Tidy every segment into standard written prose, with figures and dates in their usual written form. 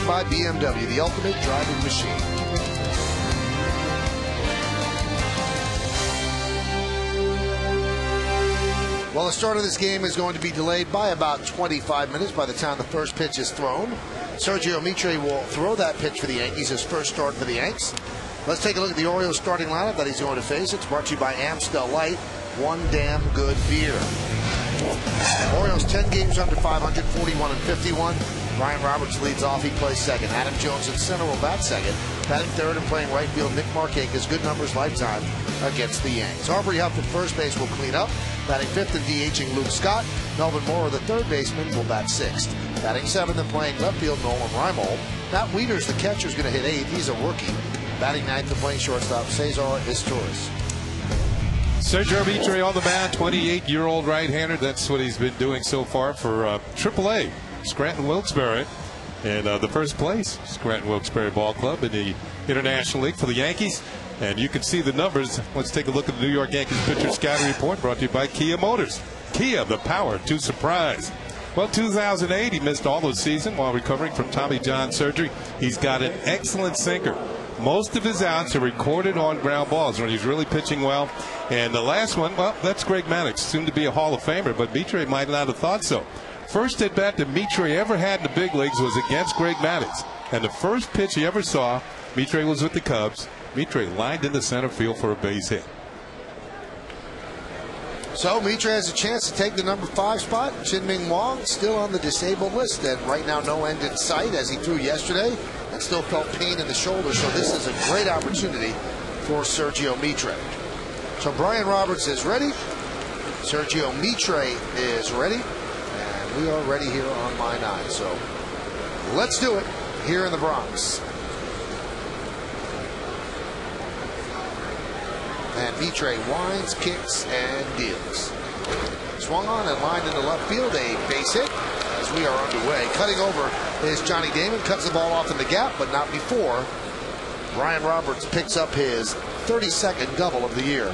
presented by BMW, the ultimate driving machine. Well, the start of this game is going to be delayed by about 25 minutes by the time the first pitch is thrown. Sergio Mitre will throw that pitch for the Yankees, his first start for the Yanks. Let's take a look at the Orioles starting lineup that he's going to face. It's brought to you by Amstel Light, one damn good beer. Orioles 10 games under 500, 41-51. Brian Roberts leads off. He plays second. Adam Jones in center will bat second. Batting third and playing right field, Nick Markakis, good numbers lifetime against the Yanks. Aubrey Huff at first base will clean up. Batting fifth and DHing Luke Scott. Melvin Moore, the third baseman, will bat sixth. Batting seventh and playing left field, Nolan Reimold. Matt Wieters, the catcher, is going to hit eighth. He's a rookie. Batting ninth and playing shortstop, Cesar Izturis. Sergio Mitre on the bat, 28-year-old right-hander. That's what he's been doing so far for AAA, Scranton Wilkes-Barre. And the first place, Scranton Wilkes-Barre Ball Club in the International League for the Yankees. And you can see the numbers. Let's take a look at the New York Yankees pitcher scouting report brought to you by Kia Motors. Kia, the power to surprise. Well, 2008, he missed all the season while recovering from Tommy John surgery. He's got an excellent sinker. Most of his outs are recorded on ground balls when he's really pitching well. And the last one, well, that's Greg Maddux, soon to be a Hall of Famer, but Mitre might not have thought so. First at bat that Mitre ever had in the big leagues was against Greg Maddux. And the first pitch he ever saw, Mitre was with the Cubs. Mitre lined in the center field for a base hit. So Mitre has a chance to take the number 5 spot. Chien-Ming Wang still on the disabled list, and right now no end in sight as he threw yesterday and still felt pain in the shoulder. So this is a great opportunity for Sergio Mitre. So Brian Roberts is ready. Sergio Mitre is ready. And we are ready here on line 9. So let's do it here in the Bronx. And Mitre winds, kicks, and deals. Swung on and lined into left field, a base hit as we are underway. Cutting over is Johnny Damon, cuts the ball off in the gap, but not before Brian Roberts picks up his 32nd double of the year.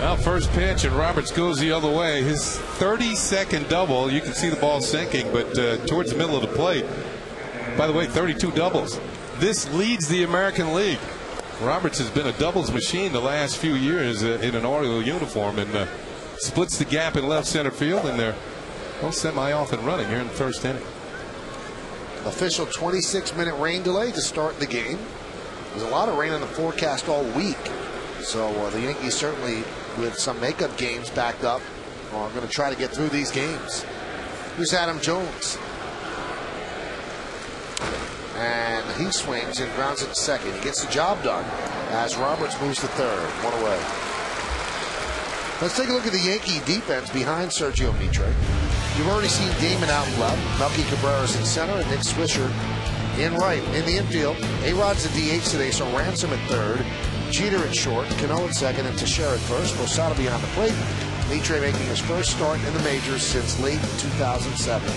Well, first pitch, and Roberts goes the other way. His 32nd double, you can see the ball sinking, but towards the middle of the plate. By the way, 32 doubles. This leads the American League. Roberts has been a doubles machine the last few years in an Orioles uniform, and splits the gap in left center field, and they're semi off and running here in the first inning. Official 26-minute rain delay to start the game. There's a lot of rain in the forecast all week, so the Yankees certainly, with some makeup games backed up, are going to try to get through these games. Here's Adam Jones. And he swings and grounds it to second. He gets the job done as Roberts moves to third. One away. Let's take a look at the Yankee defense behind Sergio Mitre. You've already seen Damon out left, Melky Cabrera's in center, and Nick Swisher in right. In the infield, A-Rod's the DH today, so Ransom at third, Jeter at short, Canó at second, and Teixeira at first. Posada behind the plate. Mitre making his first start in the majors since late 2007.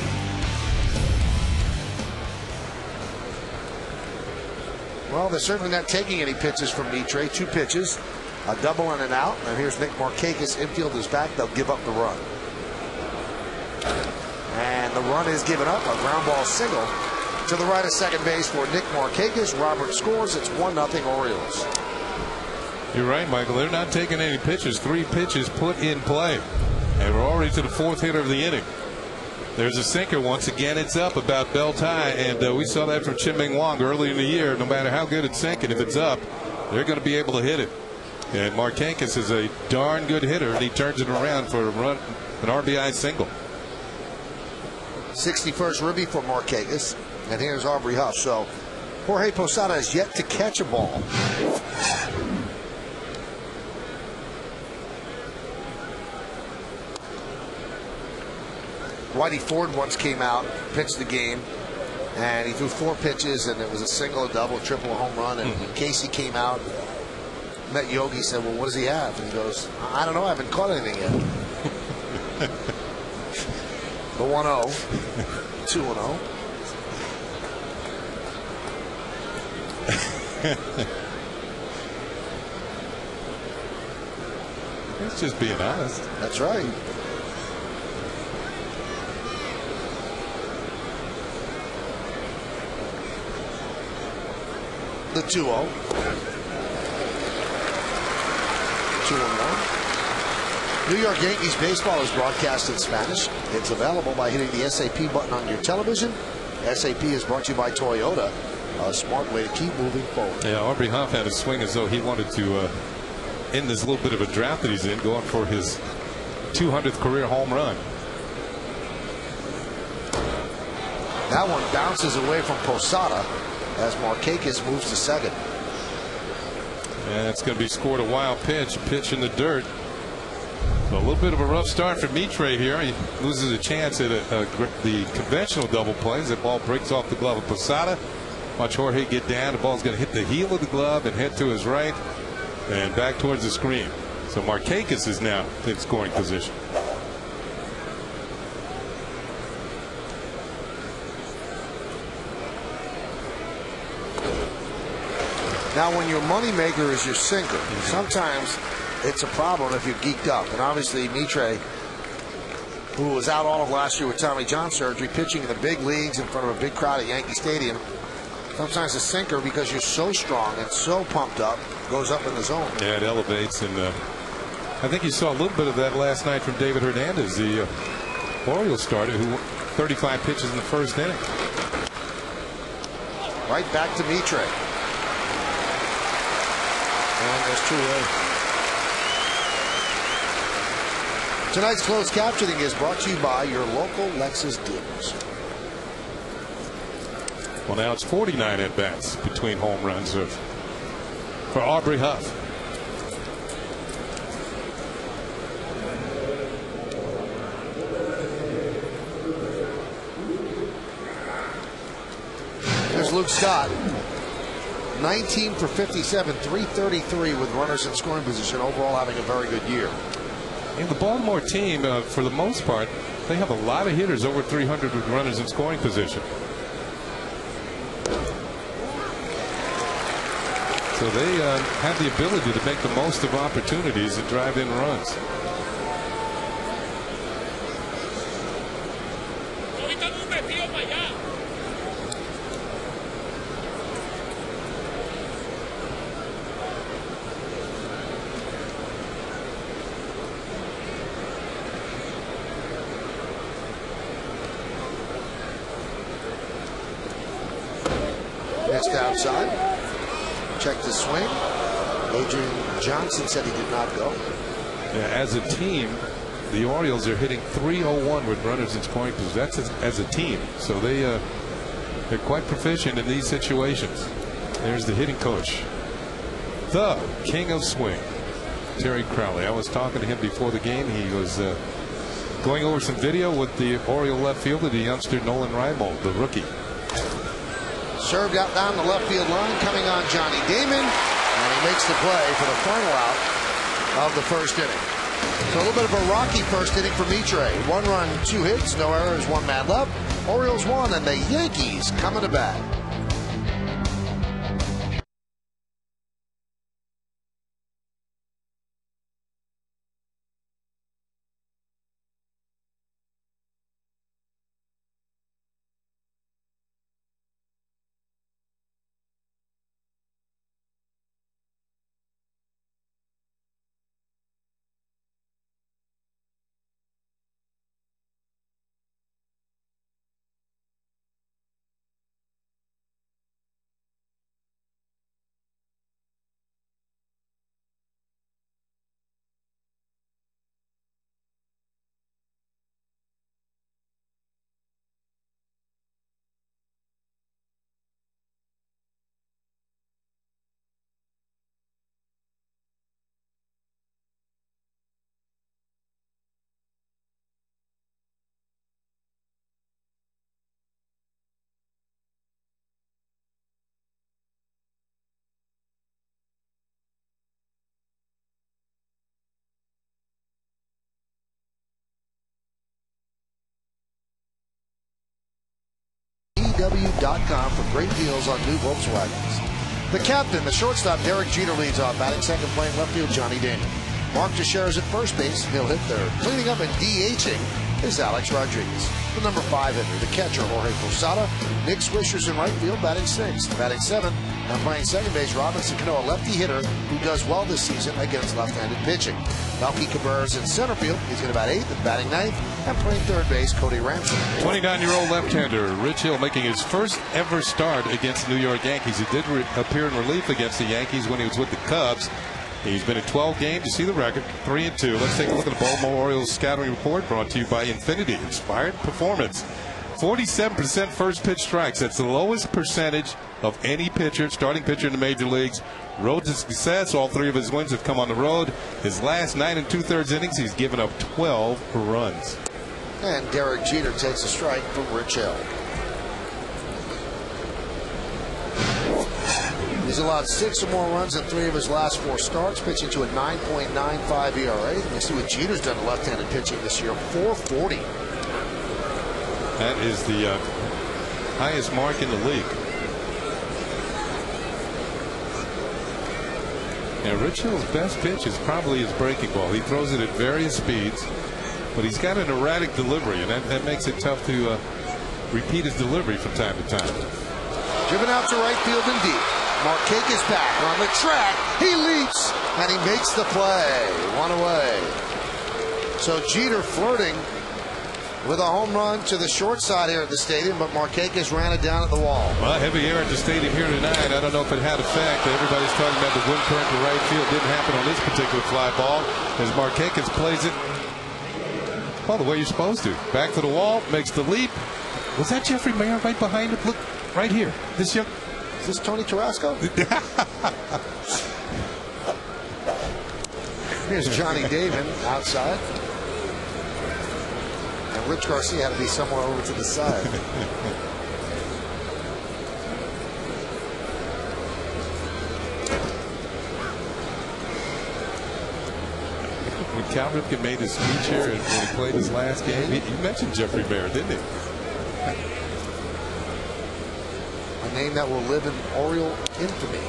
Well, they're certainly not taking any pitches from Mitre. 2 pitches, a double and an out. And here's Nick Markakis. Infield is back. They'll give up the run. And the run is given up. A ground ball single to the right of second base for Nick Markakis. Robert scores. It's 1-0 Orioles. You're right, Michael. They're not taking any pitches. 3 pitches put in play. And we're already to the 4th hitter of the inning. There's a sinker once again. It's up about belt high, and we saw that from Chien-Ming Wang early in the year. No matter how good it's sinking, if it's up, they're going to be able to hit it. And Markakis is a darn good hitter, and he turns it around for a run, an RBI single. 61st ribby for Markakis, and here's Aubrey Huff. So Jorge Posada has yet to catch a ball. Whitey Ford once came out, pitched the game, and he threw 4 pitches, and it was a single, a double, a triple, a home run. And when Casey came out, met Yogi, said, well, what does he have? And he goes, I don't know, I haven't caught anything yet. The 1-0, 2-0. He's just being honest. That's right. to 2-0. 2-1. New York Yankees baseball is broadcast in Spanish. It's available by hitting the SAP button on your television. SAP is brought to you by Toyota, a smart way to keep moving forward. Yeah, Aubrey Huff had a swing as though he wanted to end this little bit of a drought that he's in, going for his 200th career home run. That one bounces away from Posada as Markakis moves to second. And it's going to be scored a wild pitch in the dirt. So a little bit of a rough start for Mitre here. He loses a chance at the conventional double play as the ball breaks off the glove of Posada. Watch Jorge get down. The ball's going to hit the heel of the glove and head to his right and back towards the screen. So Markakis is now in scoring position. Now, when your moneymaker is your sinker, sometimes it's a problem if you're geeked up. And obviously, Mitre, who was out all of last year with Tommy John surgery, pitching in the big leagues in front of a big crowd at Yankee Stadium, sometimes a sinker, because you're so strong and so pumped up, goes up in the zone. Yeah, it elevates. And I think you saw a little bit of that last night from David Hernandez, the Orioles starter, who 35 pitches in the first inning. Right back to Mitre. And there's 2-away. Tonight's closed captioning is brought to you by your local Lexus dealers. Well, now it's 49 at-bats between home runs for Aubrey Huff. There's Luke Scott. 19 for 57, 333 with runners in scoring position. Overall, having a very good year. And the Baltimore team, for the most part, they have a lot of hitters over 300 with runners in scoring position. So they have the ability to make the most of opportunities and drive in runs. Next outside. Check the swing. Adrian Johnson said he did not go. Yeah, as a team, the Orioles are hitting .301 with runners in scoring position. That's as a team. So they're quite proficient in these situations. There's the hitting coach, the king of swing, Terry Crowley. I was talking to him before the game. He was going over some video with the Oriole left fielder, the youngster Nolan Reimold, the rookie. Served out down the left field line, coming on Johnny Damon, and he makes the play for the final out of the first inning. So a little bit of a rocky first inning for Mitre. 1 run, 2 hits, no errors, 1 man left. Orioles won, and the Yankees coming to bat. BW.com for great deals on new Volkswagens. The captain, the shortstop, Derek Jeter, leads off. Batting second, playing left field, Johnny Damon. Mark Teixeira's at first base. He'll hit third. Cleaning up and DHing, is Alex Rodriguez. The number 5 hitter, the catcher, Jorge Posada. Nick Swisher's in right field, batting 6th. Batting 7th, and playing second base, Robinson Canó, a lefty hitter who does well this season against left-handed pitching. Melky Cabrera's in center field. He's going to bat 8th and batting 9th. And playing third base, Cody Ransom. 29-year-old left-hander Rich Hill making his first ever start against New York Yankees. He did appear in relief against the Yankees when he was with the Cubs. He's been in 12 games. You see the record, 3-2. Let's take a look at the Baltimore Orioles scouting report brought to you by Infinity Inspired Performance. 47% first pitch strikes. That's the lowest percentage of any pitcher, starting pitcher in the major leagues. Road to success. All 3 of his wins have come on the road. His last 9 2/3 innings, he's given up 12 runs. And Derek Jeter takes a strike from Rich Hill. He's allowed 6 or more runs in 3 of his last 4 starts, pitching to a 9.95 ERA. You see what Jeter's done to left-handed pitching this year, 440. That is the highest mark in the league. And Rich Hill's best pitch is probably his breaking ball. He throws it at various speeds, but he's got an erratic delivery, and that makes it tough to repeat his delivery from time to time. Driven out to right field and deep. Markakis back on the track. He leaps, and he makes the play. 1 away. So Jeter flirting with a home run to the short side here at the stadium, but Markakis ran it down at the wall. Well, heavy air at the stadium here tonight. I don't know if it had effect. Everybody's talking about the wind current to right field. Didn't happen on this particular fly ball as Markakis plays it all the way you're supposed to. Back to the wall, makes the leap. Was that Jeffrey Mayer right behind him? Look, right here. This young... Is this Tony Tarasco? Here's Johnny Damon outside. And Rich Garcia had to be somewhere over to the side. When Cal Ripken made his speech here and when he played his last game, he mentioned Jeffrey Mayer, didn't he? A name that will live in Oriole infamy.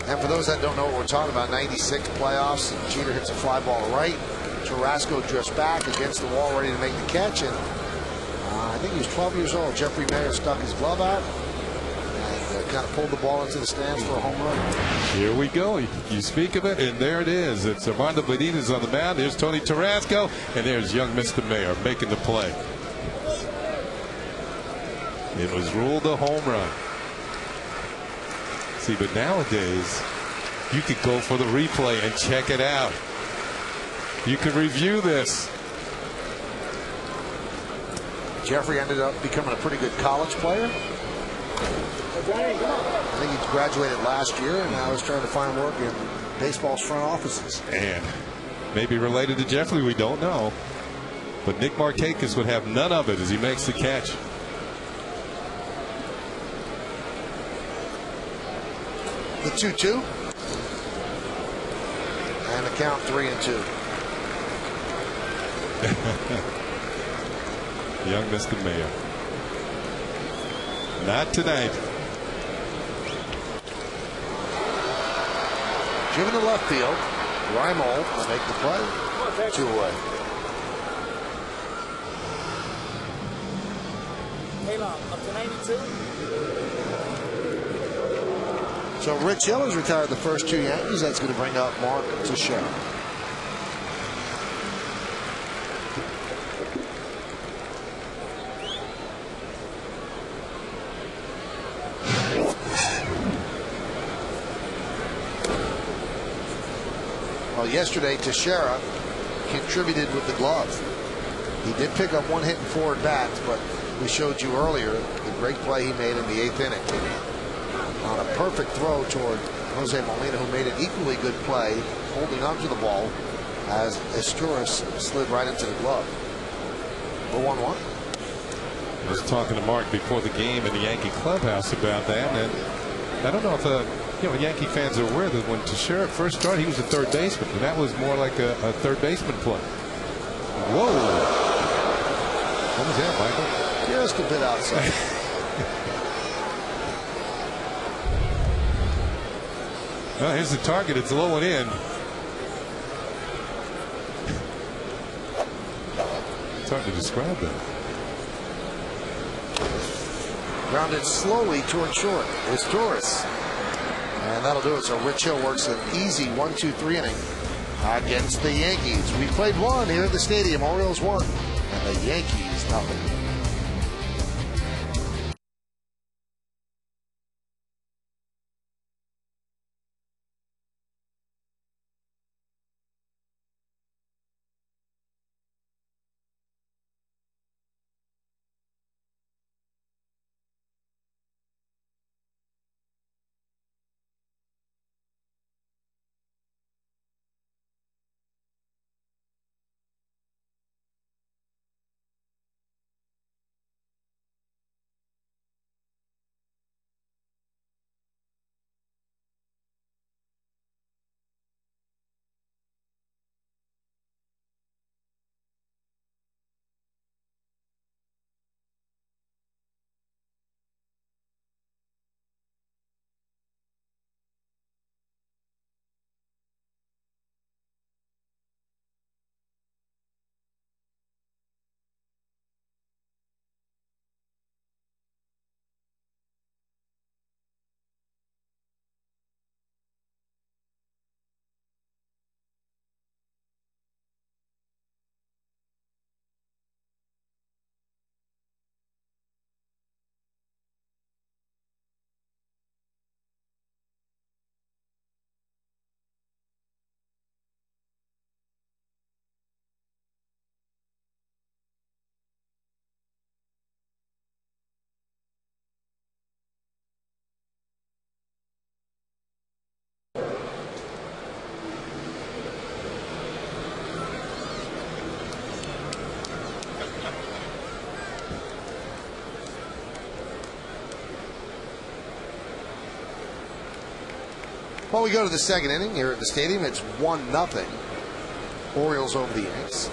And for those that don't know what we're talking about, 96 playoffs, and Jeter hits a fly ball right. Tarasco drifts back against the wall, ready to make the catch, and I think he was 12 years old. Jeffrey Mayer stuck his glove out and kind of pulled the ball into the stands for a home run. Here we go. You speak of it, and there it is. It's Armando Medina's on the mound. There's Tony Tarasco, and there's young Mr. Mayer making the play. It was ruled a home run. See, but nowadays, you could go for the replay and check it out. You can review this. Jeffrey ended up becoming a pretty good college player. I think he graduated last year, and now he's trying to find work in baseball's front offices. And maybe related to Jeffrey, we don't know. But Nick Markakis would have none of it as he makes the catch. The 2-2. And the count 3-2. Young Mr. Mayer. Not tonight. Driven to left field. Reimold will make the play. 2 away. Up to 92. So Rich Hill has retired the first 2 Yankees. That's going to bring up Mark Teixeira. Well, yesterday Teixeira contributed with the glove. He did pick up 1 hit and 4 at bats, but we showed you earlier the great play he made in the 8th inning on a perfect throw toward Jose Molina, who made an equally good play holding onto the ball as Esturas slid right into the glove. For 1-1. I was talking to Mark before the game in the Yankee clubhouse about that, and I don't know if Yankee fans are aware that when Teixeira first started, he was a third baseman, and that was more like a third baseman play. Whoa! What was that, Michael? Just a bit outside. Well, here's the target. It's low and in. It's hard to describe that. Grounded slowly toward short. It's Torres. And that'll do it. So Rich Hill works an easy 1-2-3 inning against the Yankees. We played one here at the stadium. Orioles won. And the Yankees nothing. Well, we go to the second inning here at the stadium. It's 1-0. Orioles over the Yanks.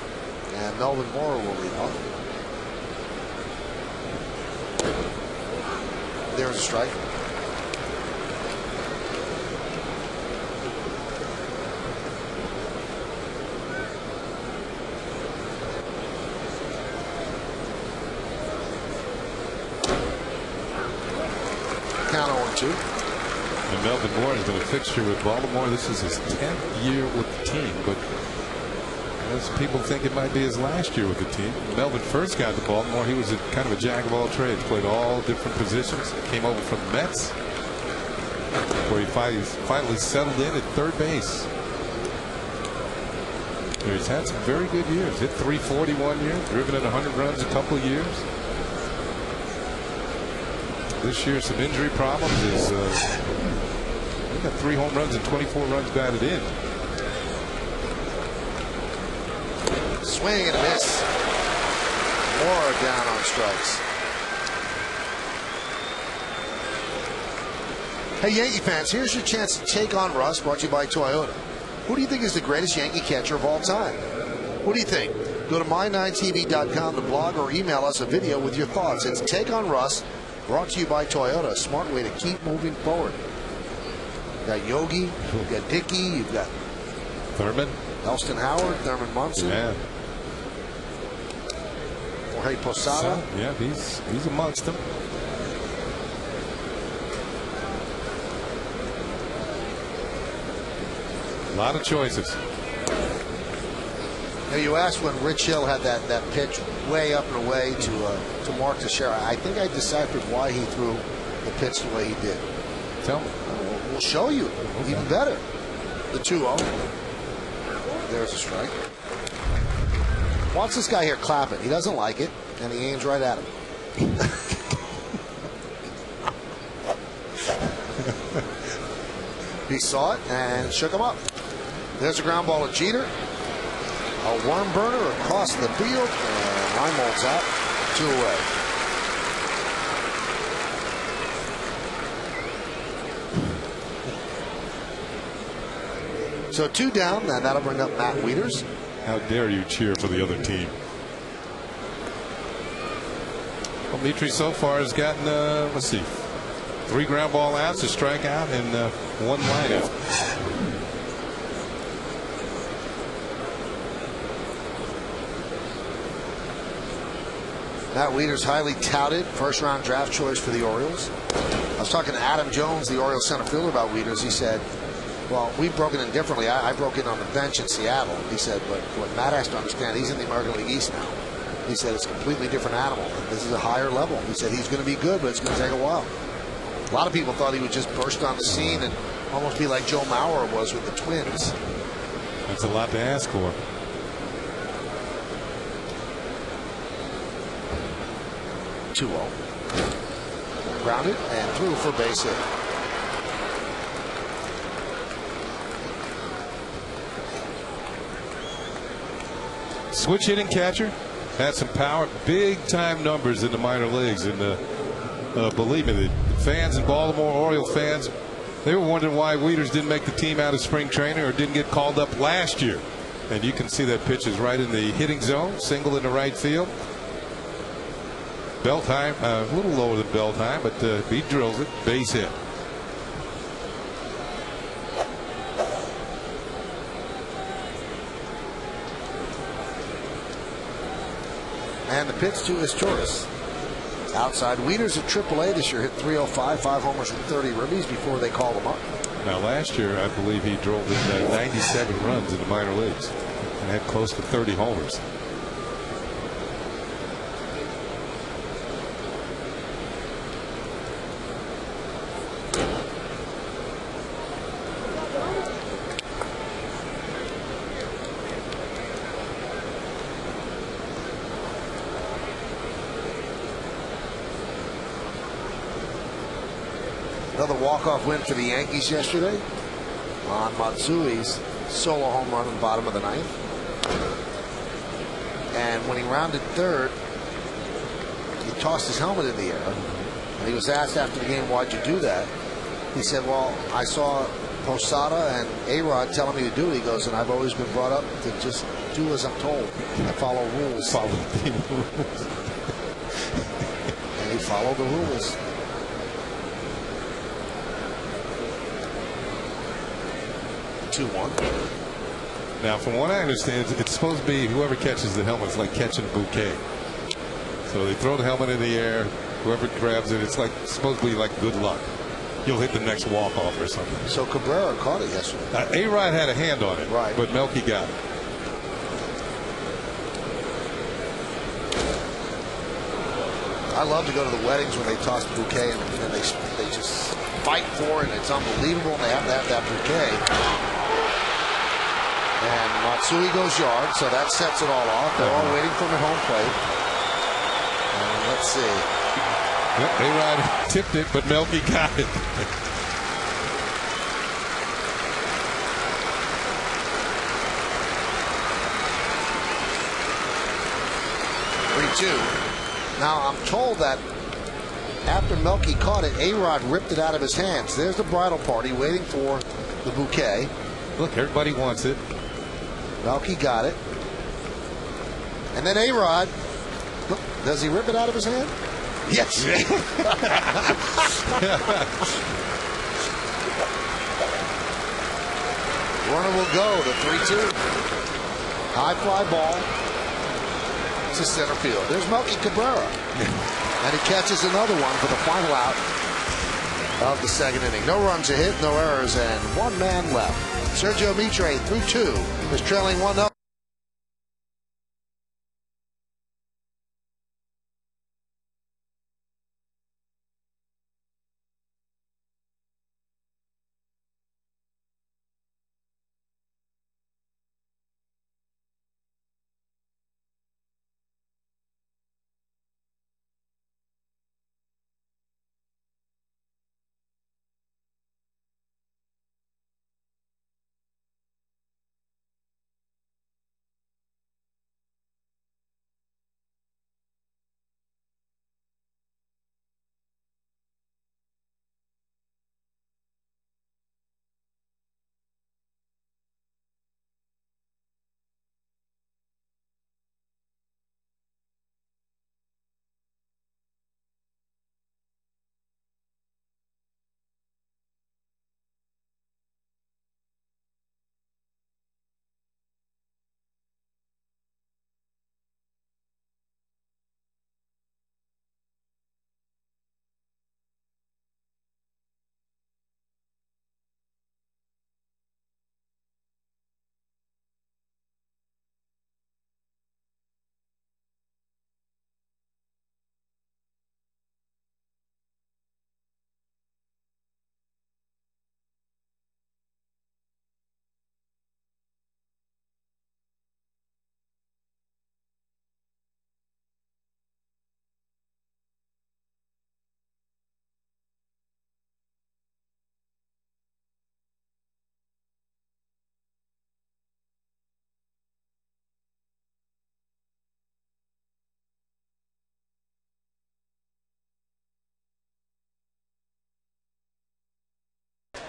And Melvin Moore will lead off. There's a strike. Canó 1-2. And Melvin Moore has been a fixture with Baltimore. This is his 10th year with the team, but as people think it might be his last year with the team. When Melvin first got to Baltimore, he was kind of a jack of all trades, played all different positions, came over from the Mets, where he finally settled in at third base. He's had some very good years. Hit 340 1 year, driven in 100 runs a couple of years. This year, some injury problems. He got 3 home runs and 24 runs batted in. Swing and a miss. Moore down on strikes. Hey, Yankee fans, here's your chance to take on Russ, brought to you by Toyota. Who do you think is the greatest Yankee catcher of all time? What do you think? Go to my9tv.com to blog or email us a video with your thoughts. It's Take on Russ, brought to you by Toyota, a smart way to keep moving forward. You've got Yogi, you've got Dickey, you've got Thurman, Elston Howard, Thurman Munson. Yeah. Jorge Posada. Yeah, he's amongst them. A lot of choices. Now you asked when Rich Hill had that pitch way up and away to Mark Teixeira. I think I deciphered why he threw the pitch the way he did. Tell me. We'll show you. Okay. Even better. The 2-0. There's a strike. Watch this guy here clap it. He doesn't like it, and he aims right at him. He saw it and shook him up. There's a ground ball to Jeter. A worm burner across the field, and Reimolds out. 2 away. So 2 down, and that'll bring up Matt Wieters. How dare you cheer for the other team? Well, Mitri so far has gotten, let's see, 3 ground ball outs, a strikeout, and 1 lineout. Matt Wieters, highly touted first-round draft choice for the Orioles. I was talking to Adam Jones, the Orioles center fielder, about Wieters. He said, well, we've broken in differently. I broke in on the bench in Seattle. He said, but what Matt has to understand, he's in the American League East now. He said it's a completely different animal. This is a higher level. He said he's going to be good, but it's going to take a while. A lot of people thought he would just burst on the scene and almost be like Joe Mauer was with the Twins. That's a lot to ask for. Two-0. Grounded and through for base hit. Switch hitting catcher. Had some power, big time numbers in the minor leagues. And believe me, the fans in Baltimore, Orioles fans, they were wondering why Wieters didn't make the team out of spring training or didn't get called up last year. And you can see that pitch is right in the hitting zone, single in the right field. Belt time, a little lower than belt time, but he drills it, base hit. And the pitch to his Torres. Outside. Wieters at AAA this year hit .305, 5 homers and 30 ribbies before they called him up. Now last year, I believe he drove in 97 runs in the minor leagues and had close to 30 homers. Another walk-off win for the Yankees yesterday on Matsui's solo home run in the bottom of the ninth. And when he rounded third, he tossed his helmet in the air. And he was asked after the game, why'd you do that? He said, well, I saw Posada and A-Rod telling me to do it. He goes, and I've always been brought up to just do as I'm told. I follow rules. Follow the rules. And he followed the rules. 2-1. Now, from what I understand, it's supposed to be whoever catches the helmet is like catching a bouquet. So they throw the helmet in the air. Whoever grabs it, it's like supposed to be like good luck. You'll hit the next walk-off or something. So Cabrera caught it yesterday. A-Rod had a hand on it, right? But Melky got it. I love to go to the weddings when they toss the bouquet and they just fight for it. And it's unbelievable. And they have to have that bouquet. And Matsui goes yard, so that sets it all off. They're all waiting for him at home plate. And let's see. Yep, A-Rod tipped it, but Melky got it. Now, I'm told that after Melky caught it, A-Rod ripped it out of his hands. There's the bridal party waiting for the bouquet. Look, everybody wants it. Melky got it. And then A-Rod, look, does he rip it out of his hand? Yes. Runner will go to 3-2. High fly ball to center field. There's Melky Cabrera. And he catches another one for the final out of the second inning. No runs a hit, no errors, and one man left. Sergio Mitre through 2 is trailing 1-0.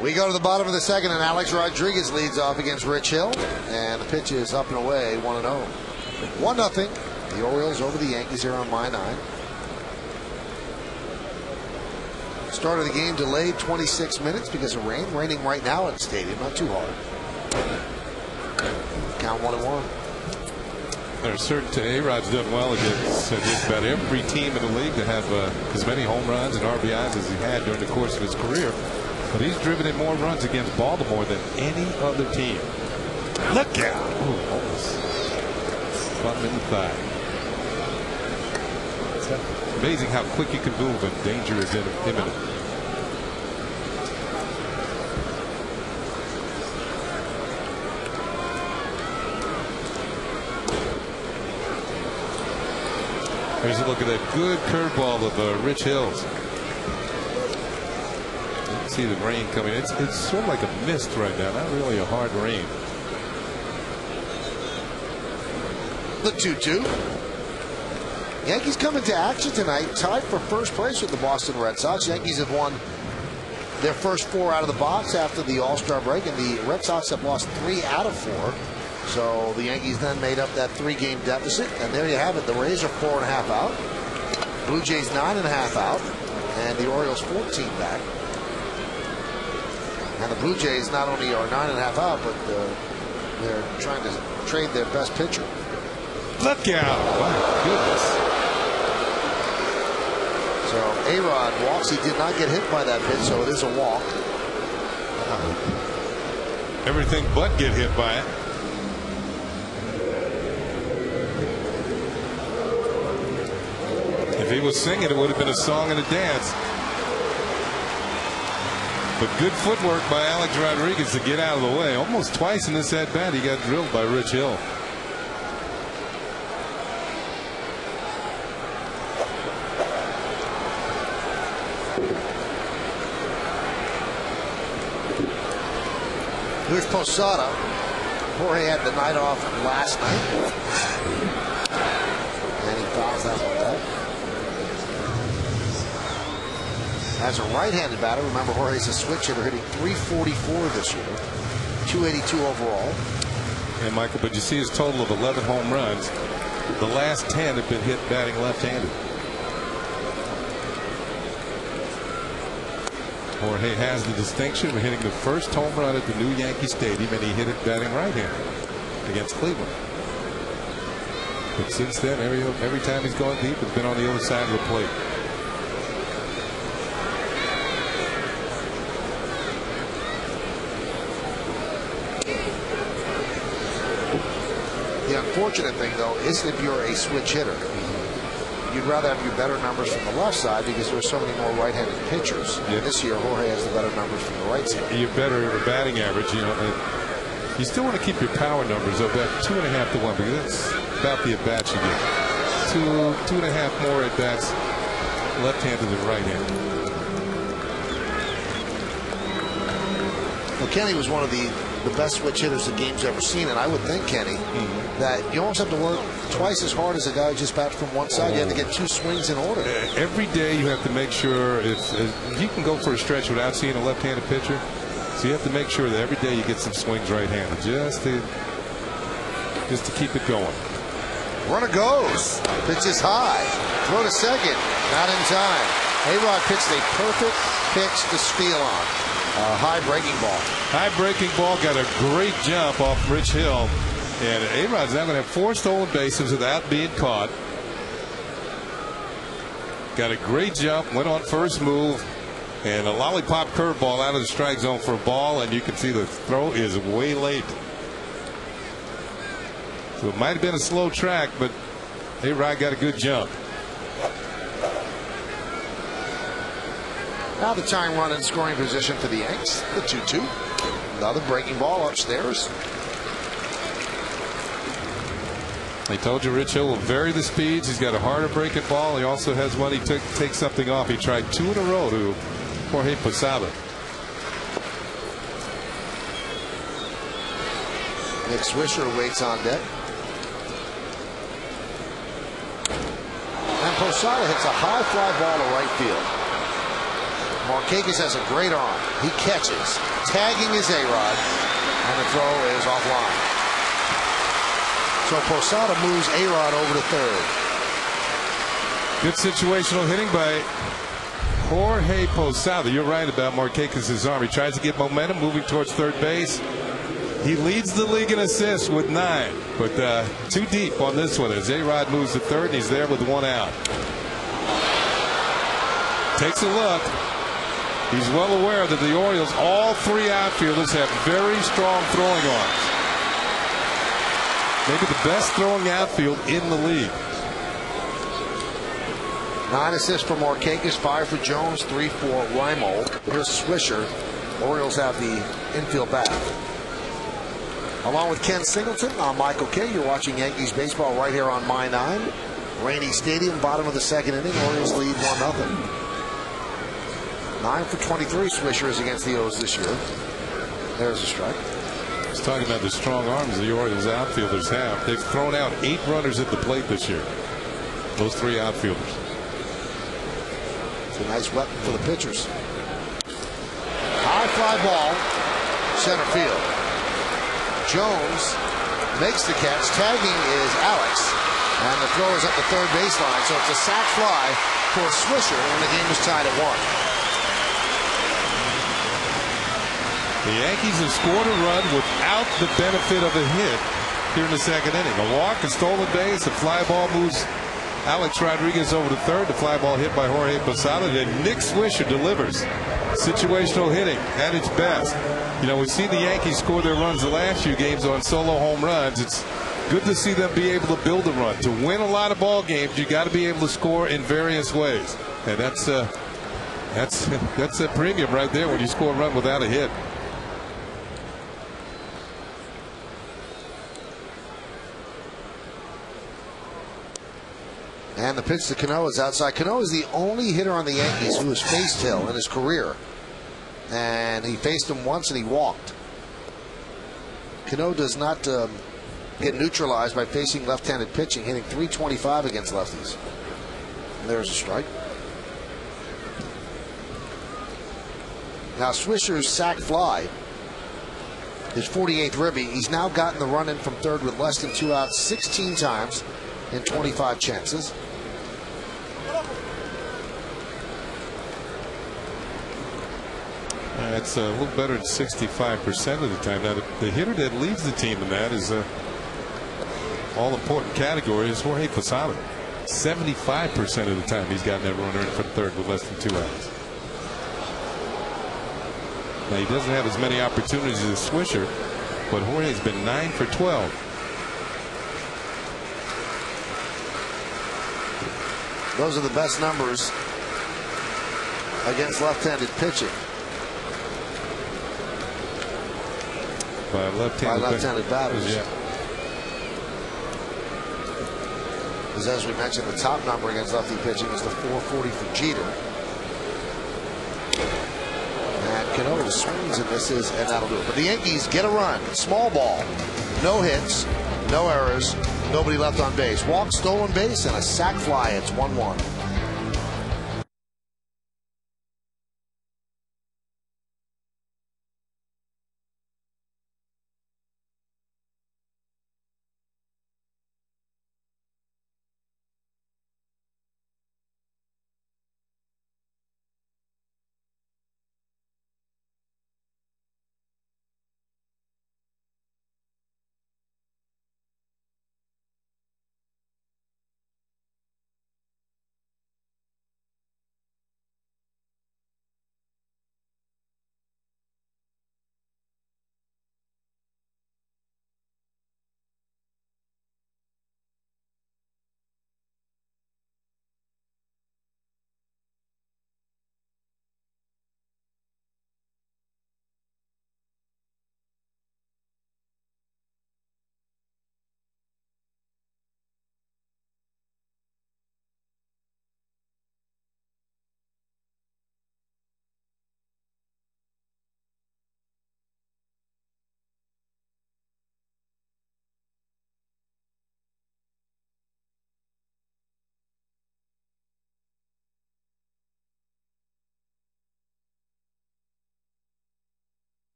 We go to the bottom of the second, and Alex Rodriguez leads off against Rich Hill. And the pitch is up and away, 1-0. 1-0. The Orioles over the Yankees here on My 9. Start of the game delayed 26 minutes because of rain. Raining right now at the stadium, not too hard. Count 1-1. There's certain A-Rod's done well against just about every team in the league to have as many home runs and RBIs as he had during the course of his career. But he's driven in more runs against Baltimore than any other team. Look out! Ooh, almost caught him in the thigh. It's amazing how quick he can move and danger is imminent. Here's a look at that good curveball of Rich Hill's. See the rain coming. It's sort of like a mist right now, not really a hard rain. The 2-2. Yankees come into action tonight, tied for first place with the Boston Red Sox. Yankees have won their first 4 out of the box after the All-Star break, and the Red Sox have lost 3 out of 4. So the Yankees then made up that 3-game deficit, and there you have it. The Rays are 4.5 out, Blue Jays 9.5 out, and the Orioles 14 back. And the Blue Jays not only are 9.5 out, but they're trying to trade their best pitcher. Look out! My goodness. So A-Rod walks. He did not get hit by that pitch, so it is a walk. Everything but get hit by it. If he was singing, it would have been a song and a dance. But good footwork by Alex Rodriguez to get out of the way. Almost twice in this at-bat, he got drilled by Rich Hill. Here's Posada. Jorge had the night off last night. And he fouls out with that. As a right-handed batter, remember Jorge's a switch hitter, hitting .344 this year, .282 overall. And Michael, but you see his total of 11 home runs. The last 10 have been hit batting left-handed. Jorge has the distinction of hitting the first home run at the new Yankee Stadium, and he hit it batting right-handed against Cleveland. But since then, every time he's gone deep, it's been on the other side of the plate. The unfortunate thing, though, is if you're a switch hitter, you'd rather have your better numbers from the left side because there are so many more right-handed pitchers. Yep. This year, Jorge has the better numbers from the right side. You're better at a batting average, you know. You still want to keep your power numbers of that 2.5 to 1 because that's about the at-bats you get. 2.5 more at-bats left-handed than right-handed. Well, Kenny was one of the best switch hitters the game's ever seen, and I would think, Kenny, that you almost have to work twice as hard as a guy who just bats from one side. You have to get 2 swings in order. Every day you have to make sure if you can go for a stretch without seeing a left-handed pitcher. So you have to make sure that every day you get some swings right-handed just to keep it going. Runner goes. Pitch is high. Throw to second. Not in time. A-Rod pitched a perfect pitch to steal on. High breaking ball. High breaking ball, got a great jump off Rich Hill. And A-Rod's now going to have 4 stolen bases without being caught. Got a great jump, went on first move, and a lollipop curveball out of the strike zone for a ball, and you can see the throw is way late. So it might have been a slow track, but A-Rod got a good jump. Now the tying run in scoring position for the Yanks. The 2-2. Another breaking ball upstairs. I told you Rich Hill will vary the speeds. He's got a harder breaking ball. He also has one he takes something off. He tried 2 in a row to Jorge Posada. Nick Swisher waits on deck. And Posada hits a high fly ball to right field. Markakis has a great arm. He catches. Tagging is A-Rod. And the throw is offline. So Posada moves A-Rod over to third. Good situational hitting by Jorge Posada. You're right about Markakis' arm. He tries to get momentum moving towards third base. He leads the league in assists with 9, but too deep on this one as A-Rod moves to third and he's there with 1 out. Takes a look. He's well aware that the Orioles, all 3 outfielders, have very strong throwing arms. Maybe the best throwing outfield in the league. 9 assists for Markakis, 5 for Jones, 3 for Reimold. Here's Swisher. Orioles have the infield back. Along with Ken Singleton, I'm Michael Kay. You're watching Yankees baseball right here on My 9. Rainy Stadium, bottom of the second inning. Orioles lead 1-0. 9 for 23 Swisher is against the O's this year. There's a strike. He's talking about the strong arms the Orioles outfielders have. They've thrown out 8 runners at the plate this year. Those 3 outfielders. It's a nice weapon for the pitchers. High fly ball, center field. Jones makes the catch. Tagging is Alex. And the throw is up the third baseline. So it's a sac fly for Swisher, and the game is tied at 1. The Yankees have scored a run without the benefit of a hit here in the second inning. A walk, a stolen base, a fly ball moves Alex Rodriguez over to third. The fly ball hit by Jorge Posada. Then Nick Swisher delivers. Situational hitting at its best. You know, we've seen the Yankees score their runs the last few games on solo home runs. It's good to see them be able to build a run. To win a lot of ball games, you got to be able to score in various ways. And that's a premium right there when you score a run without a hit. And the pitch to Canó is outside. Canó is the only hitter on the Yankees who has faced Hill in his career. And he faced him once and he walked. Canó does not get neutralized by facing left-handed pitching, hitting .325 against lefties. And there's a strike. Now Swisher's sac fly, his 48th ribby. He's now gotten the run in from third with less than 2 outs 16 times in 25 chances. That's a little better than 65% of the time. Now, the hitter that leads the team in that is all-important category is Jorge Posada. 75% of the time he's gotten that runner in from third with less than 2 outs. Now, he doesn't have as many opportunities as Swisher, but Jorge's been 9 for 12. Those are the best numbers against left-handed pitching. By left-handed batters. Yeah. As we mentioned, the top number against lefty pitching is the 440 for Jeter. And Canó swings and misses, and that'll do it. But the Yankees get a run. Small ball. No hits, no errors, nobody left on base. Walk, stolen base, and a sac fly. It's 1-1.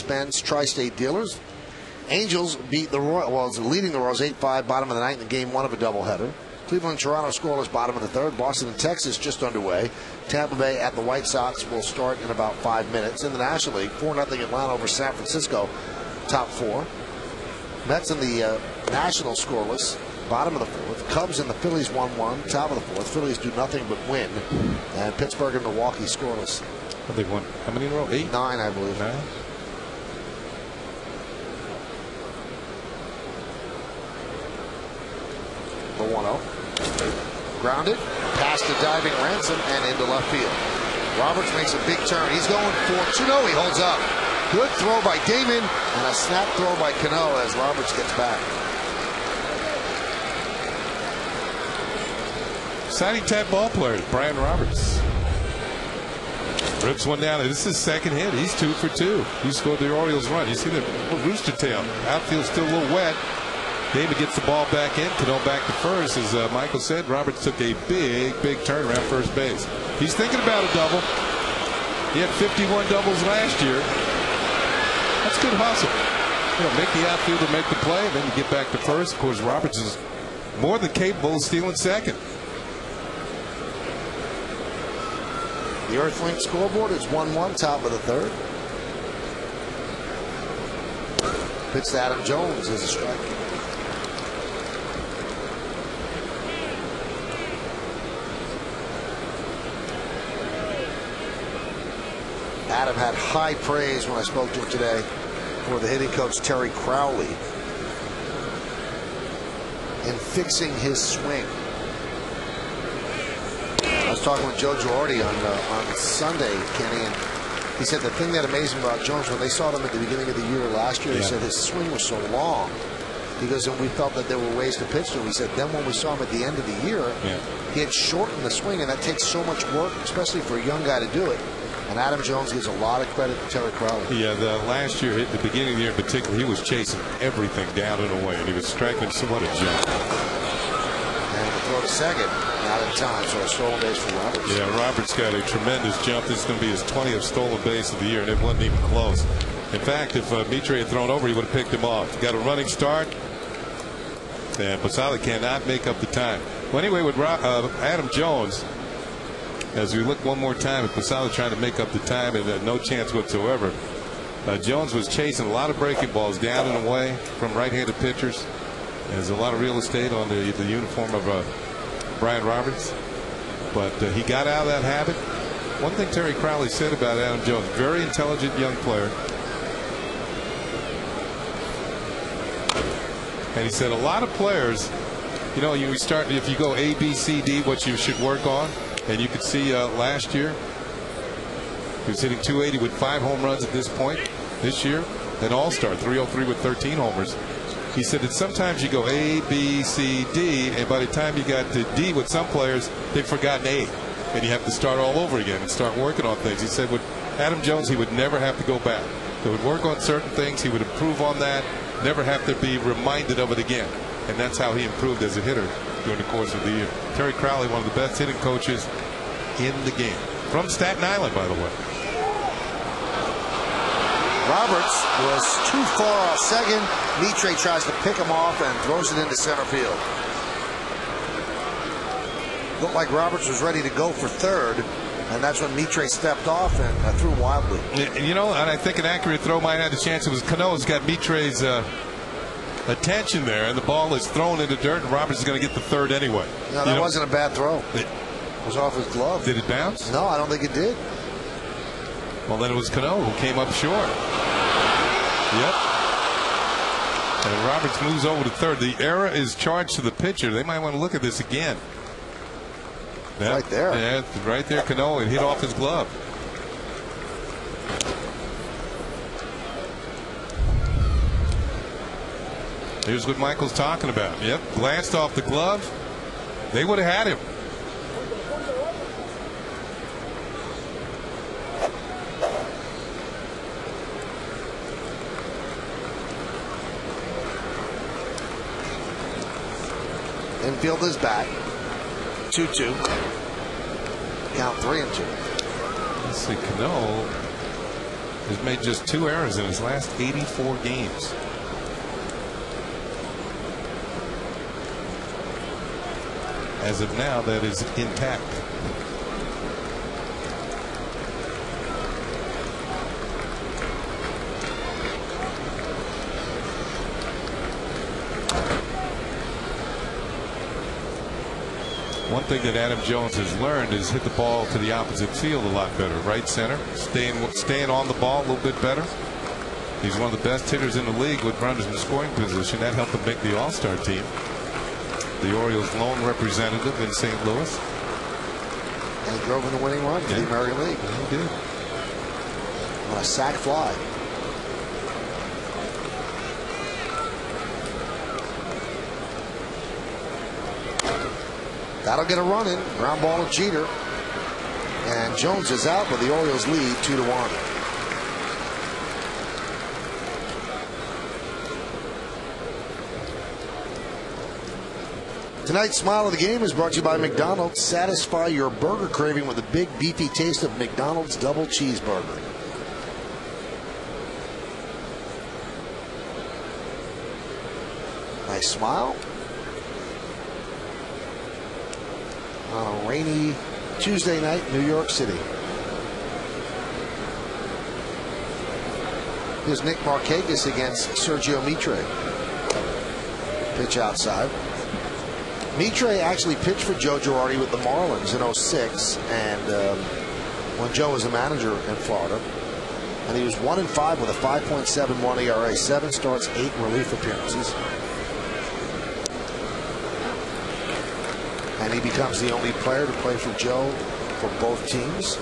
Mercedes-Benz Tri-State Dealers. Angels beat the Royals, leading the Royals 8-5, bottom of the ninth in game one of a doubleheader. Cleveland and Toronto scoreless, bottom of the third. Boston and Texas just underway. Tampa Bay at the White Sox will start in about 5 minutes. In the National League, 4-0 Atlanta over San Francisco, top four. Mets and the Nationals scoreless, bottom of the fourth. Cubs and the Phillies 1-1, top of the fourth. Phillies do nothing but win. And Pittsburgh and Milwaukee scoreless. Well, they've won how many in a row? 8? 9, I believe. 9? The 1-0. Grounded, past the diving Ransom, and into left field. Roberts makes a big turn. He's going for 2-0. He holds up. Good throw by Damon, and a snap throw by Canó as Roberts gets back. Exciting type ball player, Brian Roberts. Rips one down. This is his second hit. He's 2 for 2. He scored the Orioles run. You see the rooster tail. Outfield's still a little wet. David gets the ball back in. Canó back to first. As Michael said, Roberts took a big turn around first base. He's thinking about a double. He had 51 doubles last year. That's good hustle. You know, make the outfielder make the play, and then you get back to first. Of course, Roberts is more than capable of stealing second. The Earthlink scoreboard is 1-1, top of the third. Pitch to Adam Jones as a strike. Adam had high praise when I spoke to him today for the hitting coach Terry Crowley in fixing his swing. I was talking with Joe Girardi on Sunday, Kenny, and he said the thing that amazed him about Jones, when they saw him at the beginning of the year last year, he said his swing was so long. He goes, and we felt that there were ways to pitch to him. He said then when we saw him at the end of the year, he had shortened the swing, and that takes so much work, especially for a young guy to do it. And Adam Jones gives a lot of credit to Terry Crowley. Yeah, the last year, at the beginning of the year in particular, he was chasing everything down and away, and he was striking somewhat a jump. And the throw to second, not in time, so a stolen base for Roberts. Yeah, Roberts got a tremendous jump. This is going to be his 20th stolen base of the year, and it wasn't even close. In fact, if Mitre had thrown over, he would have picked him off. Got a running start, and Posada cannot make up the time. Well, anyway, with Adam Jones, as we look one more time at Posada trying to make up the time, and no chance whatsoever. Jones was chasing a lot of breaking balls down and away from right-handed pitchers. There's a lot of real estate on the uniform of Brian Roberts, but he got out of that habit. One thing Terry Crowley said about Adam Jones, very intelligent young player, and he said a lot of players, you know, you start, if you go A, B, C, D, what you should work on. And you could see last year he was hitting 280 with 5 home runs at this point. This year, an all-star, 303 with 13 homers. He said that sometimes you go A, B, C, D, and by the time you got to D with some players, they've forgotten A, and you have to start all over again and start working on things. He said with Adam Jones, he would never have to go back. He would work on certain things. He would improve on that, never have to be reminded of it again. And that's how he improved as a hitter during the course of the year. Terry Crowley, one of the best hitting coaches in the game. From Staten Island, by the way. Roberts was too far off second. Mitre tries to pick him off and throws it into center field. Looked like Roberts was ready to go for third, and that's when Mitre stepped off and threw wildly. You know, and I think an accurate throw might have a chance. It was Canó's got Mitre's attention there, and the ball is thrown into dirt, and Roberts is going to get the third anyway. No, that wasn't a bad throw. It was off his glove. Did it bounce? No, I don't think it did. Well, then it was Canó who came up short. Yep. And Roberts moves over to third. The error is charged to the pitcher. They might want to look at this again. Yep. Right there. Yeah, right there, Canó. It hit off his glove. Here's what Michael's talking about. Yep, glanced off the glove. They would have had him. Infield is back. 2-2. Count 3-2. Let's see, Canó. has made just 2 errors in his last 84 games. As of now, that is intact. One thing that Adam Jones has learned is hit the ball to the opposite field a lot better. Right center, staying on the ball a little bit better. He's one of the best hitters in the league with runners in scoring position. That helped him make the All-Star team. The Orioles' lone representative in St. Louis. And he drove in the winning run for the American League. Yeah, he did. On a sac fly. That'll get a run in. Ground ball to Jeter. And Jones is out, but the Orioles lead 2-1. Tonight's Smile of the Game is brought to you by McDonald's. Satisfy your burger craving with a big beefy taste of McDonald's double cheeseburger. Nice smile. On a rainy Tuesday night in New York City. Here's Nick Markakis against Sergio Mitre. Pitch outside. Mitre actually pitched for Joe Girardi with the Marlins in '06, and when Joe was a manager in Florida, and he was 1-5 with a 5.71 ERA, 7 starts, 8 relief appearances, and he becomes the only player to play for Joe for both teams.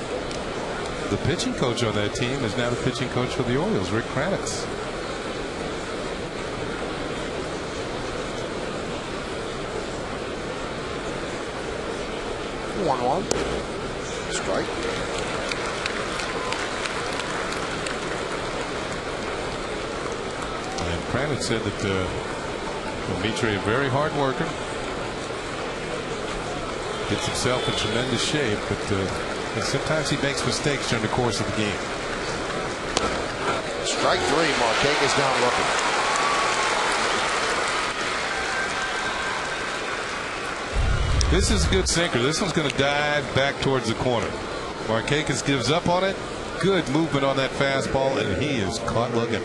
The pitching coach on that team is now the pitching coach for the Orioles, Rick Kranitz. One strike. And Kranitz said that Mitre, a very hard worker, gets himself in tremendous shape, but sometimes he makes mistakes during the course of the game. Strike 3. Markakis down looking. This is a good sinker. This one's going to dive back towards the corner. Markakis gives up on it. Good movement on that fastball, and he is caught looking.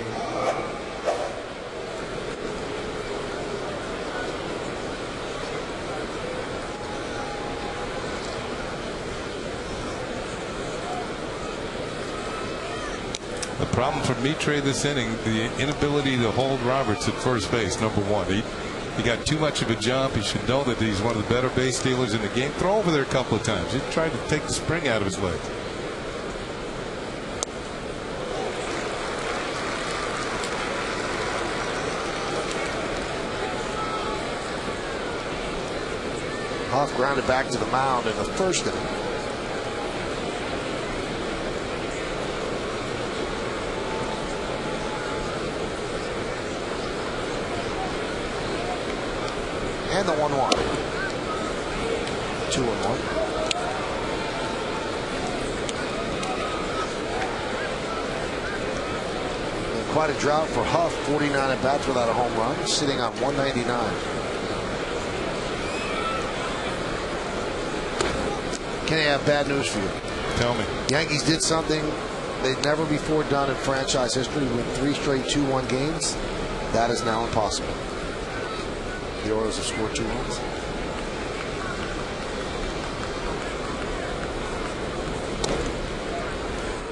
The problem for Mitre this inning, the inability to hold Roberts at first base, number one. He got too much of a jump. He should know that he's one of the better base stealers in the game. Throw over there a couple of times. He tried to take the spring out of his leg. Huff grounded back to the mound in the first inning. And the 1-1. 2-1. And quite a drought for Huff. 49 at bats without a home run, sitting on 199. Kenny, I have bad news for you. Tell me. Yankees did something they'd never before done in franchise history with 3 straight 2-1 games. That is now impossible. The Orioles have scored 2 runs.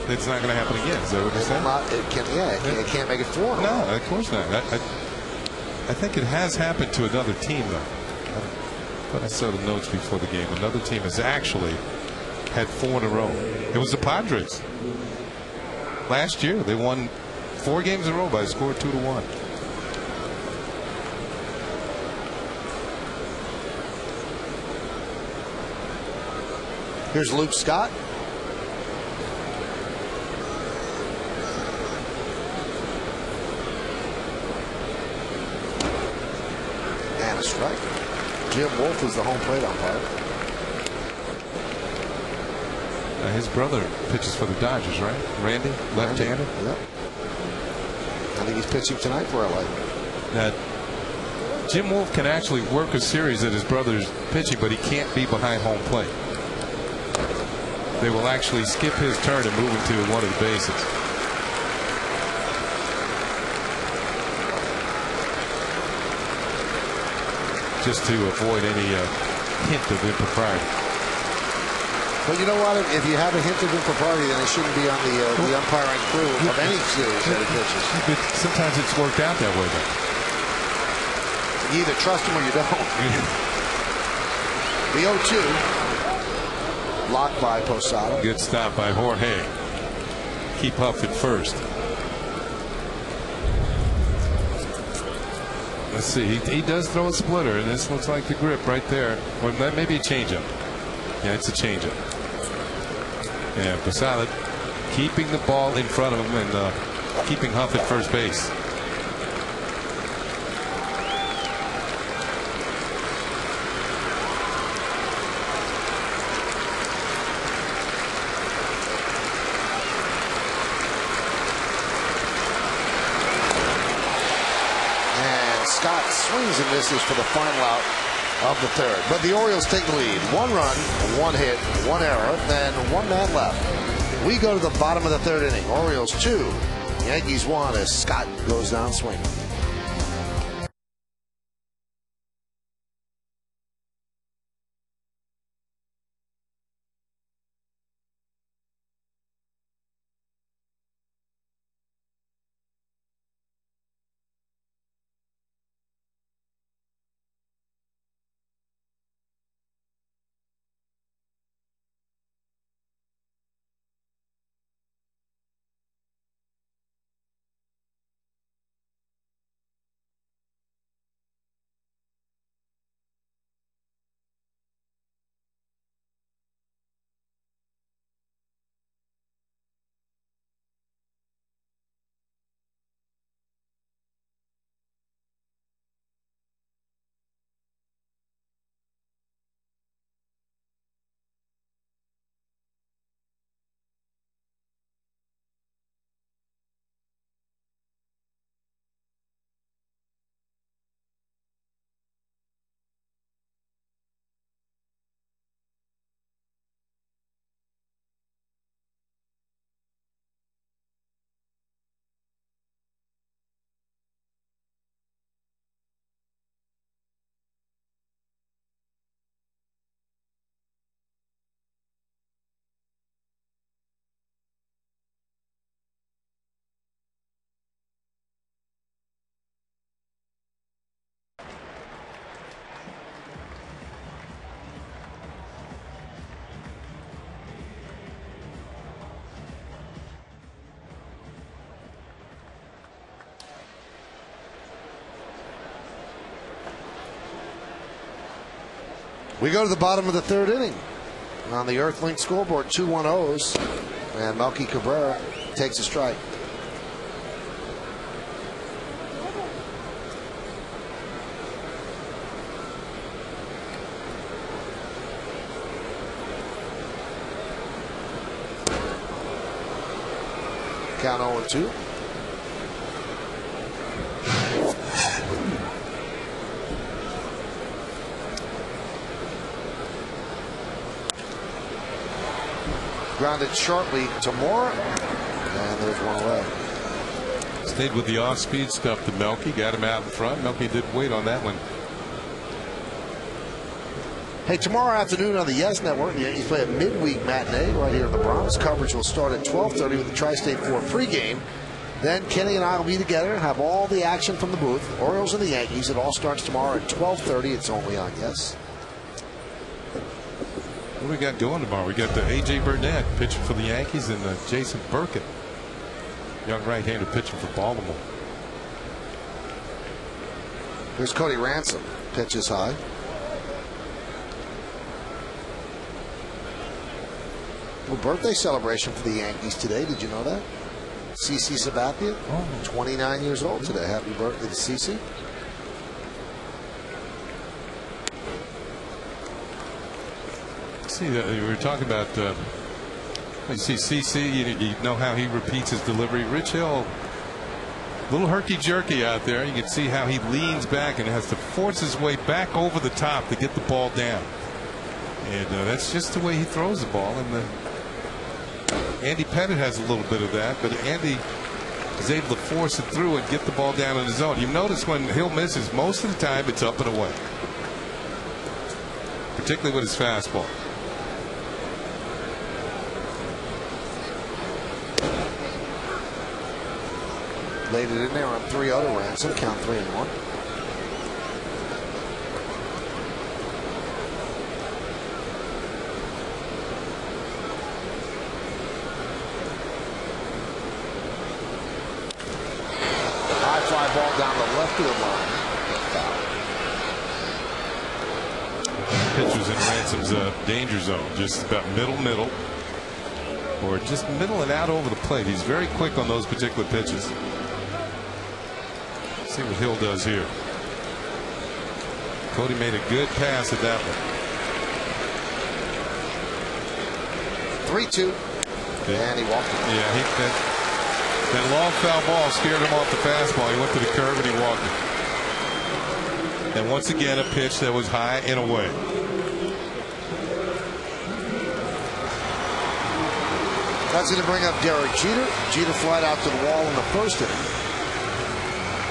It's not going to happen again. Is that what you're saying? It can't make it 4. No, of course not. I think it has happened to another team, though. But I saw the notes before the game. Another team has actually had 4 in a row. It was the Padres. Last year, they won 4 games in a row by a score of 2-1. Here's Luke Scott. And a strike. Jim Wolf is the home plate umpire. His brother pitches for the Dodgers, right? Randy, left-handed. Yep. I think he's pitching tonight for LA. Now, Jim Wolf can actually work a series that his brother's pitching, but he can't be behind home plate. They will actually skip his turn and move him to one of the bases. Just to avoid any hint of impropriety. But you know what? If you have a hint of impropriety, then it shouldn't be on the umpiring crew of any series that he pitches. But sometimes it's worked out that way, though. You either trust him or you don't. The 0-2. Blocked by Posada. Good stop by Jorge. Keep Huff at first. Let's see. He does throw a splitter, and this looks like the grip right there. Or that may be a changeup. Yeah, it's a changeup. And Posada keeping the ball in front of him and keeping Huff at first base. Scott swings and misses for the final out of the third. But the Orioles take the lead. 1 run, 1 hit, 1 error, then 1 man left. We go to the bottom of the third inning. Orioles 2, Yankees 1 as Scott goes down swinging. We go to the bottom of the third inning. On the Earthlink scoreboard, 2-1-0s. And Melky Cabrera takes a strike. Count 0-2. Grounded shortly to Moore, and there's one away. Stayed with the off-speed stuff to Melky, got him out in front. Melky didn't wait on that one. Hey, tomorrow afternoon on the Yes Network, the Yankees play a midweek matinee right here in the Bronx. Coverage will start at 12:30 with the Tri-State 4 pregame. Then Kenny and I will be together and have all the action from the booth. Orioles and the Yankees. It all starts tomorrow at 12:30. It's only on Yes. What do we got going tomorrow? We got the A.J. Burnett pitching for the Yankees and Jason Burkett, young right-hander pitching for Baltimore. Here's Cody Ransom. Pitches high. Well, birthday celebration for the Yankees today. Did you know that? CC Sabathia, 29 years old today. Happy birthday to CC. See, we were talking about You see CC, you know how he repeats his delivery. Rich Hill, a little herky-jerky out there. You can see how he leans back and has to force his way back over the top to get the ball down. And that's just the way he throws the ball. And Andy Pettit has a little bit of that, but Andy is able to force it through and get the ball down in his own. You notice when Hill misses, most of the time it's up and away, particularly with his fastball. Laid it in there on 3-0 to Ransom. Count 3-1. High fly ball down the left field line. Pitchers in Ransom's danger zone, just about middle, or just middle and out over the plate. He's very quick on those particular pitches. See what Hill does here. Cody made a good pass at that one. 3-2. And he walked it. Yeah, that long foul ball scared him off the fastball. He went to the curve and he walked it. And once again, a pitch that was high and away. That's going to bring up Derek Jeter. Jeter flied out to the wall in the first inning.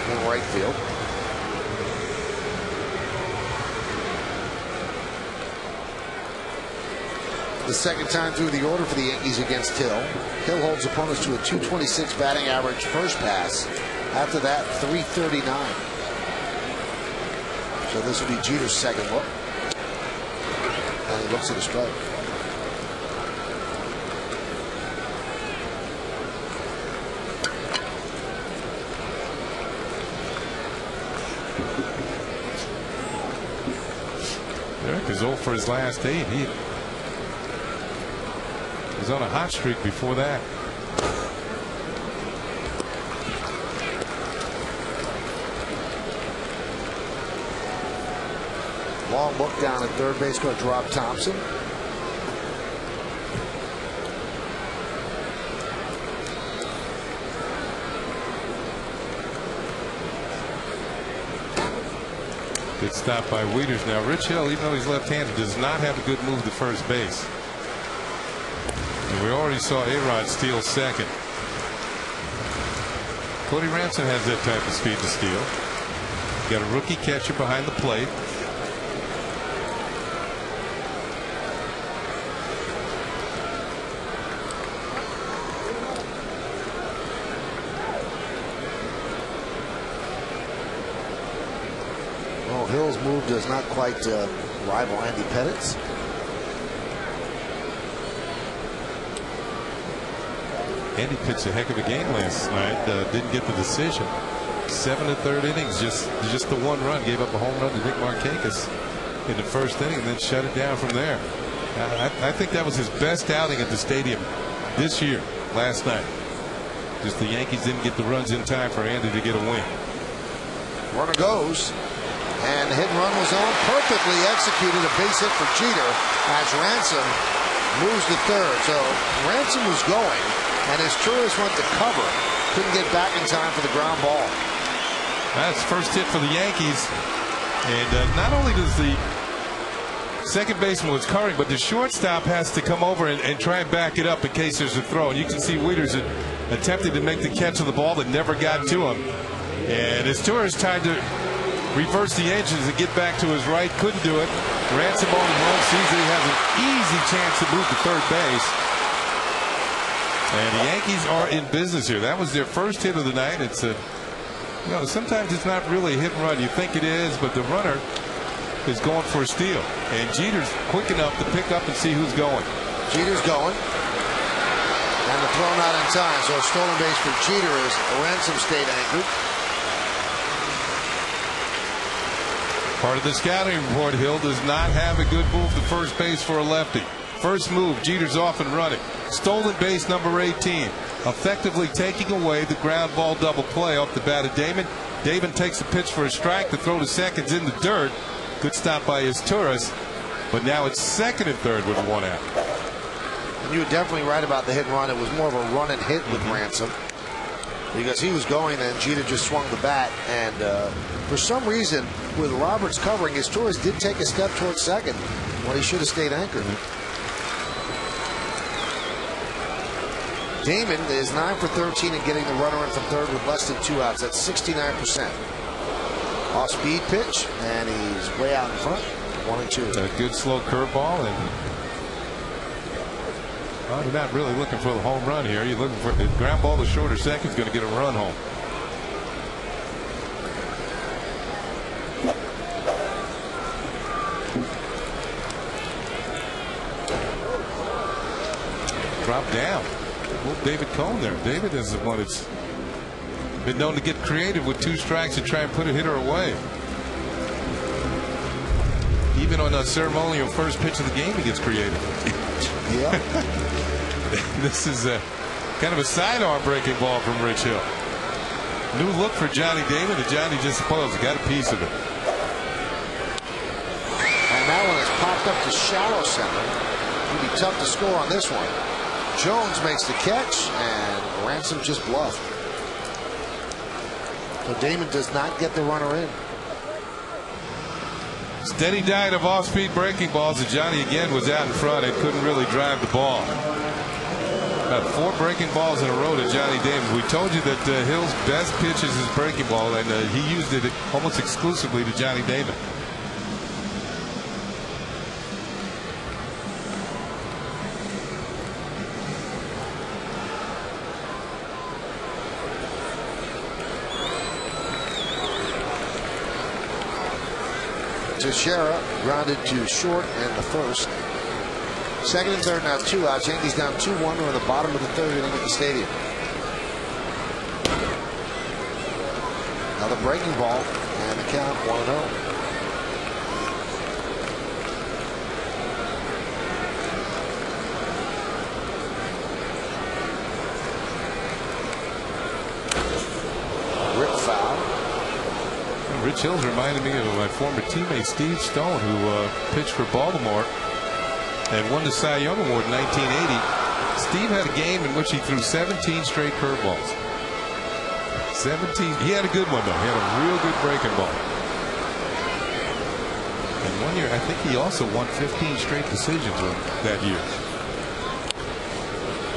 In right field. The second time through the order for the Yankees against Hill. Hill holds opponents to a .226 batting average first pass. After that, .339. So this will be Jeter's second look. And he looks at a strike. Derek is 0 for his last 8. He was on a hot streak before that. Long look down at third base, going to drop Thompson. Good stop by Wieters. Now Rich Hill, even though he's left-handed, does not have a good move to first base. And we already saw A-Rod steal second. Cody Ransom has that type of speed to steal. Got a rookie catcher behind the plate. Hill's move does not quite rival Andy Pettit's. Andy pitched a heck of a game last night. Didn't get the decision. 7 1/3 innings, just the one run. Gave up a home run to Nick Markakis in the first inning, and then shut it down from there. I think that was his best outing at the stadium this year. Last night, just the Yankees didn't get the runs in time for Andy to get a win. Runner goes. And the hit and run was on, perfectly executed, a base hit for Jeter as Ransom moves to third. So Ransom was going, and his tourist went to cover. Couldn't get back in time for the ground ball. That's first hit for the Yankees. And not only does the second baseman was covering, but the shortstop has to come over and try and back it up in case there's a throw. And you can see Wieters attempted to make the catch of the ball that never got to him. And his tourist tried to reverse the engines and get back to his right, couldn't do it. Ransom on one, sees that he has an easy chance to move to third base. And the Yankees are in business here. That was their first hit of the night. It's sometimes it's not really a hit and run. You think it is, but the runner is going for a steal. And Jeter's quick enough to pick up and see who's going. Jeter's going. And the throw not in time. So a stolen base for Jeter as Ransom stayed anchored. Part of the scouting report, Hill does not have a good move to first base for a lefty. First move, Jeter's off and running. Stolen base number 18. Effectively taking away the ground ball double play off the bat of Damon. Damon takes a pitch for a strike. The throw to second's in the dirt. Good stop by his tourist. But now it's second and third with one out. And you were definitely right about the hit and run. It was more of a run and hit with Ransom, because he was going, then Jeter just swung the bat, and for some reason, with Roberts covering, his Torres did take a step towards second when he should have stayed anchored. Damon is 9 for 13 in getting the runner in from third with less than 2 outs. That's 69%. Off-speed pitch, and he's way out in front. 1-2. A good slow curveball, and well, you're not really looking for the home run here. You're looking for the ground ball to shorter second is going to get a run home. Drop down. Well, David Cone there. David is the one that's been known to get creative with 2 strikes and try and put a hitter away. Even on a ceremonial first pitch of the game, he gets creative. Yeah. This is kind of a sidearm breaking ball from Rich Hill. New look for Johnny Damon, and Johnny just supposed got a piece of it. And that one is popped up to shallow center. It'll be tough to score on this one. Jones makes the catch, and Ransom just bluffed. So Damon does not get the runner in. Steady diet of off-speed breaking balls, and Johnny again was out in front and couldn't really drive the ball. About 4 breaking balls in a row to Johnny Damon. We told you that Hill's best pitch is his breaking ball, and he used it almost exclusively to Johnny Damon. Teixeira grounded to short in the first. Second and third now 2 outs. Yankees down 2-1. We're in the bottom of the third inning at the stadium. Another breaking ball, and the count 1-0. Rip foul. Rich Hill's reminded me of my former teammate Steve Stone, who pitched for Baltimore and won the Cy Young Award in 1980. Steve had a game in which he threw 17 straight curveballs. 17. He had a good one, though. He had a real good breaking ball. And one year, I think he also won 15 straight decisions that year.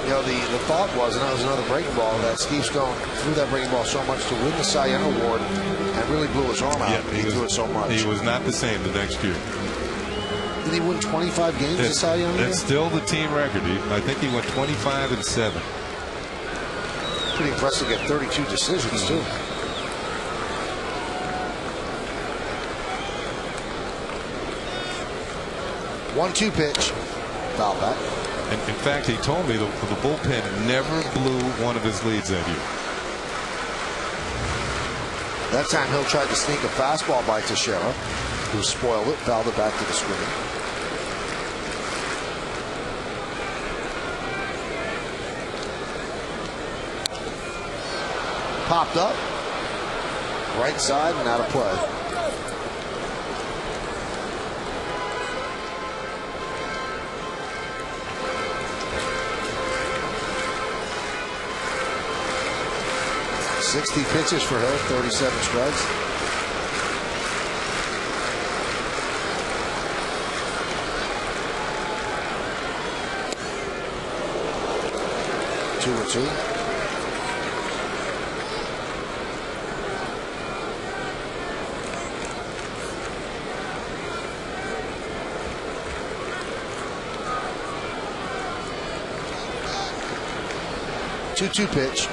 You know, the thought was, and that was another breaking ball, that Steve Stone threw that breaking ball so much to win the Cy Young Award and really blew his arm out. Yeah, he threw it so much. He was not the same the next year. Did he win 25 games in Cy Young? That's still the team record. I think he went 25-7. Pretty impressive to get 32 decisions, too. One-two pitch. Foul back. And in fact, he told me the bullpen never blew one of his leads that year. That time Hill tried to sneak a fastball by Teixeira, who spoiled it, fouled it back to the screen. Popped up, right side and out of play. .60 pitches for Hill, 37 strikes. Two or two. Two-two pitch.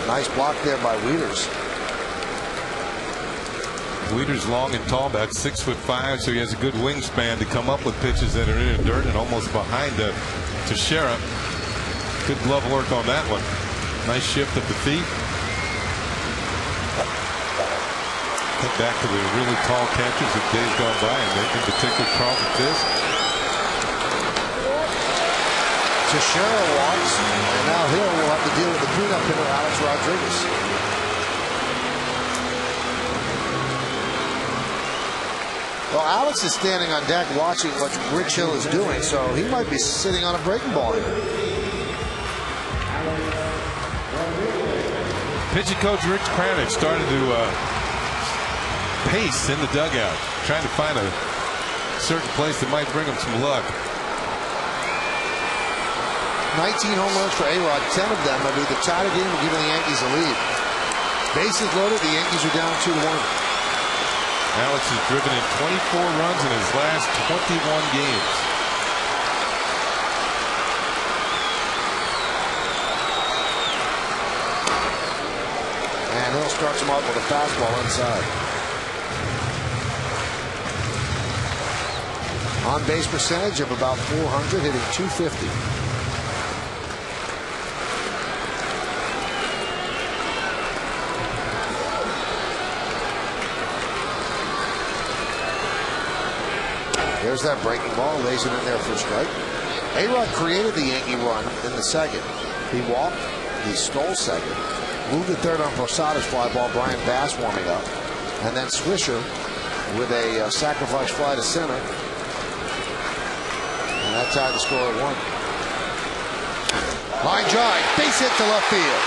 Nice block there by Wieters. Wieters long and tall, about 6'5", so he has a good wingspan to come up with pitches that are in the dirt and almost behind Teixeira. Good glove work on that one. Nice shift of the feet. Think back to the really tall catchers of days gone by, and in particular Carlton Fisk. Teixeira walks, and now Hill will have to deal with the cleanup hitter, Alex Rodriguez. Well, Alex is standing on deck watching what Rich Hill is doing, so he might be sitting on a breaking ball here. Pitching coach Rick Kranich started to pace in the dugout, trying to find a certain place that might bring him some luck. 19 home runs for A-Rod, 10 of them have either tied a game or given the Yankees a lead. Bases loaded, the Yankees are down 2-1. Alex has driven in 24 runs in his last 21 games. And Hill starts him off with a fastball inside. On base percentage of about 400, hitting .250. There's that breaking ball, lays it in there for a strike. A-Rod created the Yankee run in the second. He walked, he stole second, moved to third on Posada's fly ball, Brian Bass warming up, and then Swisher with a sacrifice fly to center. And that tied the score at 1. Line drive, base hit to left field.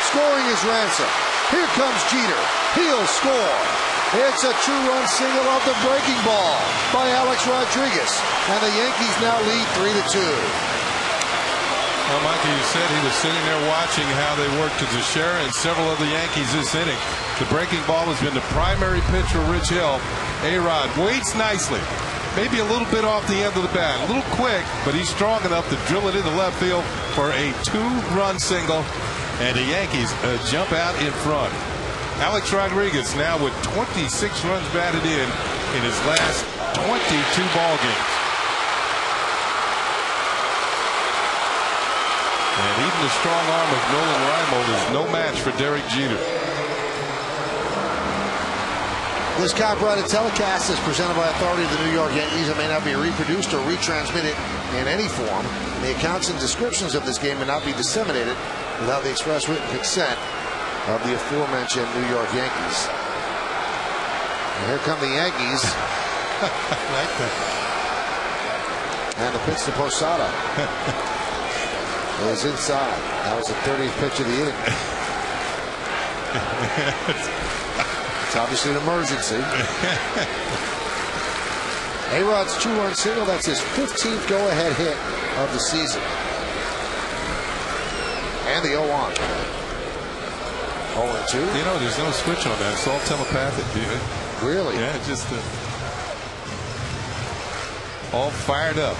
Scoring is Ransom. Here comes Jeter. He'll score. It's a 2-run single off the breaking ball by Alex Rodriguez. And the Yankees now lead 3-2. Well, Mikey, you said he was sitting there watching how they worked to Teixeira and several of the Yankees this inning. The breaking ball has been the primary pitch for Rich Hill. A-Rod waits nicely. Maybe a little bit off the end of the bat. A little quick, but he's strong enough to drill it into left field for a 2-run single. And the Yankees jump out in front. Alex Rodriguez now with 26 runs batted in his last 22 ball games. And even the strong arm of Nolan Reimold is no match for Derek Jeter. This copyrighted telecast is presented by authority of the New York Yankees and may not be reproduced or retransmitted in any form. The accounts and descriptions of this game may not be disseminated without the express written consent of the aforementioned New York Yankees. And here come the Yankees. Like that. And the pitch to Posada is inside. That was the 30th pitch of the inning. It's obviously an emergency. A-Rod's 2-run single. That's his 15th go-ahead hit of the season. And the 0-1. 0-2. You know, there's no switch on that. It's all telepathic. Really? Yeah, just all fired up.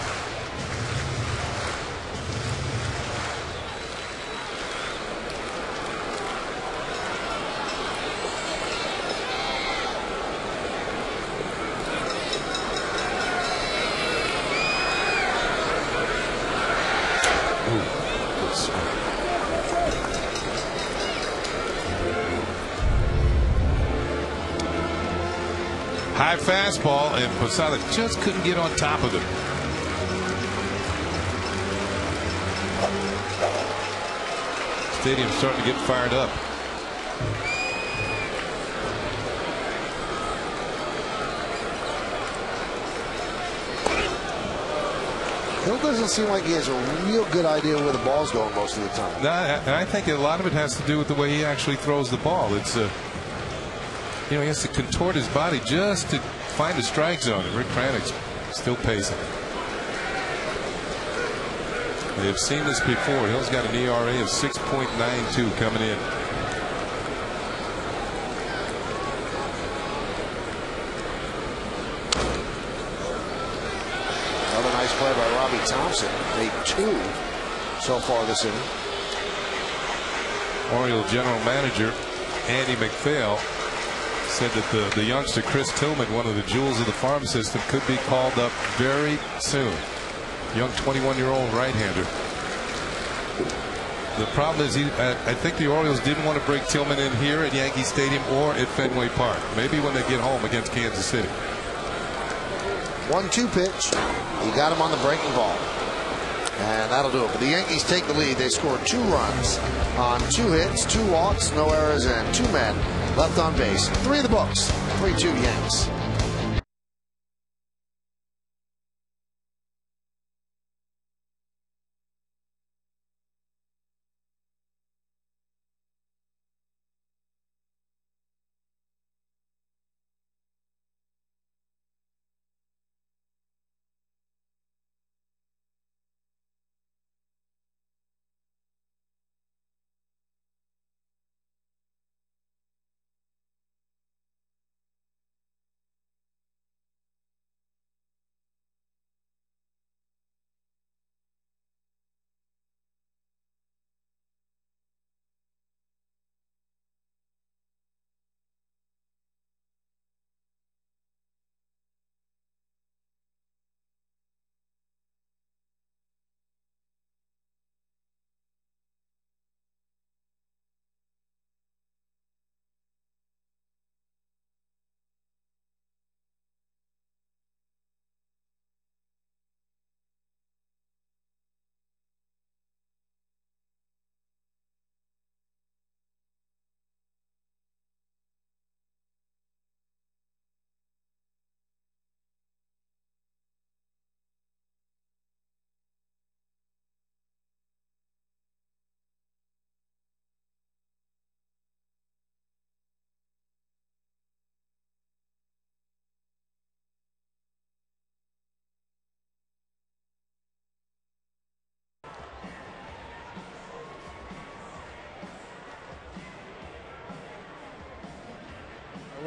High fastball, and Posada just couldn't get on top of it. Stadium's starting to get fired up. Hill doesn't seem like he has a real good idea where the ball's going most of the time. No, and I think a lot of it has to do with the way he actually throws the ball. It's you know, he has to contort his body just to find a strike zone. And Rick Kranich's still pacing. They've seen this before. Hill's got an ERA of 6.92 coming in. Another nice play by Robbie Thompson. Made 2 so far this inning. Orioles general manager Andy McPhail said that the youngster Chris Tillman, one of the jewels of the farm system, could be called up very soon. Young 21-year-old right-hander. The problem is, I think the Orioles didn't want to break Tillman in here at Yankee Stadium or at Fenway Park. Maybe when they get home against Kansas City. 1-2 pitch. He got him on the breaking ball. And that'll do it. But the Yankees take the lead. They scored 2 runs on 2 hits, 2 walks, no errors, and 2 men left on base. 3 in the books. 3-2 Yanks.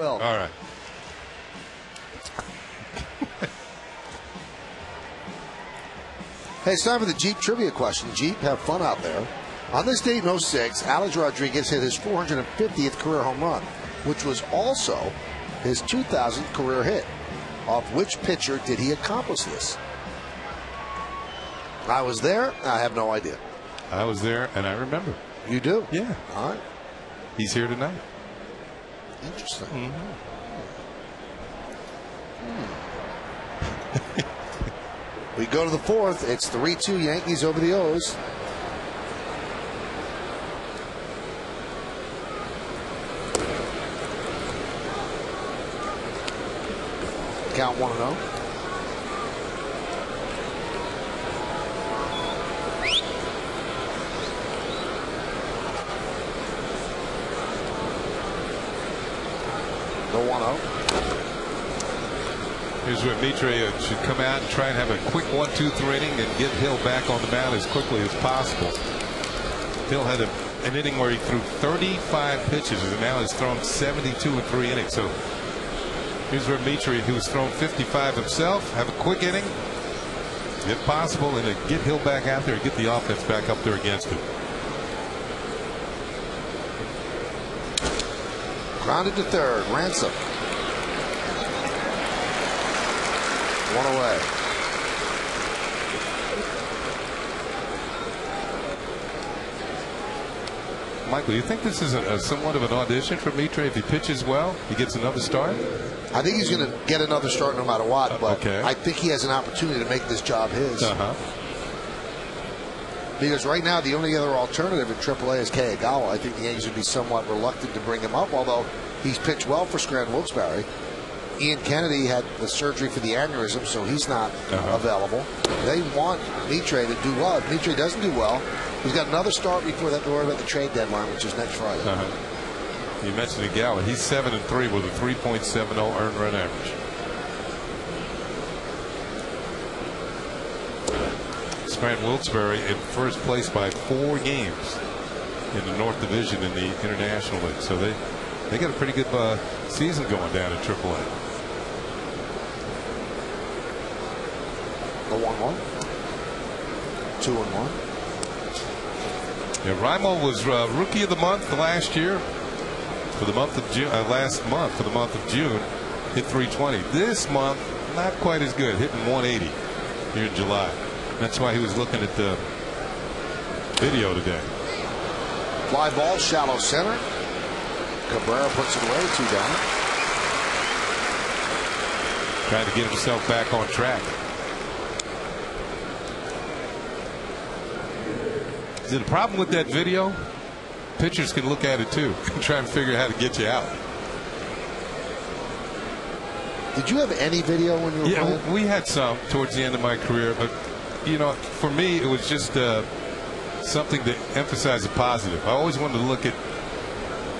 will. All right. Hey, it's time for the Jeep trivia question. Jeep, have fun out there. On this date in 06, Alex Rodriguez hit his 450th career home run, which was also his 2000th career hit. Off which pitcher did he accomplish this? I was there. I have no idea. I was there, and I remember. You do? Yeah. All right. He's here tonight. Interesting. We go to the fourth. It's 3-2 Yankees over the O's. Count 1-0. The 1-0. Here's where Mitre should come out and try and have a quick 1-2-3 inning and get Hill back on the mound as quickly as possible. Hill had an inning where he threw 35 pitches and now has thrown 72 in 3 innings. So here's where Mitre, who has thrown 55 himself, have a quick inning, if possible, and get Hill back out there and get the offense back up there against him. Grounded to third. Ransom. One away. Michael, you think this is somewhat of an audition for Mitre? If he pitches well, he gets another start? I think he's going to get another start no matter what, but okay. I think he has an opportunity to make this job his. Because right now, the only other alternative in AAA is Kagawa. I think the Yankees would be somewhat reluctant to bring him up, although he's pitched well for Scranton Wilkes-Barre. Ian Kennedy had the surgery for the aneurysm, so he's not available. They want Mitre to do well. If Mitre doesn't do well, he's got another start before they have to worry about the trade deadline, which is next Friday. You mentioned Gallo. He's 7-3 with a 3.70 earned run average. Scranton Wilkes-Barre in first place by 4 games in the North Division in the International League. So they got a pretty good season going down in AAA. The 1-1. 2-1. Yeah, Raimo was Rookie of the Month last year for the month of June. Last month for the month of June, hit 320. This month, not quite as good, hitting 180 here in July. That's why he was looking at the video today. Fly ball, shallow center. Cabrera puts it away, 2 down. Trying to get himself back on track. The problem with that video, pitchers can look at it too and try and figure out how to get you out. Did you have any video when you were playing? Yeah, we had some towards the end of my career, but you know, for me, it was just something to emphasize the positive. I always wanted to look at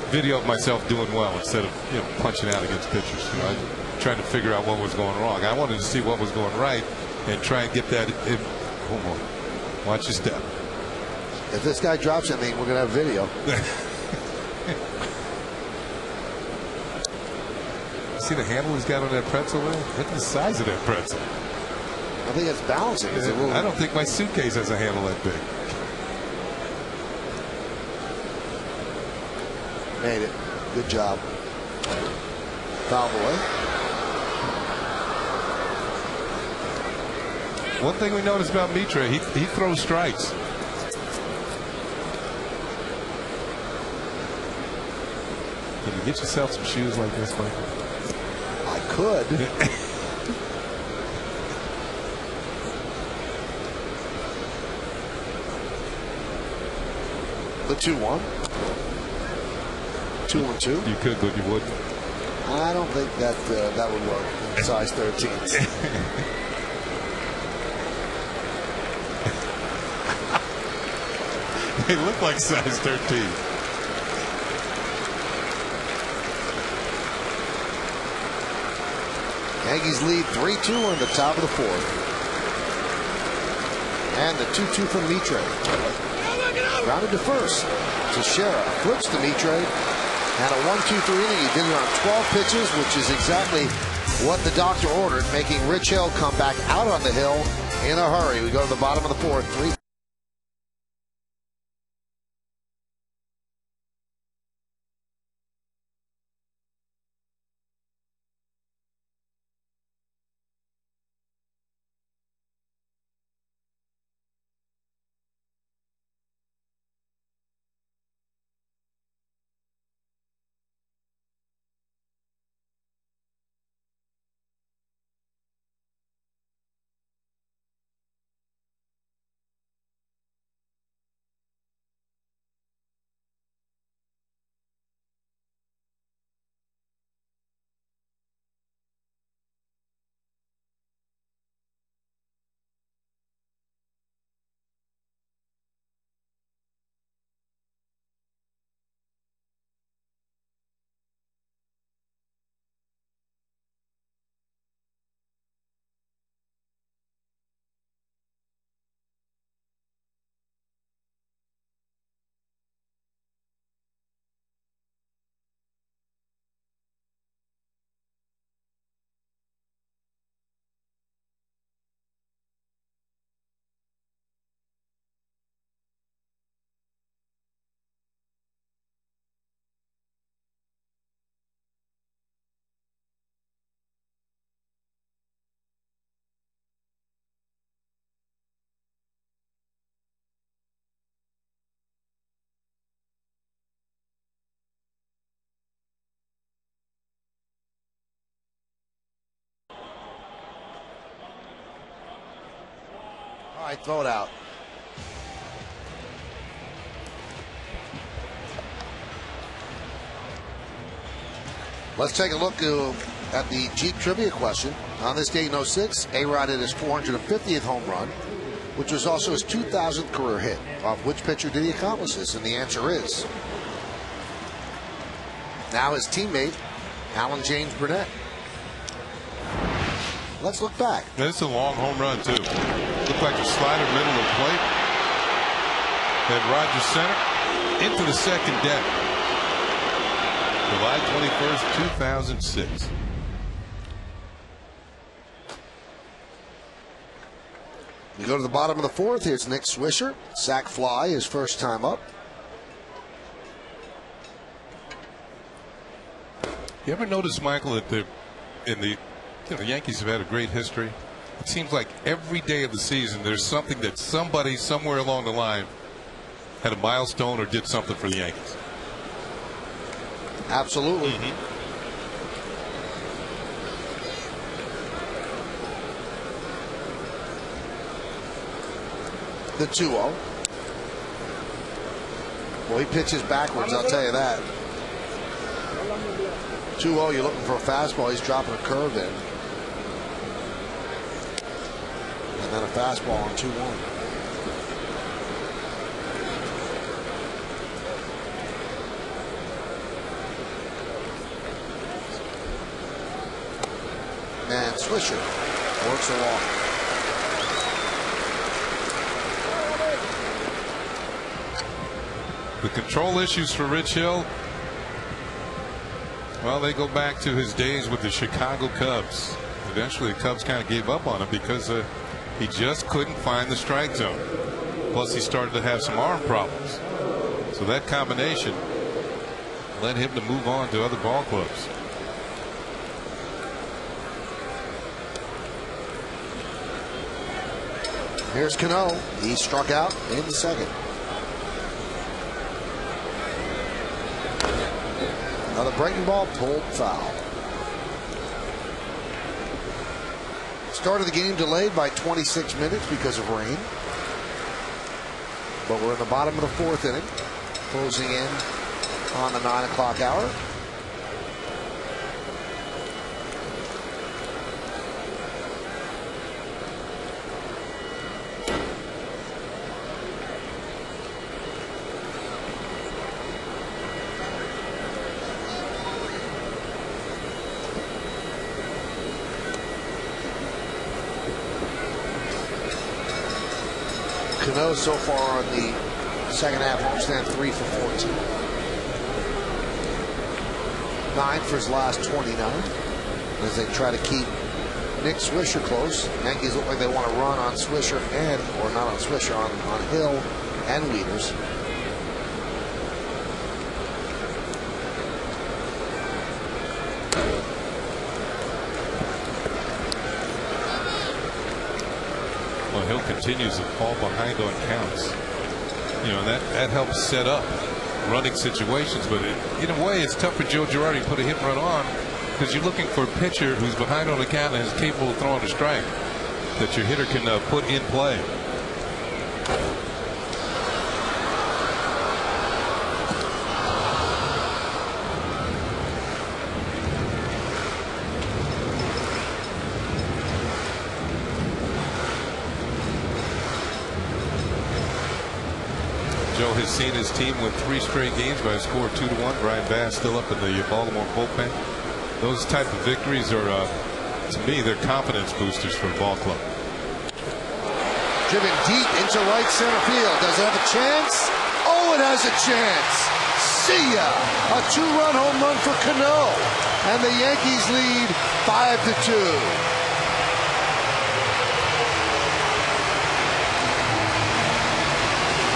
video of myself doing well instead of punching out against pitchers. Trying to figure out what was going wrong. I wanted to see what was going right and try and get that in. Hold on. Watch your step. If this guy drops anything, we're going to have video. See the handle he's got on that pretzel there? Look at the size of that pretzel. I think it's balancing. It's a little... I don't think my suitcase has a handle that big. Made it. Good job. Foul away. One thing we noticed about Mitre, he throws strikes. Can you get yourself some shoes like this, Michael? I could. The 2-1. 2-1-2. You could, but you wouldn't. I don't think that that would work in size 13. They look like size 13. Yankees lead 3-2 in the top of the 4th. And the 2-2 from Mitre. Grounded to first. Teixeira flips to Mitre. And a 1-2-3 inning. He did it on 12 pitches, which is exactly what the doctor ordered, making Rich Hill come back out on the hill in a hurry. We go to the bottom of the fourth. 3. All right, throw it out. Let's take a look at the Jeep trivia question. On this day in 06, A-Rod hit his 450th home run, which was also his 2,000th career hit. Off which pitcher did he accomplish this? And the answer is now his teammate, Alan James Burnett. Let's look back. It's a long home run, too. Looked like a slider middle of the plate. At Rogers Center into the second deck. July 21st, 2006. We go to the bottom of the fourth. Here's Nick Swisher. Sac fly, his first time up. You ever notice, Michael, that the Yankees have had a great history? It seems like every day of the season there's something that somebody somewhere along the line had a milestone or did something for the Yankees. Absolutely. The 2-0. Well, he pitches backwards, I'll tell you that. 2-0, you're looking for a fastball. He's dropping a curve in. And then a fastball on 2-1. And Swisher works a walk. The control issues for Rich Hill, well, they go back to his days with the Chicago Cubs. Eventually, the Cubs kind of gave up on him because he just couldn't find the strike zone. Plus, he started to have some arm problems. So that combination led him to move on to other ball clubs. Here's Canó. He struck out in the second. Another breaking ball pulled foul. Start of the game delayed by 26 minutes because of rain. But we're in the bottom of the fourth inning. Closing in on the 9 o'clock hour. Canó so far on the second half homestand 3 for 14. 9 for his last 29 as they try to keep Nick Swisher close. Yankees look like they want to run on Swisher or not on Swisher, on Hill and Wieters. Well, Hill continues to fall behind on counts. You know, that helps set up running situations, but in a way it's tough for Joe Girardi to put a hit and run on, because you're looking for a pitcher who's behind on the count and is capable of throwing a strike that your hitter can put in play. Joe has seen his team win 3 straight games by a score of 2-1. Brian Bass still up in the Baltimore bullpen. Those type of victories are, to me, they're confidence boosters for a ball club. Driven deep into right center field. Does it have a chance? Oh, it has a chance. See ya! A 2-run home run for Canó, and the Yankees lead 5-2.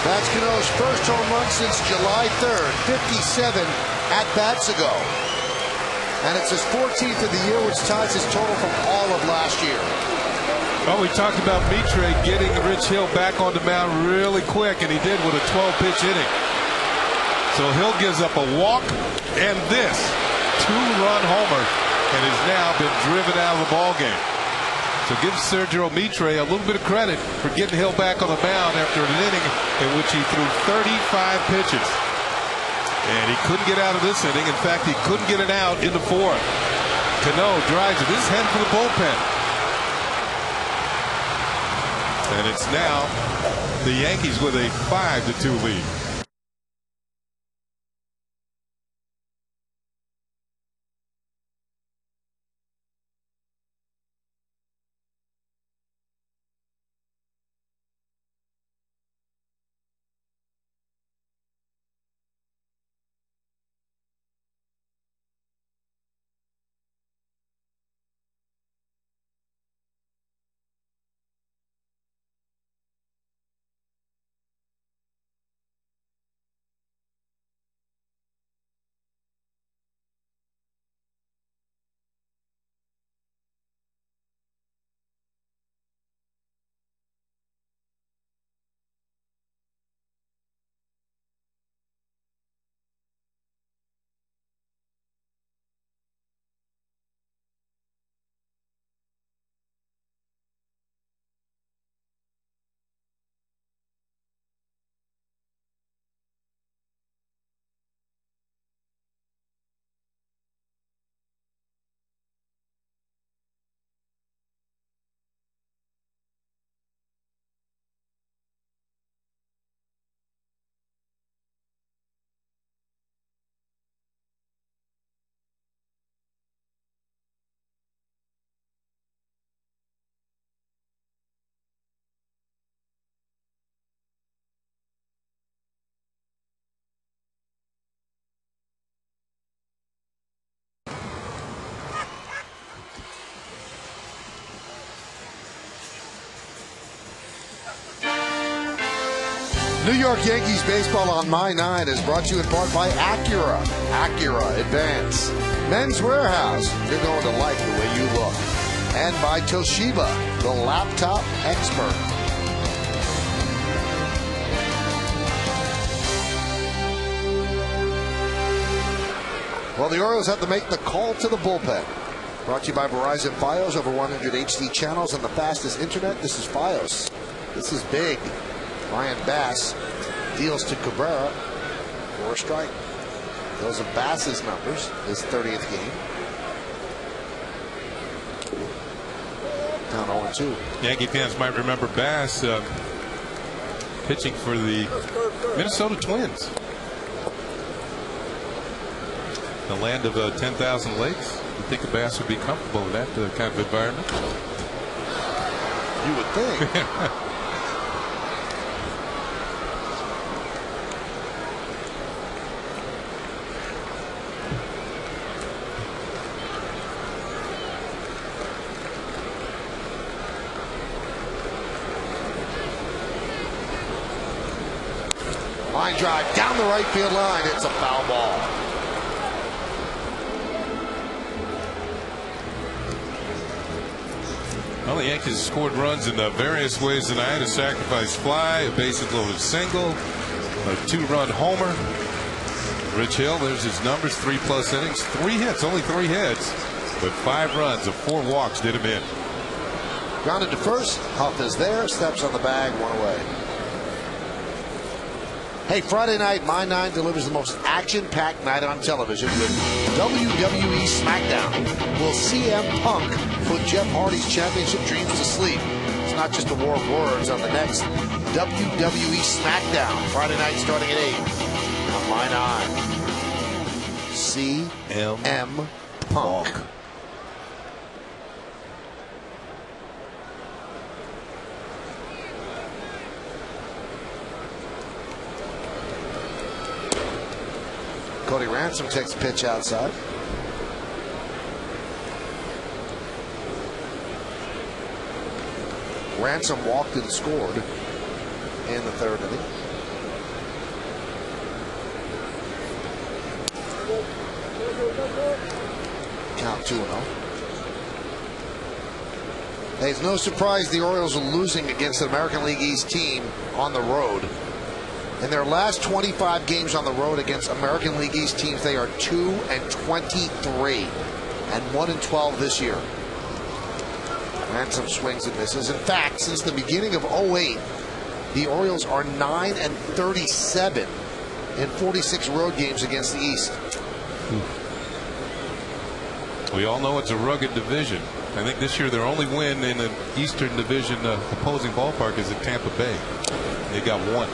That's Canó's first home run since July 3rd, 57 at-bats ago. And it's his 14th of the year, which ties his total from all of last year. Well, we talked about Mitre getting Rich Hill back on the mound really quick, and he did with a 12-pitch inning. So Hill gives up a walk and this 2-run homer, and has now been driven out of the ballgame. So give Sergio Mitre a little bit of credit for getting Hill back on the mound after an inning in which he threw 35 pitches. And he couldn't get out of this inning. In fact, he couldn't get it out in the 4th. Canó drives it. This is heading for the bullpen. And it's now the Yankees with a 5-2 lead. New York Yankees baseball on My 9 is brought to you in part by Acura. Acura Advance. Men's Warehouse. You're going to like the way you look. And by Toshiba, the laptop expert. Well, the Orioles have to make the call to the bullpen. Brought to you by Verizon Fios, over 100 HD channels and the fastest internet. This is Fios. This is big. Ryan Bass deals to Cabrera for a strike. Those are Bass's numbers, his 30th game. Down 0-2. Yankee fans might remember Bass pitching for the Minnesota Twins. The land of 10,000 lakes. You think a Bass would be comfortable in that kind of environment? You would think. Line drive down the right field line. It's a foul ball. Well, the Yankees scored runs in various ways tonight. A sacrifice fly, a bases loaded single, a 2-run homer. Rich Hill, there's his numbers, 3+ innings, 3 hits, only 3 hits, but 5 runs and 4 walks did him in. Grounded to first. Huff is there. Steps on the bag. 1 away. Hey, Friday night, My 9 delivers the most action-packed night on television with WWE SmackDown. Will CM Punk put Jeff Hardy's championship dreams to sleep? It's not just a war of words on the next WWE SmackDown. Friday night starting at 8 on My 9. CM Punk. Cody Ransom takes a pitch outside. Ransom walked and scored in the 3rd inning. Count 2-0. Hey, it's no surprise the Orioles are losing against the American League East team on the road. In their last 25 games on the road against American League East teams, they are 2-23 and 1-12 this year. Ransom swings and misses. In fact, since the beginning of 08, the Orioles are 9-37 in 46 road games against the East. We all know it's a rugged division. I think this year their only win in the Eastern Division opposing ballpark is at Tampa Bay. They got 1.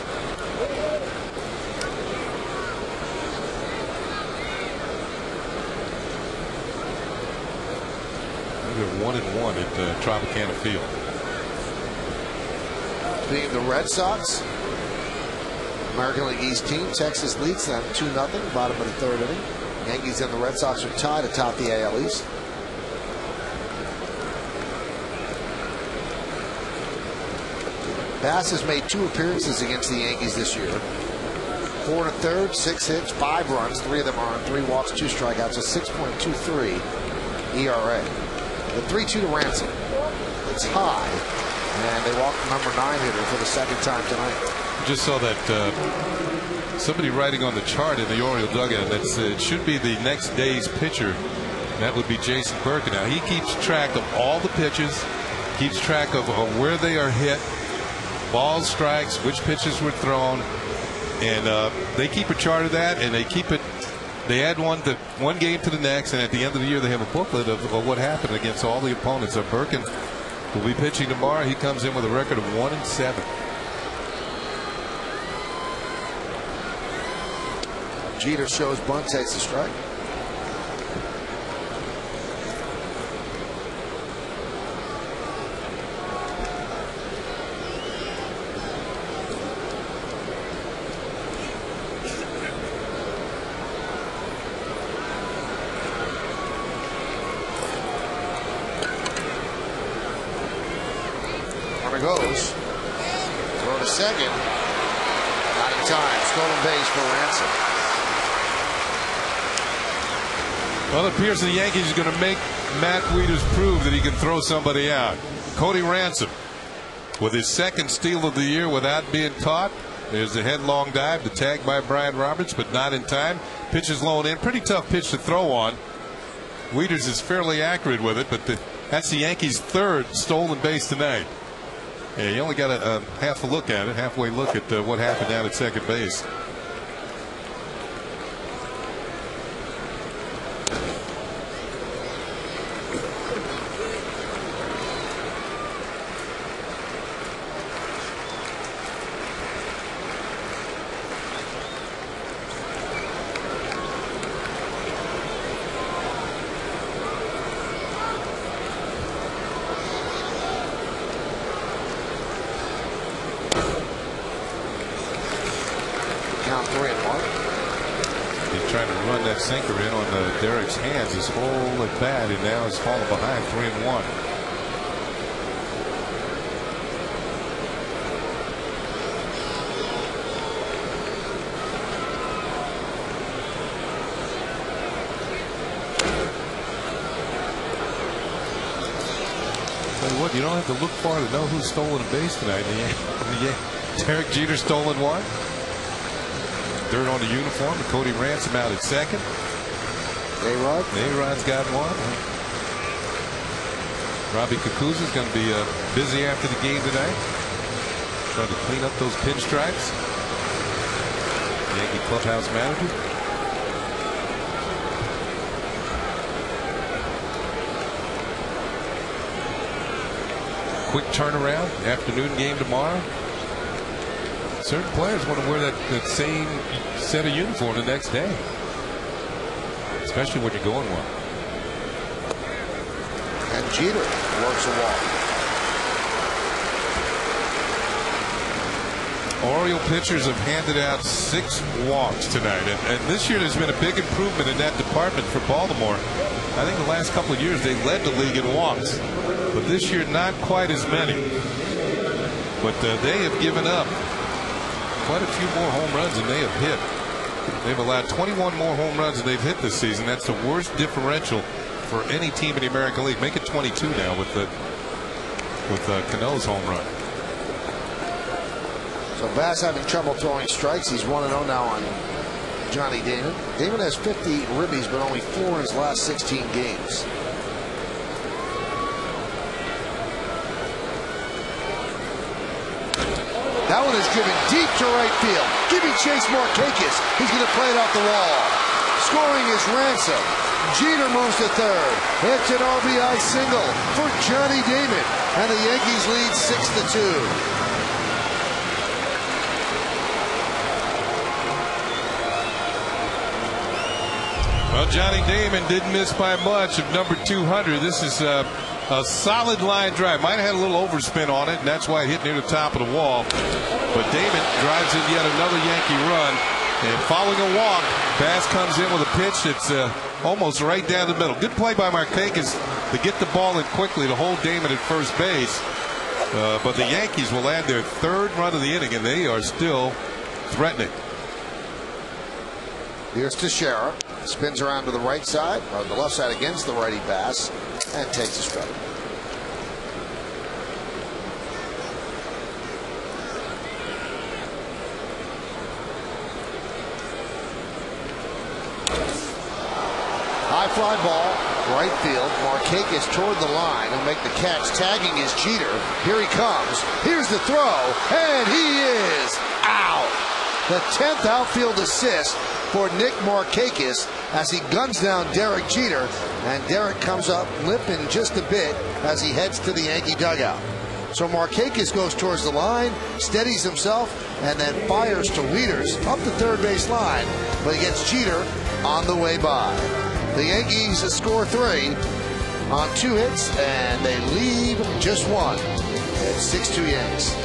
They're 1-1 at Tropicana Field. Being the Red Sox, American League East team, Texas leads them 2-0, bottom of the 3rd inning. Yankees and the Red Sox are tied atop the AL East. Bass has made 2 appearances against the Yankees this year. 4 1/3, 6 hits, 5 runs, 3 of them are on 3 walks, 2 strikeouts, a 6.23 ERA. The 3-2 to Ransom. It's high, and they walk the number 9 hitter for the 2nd time tonight. Just saw that somebody writing on the chart in the Oriole dugout that it should be the next day's pitcher. That would be Jason Burke. Now he keeps track of all the pitches, keeps track of where they are hit, balls, strikes, which pitches were thrown, and they keep a chart of that, and they keep it. They add one game to the next, and at the end of the year they have a booklet of what happened against all the opponents. Birkin will be pitching tomorrow. He comes in with a record of 1-7. Jeter shows bunt, takes a strike. Goes. Throw to second. Not in time. Stolen base for Ransom. Well, it appears the Yankees are going to make Matt Wieters prove that he can throw somebody out. Cody Ransom with his 2nd steal of the year without being caught. There's a headlong dive, the tag by Brian Roberts, but not in time. Pitch is low and in. Pretty tough pitch to throw on. Wieters is fairly accurate with it, but that's the Yankees' 3rd stolen base tonight. Yeah, you only got a halfway look at what happened down at second base. Sinker in on Derek's hands his whole at bat, and now he's falling behind 3-1. You don't have to look far to know who's stolen a base tonight. Derek Jeter stolen one. Third on the uniform. And Cody Ransom out at second. A-Rod? A-Rod's got one. Robbie Kakuza's going to be busy after the game tonight. Trying to clean up those pinstripes. Yankee clubhouse manager. Quick turnaround. Afternoon game tomorrow. Certain players want to wear that same set of uniform the next day. Especially when you're going well. And Jeter works a walk. Oriole pitchers have handed out 6 walks tonight. And this year there's been a big improvement in that department for Baltimore. I think the last couple of years they led the league in walks. But this year not quite as many. But they have given up quite a few more home runs than they have hit. They've allowed 21 more home runs than they've hit this season. That's the worst differential for any team in the American League. Make it 22 now with Canó's home run. So Bass having trouble throwing strikes. He's 1-0 now on Johnny Damon. Damon has 50 ribbies, but only 4 in his last 16 games. That one is driven deep to right field. Giving Chase Markakis. He's going to play it off the wall. Scoring is Ransom. Jeter moves to third. It's an RBI single for Johnny Damon. And the Yankees lead 6-2. Well, Johnny Damon didn't miss by much of number 200. This is a solid line drive. Might have had a little overspin on it, and that's why it hit near the top of the wall. But Damon drives in yet another Yankee run. And following a walk, Bass comes in with a pitch that's almost right down the middle. Good play by Markakis to get the ball in quickly to hold Damon at first base. But the Yankees will add their 3rd run of the inning, and they are still threatening. Here's Teixeira. Spins around to the right side, or the left side against the righty Bass, and takes a strike. High fly ball, right field. Markakis toward the line. He'll make the catch. Tagging is Jeter. Here he comes. Here's the throw, and he is out. The 10th outfield assist for Nick Markakis as he guns down Derek Jeter, and Derek comes up limping just a bit as he heads to the Yankee dugout. So Markakis goes towards the line, steadies himself, and then fires to leaders up the third base line, but he gets Jeter on the way by. The Yankees score 3 on 2 hits, and they leave just 1. It's 6-2 Yanks.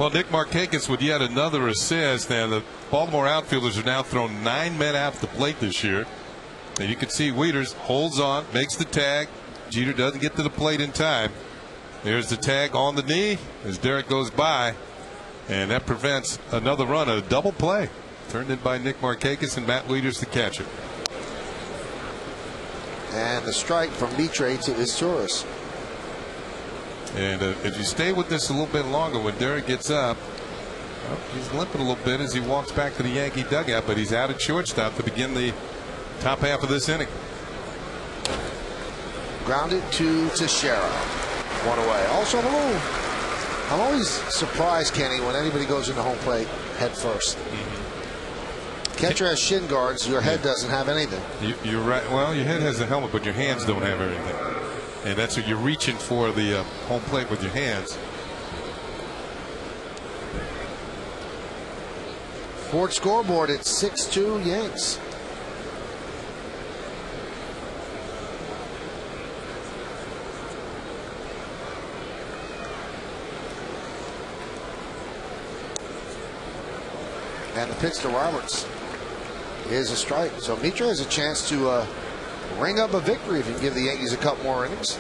Well, Nick Markakis with yet another assist. Now, the Baltimore outfielders are now thrown 9 men out the plate this year. And you can see Wieters holds on, makes the tag. Jeter doesn't get to the plate in time. There's the tag on the knee as Derek goes by. And that prevents another run, a double play. Turned in by Nick Markakis and Matt Wieters, the catcher. And the strike from Mitre to Izturis. And if you stay with this a little bit longer, when Derek gets up, well, he's limping a little bit as he walks back to the Yankee dugout, but he's out at shortstop to begin the top half of this inning. Grounded to Teixeira. One away. Also, I'm always surprised, Kenny, when anybody goes into home plate head first. Catcher has shin guards. Your head doesn't have anything. You're right. Well, your head has a helmet, but your hands don't have everything. And that's what you're reaching for, the home plate with your hands. Ford scoreboard at 6-2 Yanks. And the pitch to Roberts is a strike. So Mitre has a chance to ring up a victory if he can give the Yankees a couple more innings.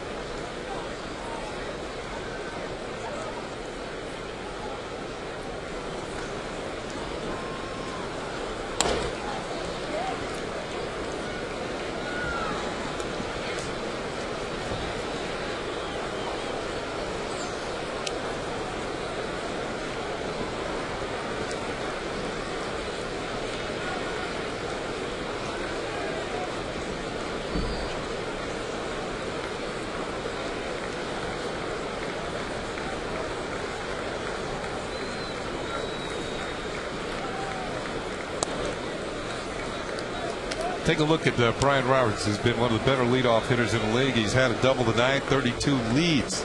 Take a look at Brian Roberts, who's been one of the better leadoff hitters in the league. He's had a double tonight, 32 leads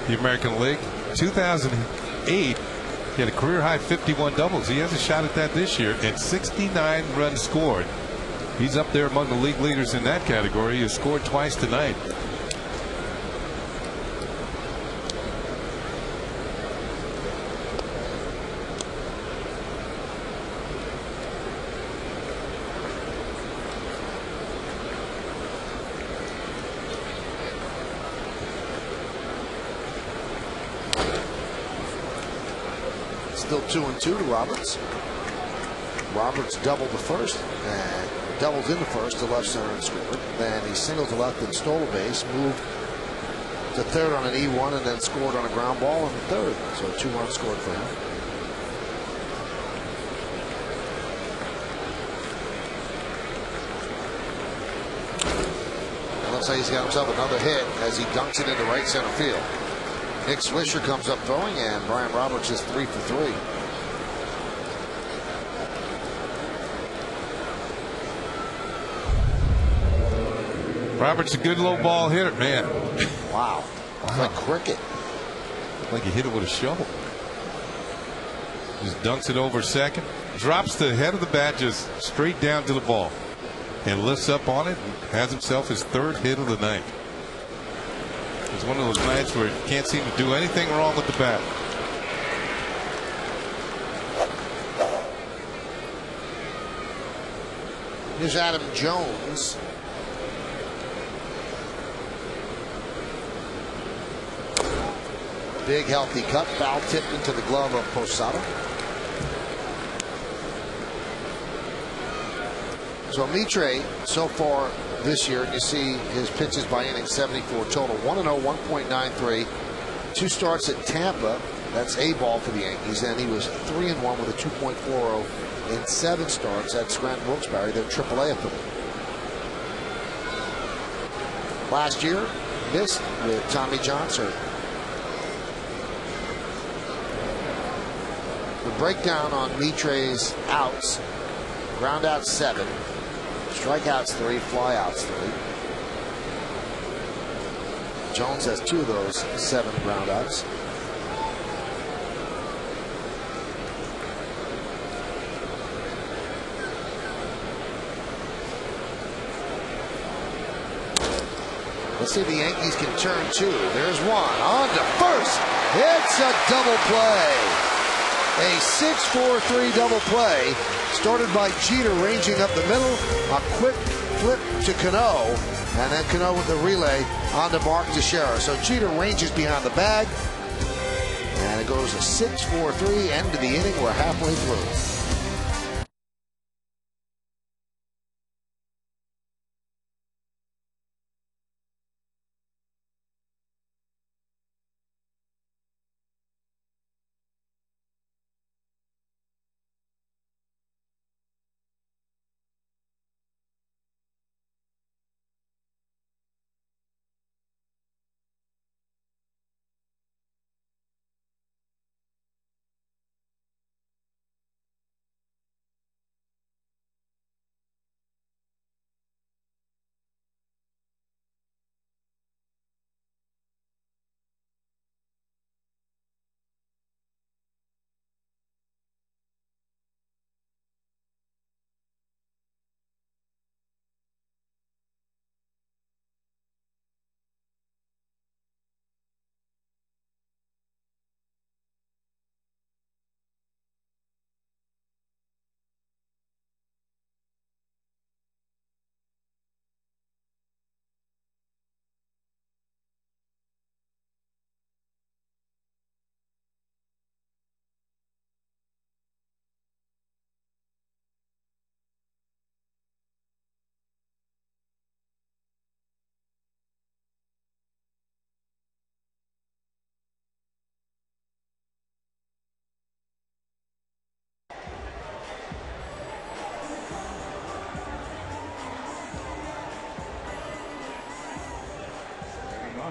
the American League. 2008, he had a career high 51 doubles. He has a shot at that this year, and 69 runs scored. He's up there among the league leaders in that category. He has scored twice tonight. Still 2-2 to Roberts. Roberts doubled the first and doubled in the first to left center and scored. Then he singled to left and stole a base, moved to third on an E1, and then scored on a ground ball in the third. So 2 runs scored for him. It looks like he's got himself another hit as he dunks it into right center field. Nick Swisher comes up throwing, and Brian Roberts is 3 for 3. Roberts a good low ball hitter, man. Wow. It's like cricket. Like he hit it with a shovel. Just dunks it over second. Drops the head of the bat just straight down to the ball. And lifts up on it and has himself his 3rd hit of the night. It's one of those nights where he can't seem to do anything wrong with the bat. Here's Adam Jones. Big healthy cut, foul tipped into the glove of Posada. So Mitre so far this year, you see his pitches by inning, 74 total, 1-0, 1.93. 2 starts at Tampa, that's A ball for the Yankees, and he was 3-1 with a 2.40 in 7 starts at Scranton Wilkes-Barre, their AAA affiliate. Last year, missed with Tommy John surgery. The breakdown on Mitre's outs: ground outs 7, strikeouts 3, flyouts 3. Jones has 2 of those 7 ground outs. Let's see if the Yankees can turn 2. There's one on to first. It's a double play. A 6-4-3 double play started by Jeter ranging up the middle. A quick flip to Canó, and then Canó with the relay on to Mark Teixeira. So Jeter ranges behind the bag, and it goes a 6-4-3 end to the inning. We're halfway through.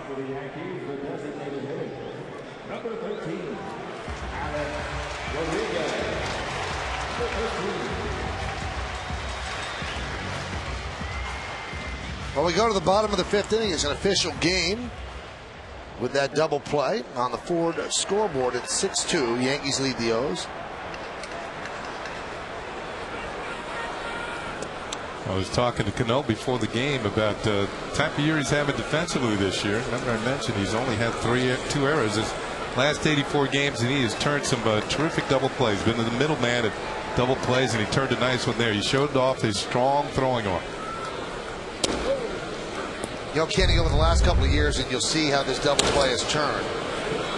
For the Yankees, the designated hitter, number 13, Rodriguez. Well, we go to the bottom of the fifth inning. It's an official game with that double play on the Ford scoreboard at 6-2. Yankees lead the O's. I was talking to Canó before the game about the type of year he's having defensively this year. Remember, I mentioned he's only had 2 errors his last 84 games, and he has turned some terrific double plays. Been the middleman at double plays, and he turned a nice one there. He showed off his strong throwing arm. You know, Kenny, over the last couple of years, and you'll see how this double play has turned.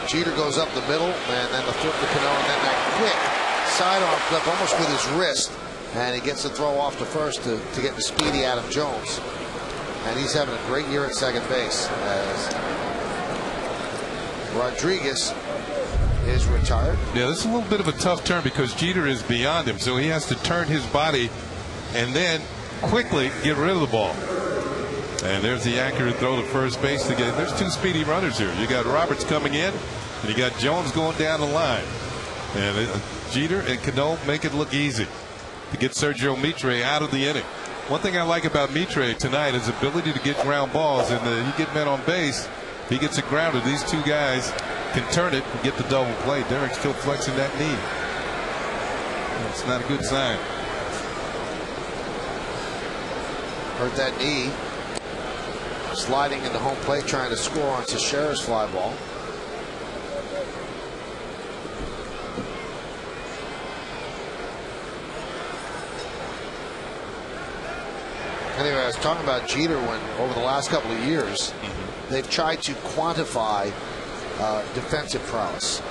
Jeter goes up the middle, and then the flip to Canó, and then that quick sidearm flip almost with his wrist. And he gets the throw off to first to get the speedy Adam Jones. And he's having a great year at second base as Rodriguez is retired. Yeah, this is a little bit of a tough turn because Jeter is beyond him. So he has to turn his body and then quickly get rid of the ball. And there's the accurate throw to first base to get. There's 2 speedy runners here. You got Roberts coming in, and you got Jones going down the line. And Jeter and Canó make it look easy to get Sergio Mitre out of the inning. One thing I like about Mitre tonight is ability to get ground balls, and you get men on base, he gets it grounded. These 2 guys can turn it and get the double play. Derek's still flexing that knee. It's not a good sign. Hurt that knee. Sliding into home plate, trying to score on Teixeira's fly ball. Anyway, I was talking about Jeter when over the last couple of years, they've tried to quantify defensive prowess.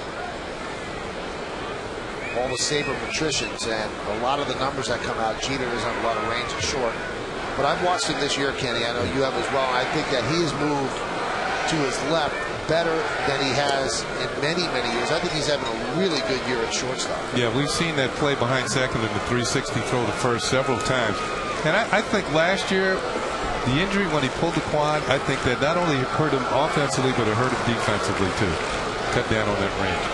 All the sabermetricians and a lot of the numbers that come out, Jeter doesn't have a lot of range and short. But I've watched him this year, Kenny. I know you have as well. I think that he's moved to his left better than he has in many, many years. I think he's having a really good year at shortstop. Yeah, we've seen that play behind second and the 360 throw to first several times. And I think last year, the injury when he pulled the quad, I think that not only hurt him offensively, but it hurt him defensively too. Cut down on that range.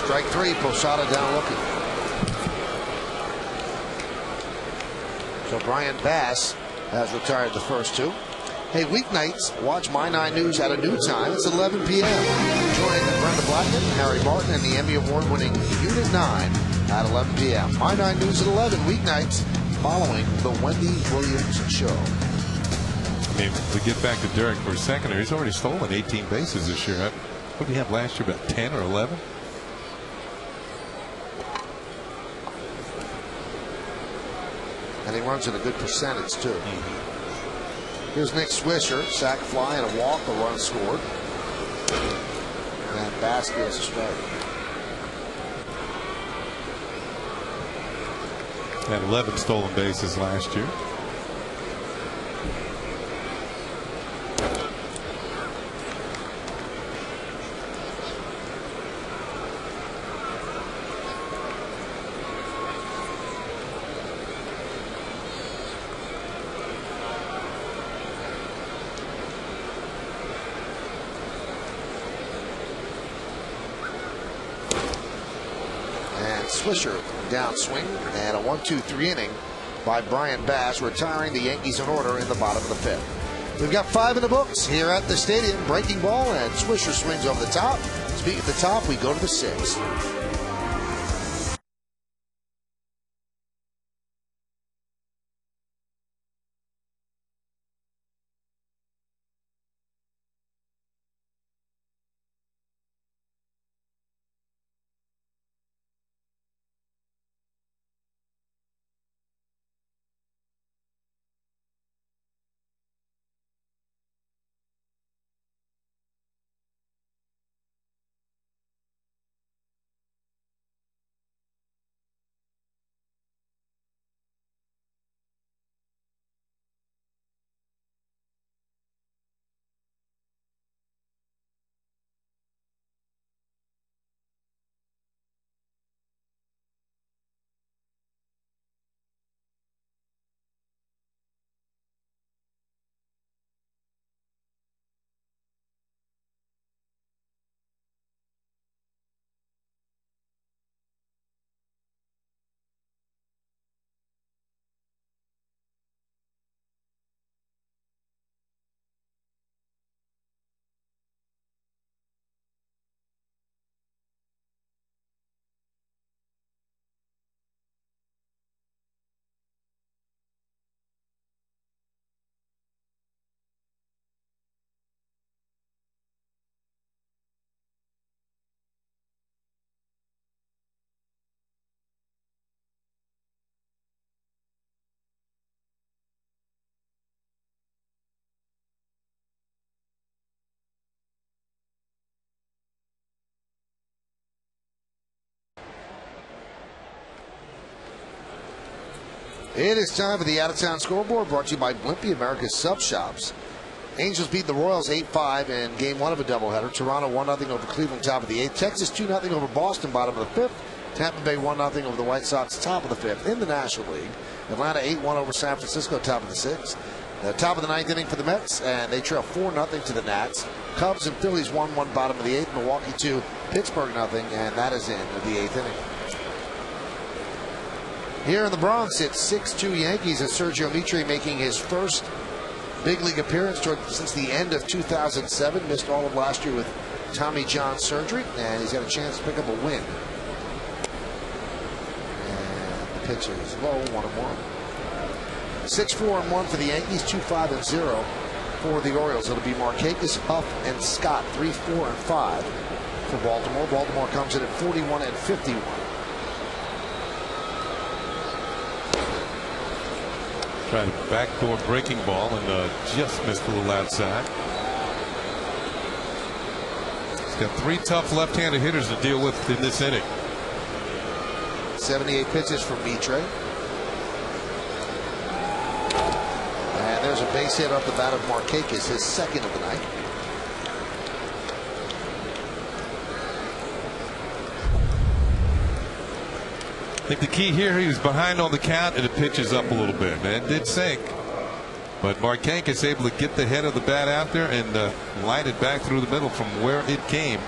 Strike 3, Posada down looking. So Brian Bass has retired the first 2. Hey, weeknights, watch My 9 News at a new time. It's 11 p.m. Join Brenda Blackman, Harry Martin, and the Emmy Award-winning Unit 9 at 11 p.m. My 9 News at 11 weeknights following the Wendy Williams Show. I mean, to get back to Derek for a second here, he's already stolen 18 bases this year. What did he have last year, about 10 or 11? And he runs at a good percentage, too. Here's Nick Swisher, sac fly and a walk, a run scored. And Bass gets a strike. Had 11 stolen bases last year. Swisher downswing and a 1-2-3 inning by Brian Bass, retiring the Yankees in order in the bottom of the 5th. We've got 5 in the books here at the stadium. Breaking ball, and Swisher swings over the top. Speaking of the top, we go to the 6th. It is time for the out-of-town scoreboard, brought to you by Blimpie, America's Sub Shops. Angels beat the Royals 8-5 in Game 1 of a doubleheader. Toronto 1-0 over Cleveland, top of the 8th. Texas 2-0 over Boston, bottom of the 5th. Tampa Bay 1-0 over the White Sox, top of the 5th in the National League. Atlanta 8-1 over San Francisco, top of the 6th. Top of the 9th inning for the Mets, and they trail 4-0 to the Nats. Cubs and Phillies 1-1, bottom of the 8th. Milwaukee 2, Pittsburgh 0, and that is in the 8th inning. Here in the Bronx, it's 6-2 Yankees, and Sergio Mitre making his first big league appearance since the end of 2007. Missed all of last year with Tommy John surgery, and he's got a chance to pick up a win. And the pitch is low, 1-1. 6-4-1 for the Yankees, 2-5-0 for the Orioles. It'll be Markakis, Huff, and Scott, 3-4-5 for Baltimore. Baltimore comes in at 41-51. Tried a backdoor breaking ball and just missed a little outside. He's got 3 tough left-handed hitters to deal with in this inning. 78 pitches from Mitre. And there's a base hit off the bat of Markakis, his second of the night. I think the key here, he was behind on the count and it pitches up a little bit. Man, it did sink. But Markakis able to get the head of the bat out there and line it back through the middle from where it came.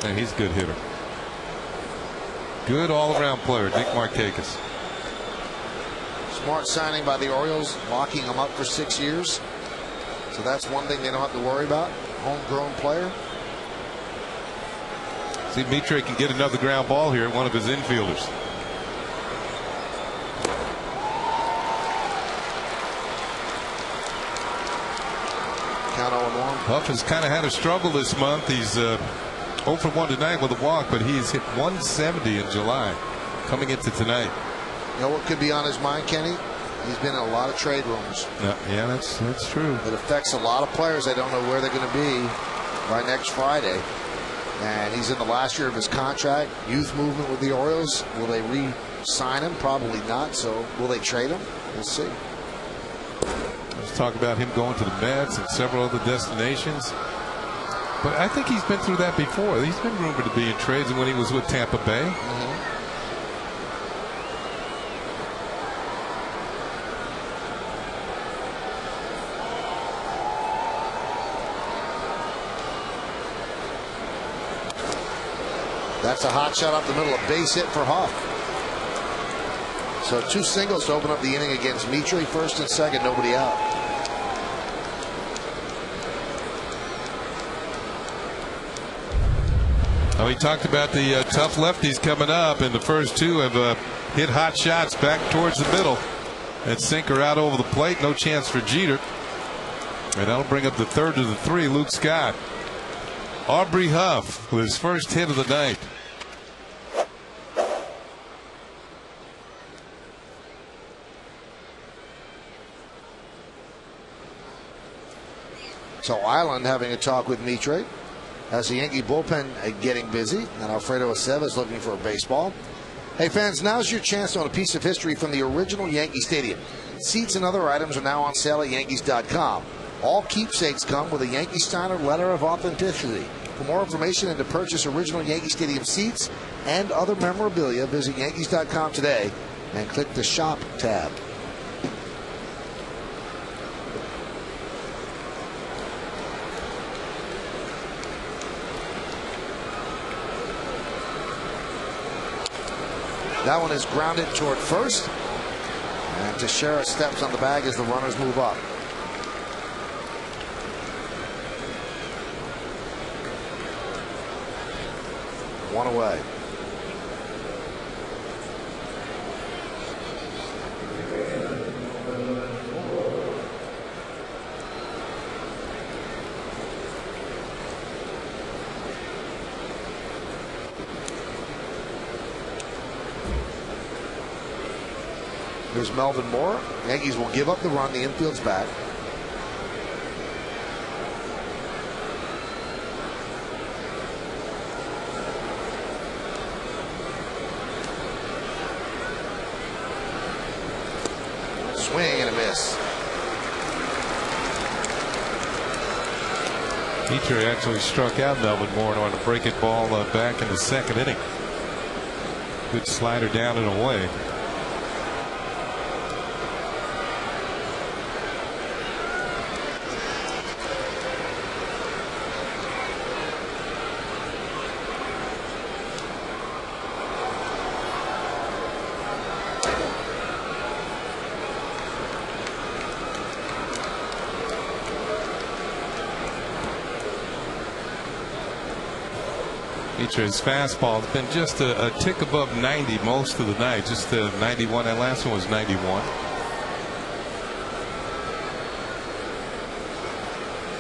And he's a good hitter. Good all-around player, Nick Markakis. Smart signing by the Orioles, locking him up for 6 years. So that's one thing they don't have to worry about. Homegrown player. See, Mitre can get another ground ball here, one of his infielders. Count 0-1. Huff has kind of had a struggle this month. He's 0 for 1 tonight with a walk, but he's hit 170 in July coming into tonight. You know what could be on his mind, Kenny? He's been in a lot of trade rumors. Yeah, that's true. It affects a lot of players. They don't know where they're going to be by next Friday. And he's in the last year of his contract. Youth movement with the Orioles. Will they re-sign him? Probably not. So will they trade him? We'll see. Let's talk about him going to the Mets and several other destinations. But I think he's been through that before. He's been rumored to be in trades when he was with Tampa Bay. That's a hot shot up the middle, a base hit for Huff. So 2 singles to open up the inning against Mitre, first and second, nobody out. Oh, he talked about the tough lefties coming up, and the first 2 have hit hot shots back towards the middle. That sinker out over the plate, no chance for Jeter. And that'll bring up the third to the 3, Luke Scott. Aubrey Huff with his first hit of the night. So Island having a talk with Mitre as the Yankee bullpen getting busy, and Alfredo Aceves looking for a baseball. Hey fans, now's your chance to own a piece of history from the original Yankee Stadium. Seats and other items are now on sale at Yankees.com. All keepsakes come with a Yankee Steiner letter of authenticity. For more information and to purchase original Yankee Stadium seats and other memorabilia, visit Yankees.com today and click the Shop tab. That one is grounded toward first. And Teixeira steps on the bag as the runners move up. One away. Here's Melvin Moore. Yankees will give up the run. The infield's back. Swing and a miss. Mitre actually struck out Melvin Moore on a breaking ball back in the second inning. Good slider down and away. Mitre's fastball has been just a tick above 90 most of the night, just 91. That last one was 91.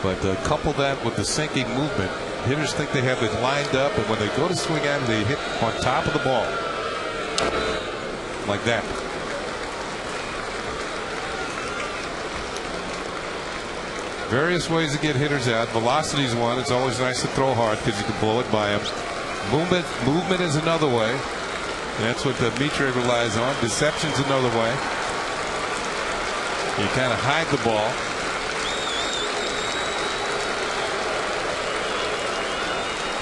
But couple that with the sinking movement, hitters think they have it lined up, and when they go to swing at it, they hit on top of the ball like that. Various ways to get hitters out. Velocity's one. It's always nice to throw hard because you can blow it by them. Movement is another way. And that's what Mitre relies on. Deception's another way. You kind of hide the ball.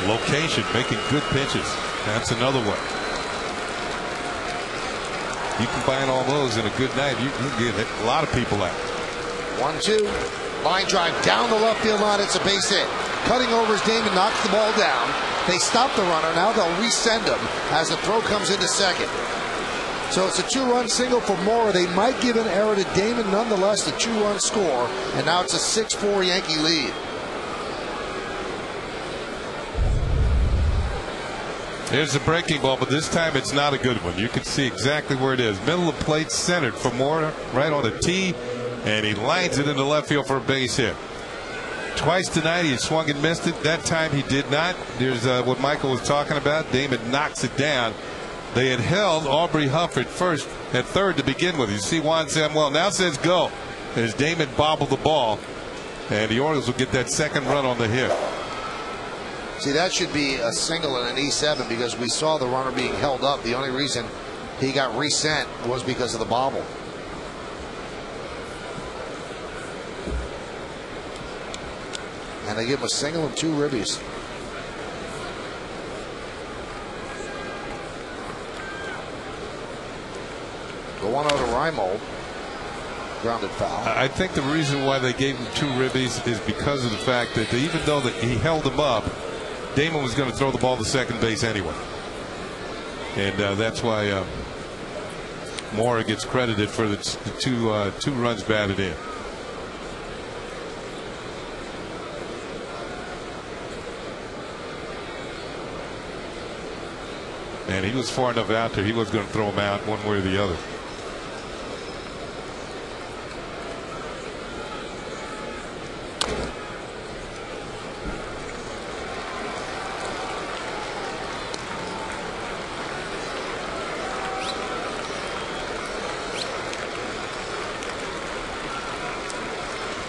Location, making good pitches. That's another way. You combine all those in a good night, you can get a lot of people out. 1-2. Line drive down the left field line. It's a base hit. Cutting over as Damon knocks the ball down. They stop the runner. Now they'll resend him as the throw comes into second. So it's a 2-run single for Moore. They might give an error to Damon. Nonetheless, the 2-run score. And now it's a 6-4 Yankee lead. There's a breaking ball, but this time it's not a good one. You can see exactly where it is. Middle of the plate, centered for Moore, right on the tee. And he lines it into left field for a base hit. Twice tonight he swung and missed it. That time he did not. There's what Michael was talking about. Damon knocks it down. they had held Aubrey Huff at third to begin with. You see Juan Samuel now says go as Damon bobbled the ball, and the Orioles will get that second run on the hit. See, that should be a single and an E7 because we saw the runner being held up. The only reason he got resent was because of the bobble. And they give him a single and 2 ribbies. The 1-0 to Reimold. Grounded foul. I think the reason why they gave him 2 ribbies is because of the fact that even though he held him up, Damon was going to throw the ball to second base anyway. And that's why Mora gets credited for the two runs batted in. And he was far enough out there, he was going to throw him out one way or the other.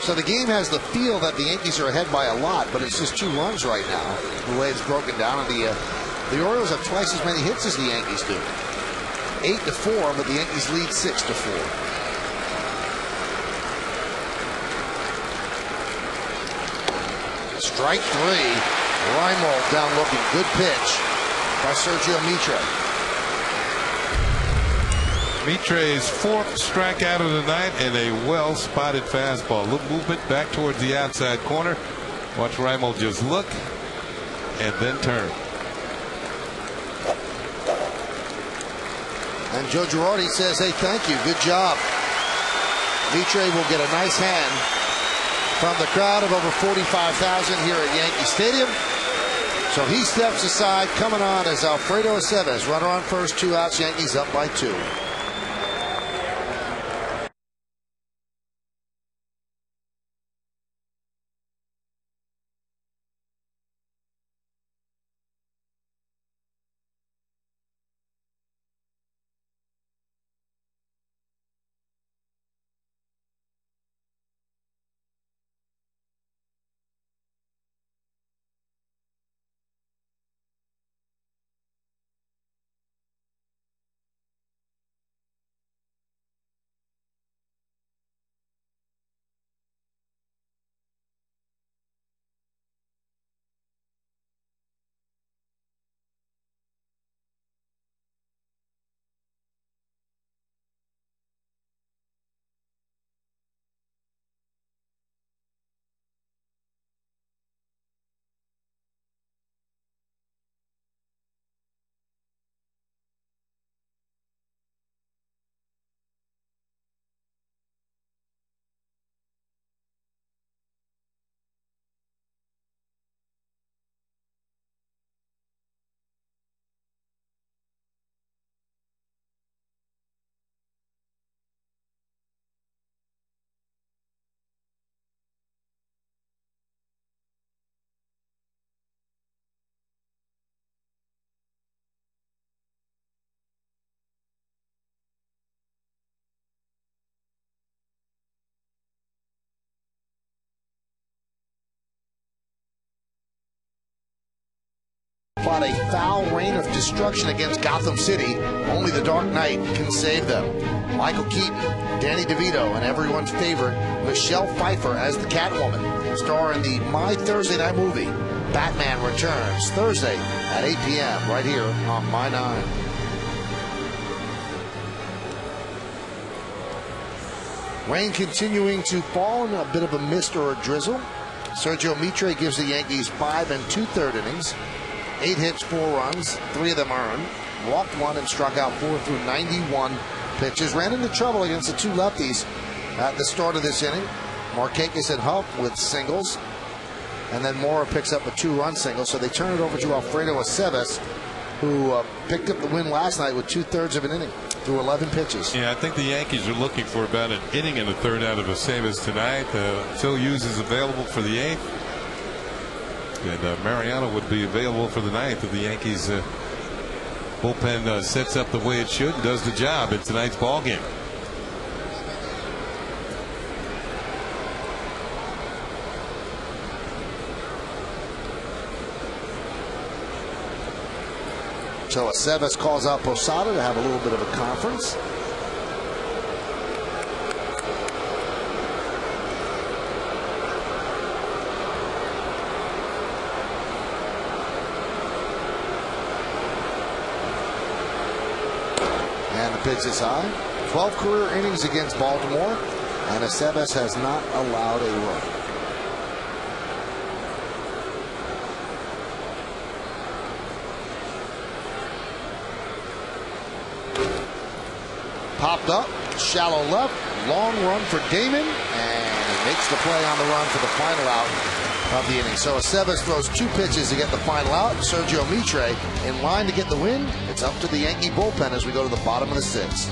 So the game has the feel that the Yankees are ahead by a lot, but it's just 2 runs right now, the way it's broken down. And the Orioles have twice as many hits as the Yankees do. 8-4, but the Yankees lead 6-4. Strike 3. Reimold down looking. Good pitch by Sergio Mitre. Mitre's 4th strikeout of the night and a well-spotted fastball. A little movement back towards the outside corner. Watch Reimold just look and then turn. And Joe Girardi says, hey, thank you. Good job. Mitre will get a nice hand from the crowd of over 45,000 here at Yankee Stadium. So he steps aside. Coming on is Alfredo Aceves. Runner on first, 2 outs. Yankees up by 2. Fought a foul reign of destruction against Gotham City. Only the Dark Knight can save them. Michael Keaton, Danny DeVito, and everyone's favorite Michelle Pfeiffer as the Catwoman. Star in the My Thursday Night movie. Batman returns Thursday at 8 p.m. right here on My 9. Rain continuing to fall in a bit of a mist or a drizzle. Sergio Mitre gives the Yankees 5 2/3 innings. 8 hits, 4 runs, 3 of them earned. Walked 1 and struck out 4 through 91 pitches. Ran into trouble against the 2 lefties at the start of this inning. Markakis and Huff with singles. And then Mora picks up a 2-run single. So they turn it over to Alfredo Aceves, who picked up the win last night with 2/3 of an inning through 11 pitches. Yeah, I think the Yankees are looking for about an inning and a third out of Aceves tonight. Phil Hughes is available for the 8th. And Mariano would be available for the 9th if the Yankees Bullpen sets up the way it should and does the job in tonight's ball game. So Aceves calls out Posada to have a little bit of a conference. And the pitch is high. 12 career innings against Baltimore, and Aceves has not allowed a run. Popped up, shallow left, long run for Damon, and makes the play on the run for the final out of the inning. So Aceves throws 2 pitches to get the final out. Sergio Mitre in line to get the win. It's up to the Yankee bullpen as we go to the bottom of the 6th.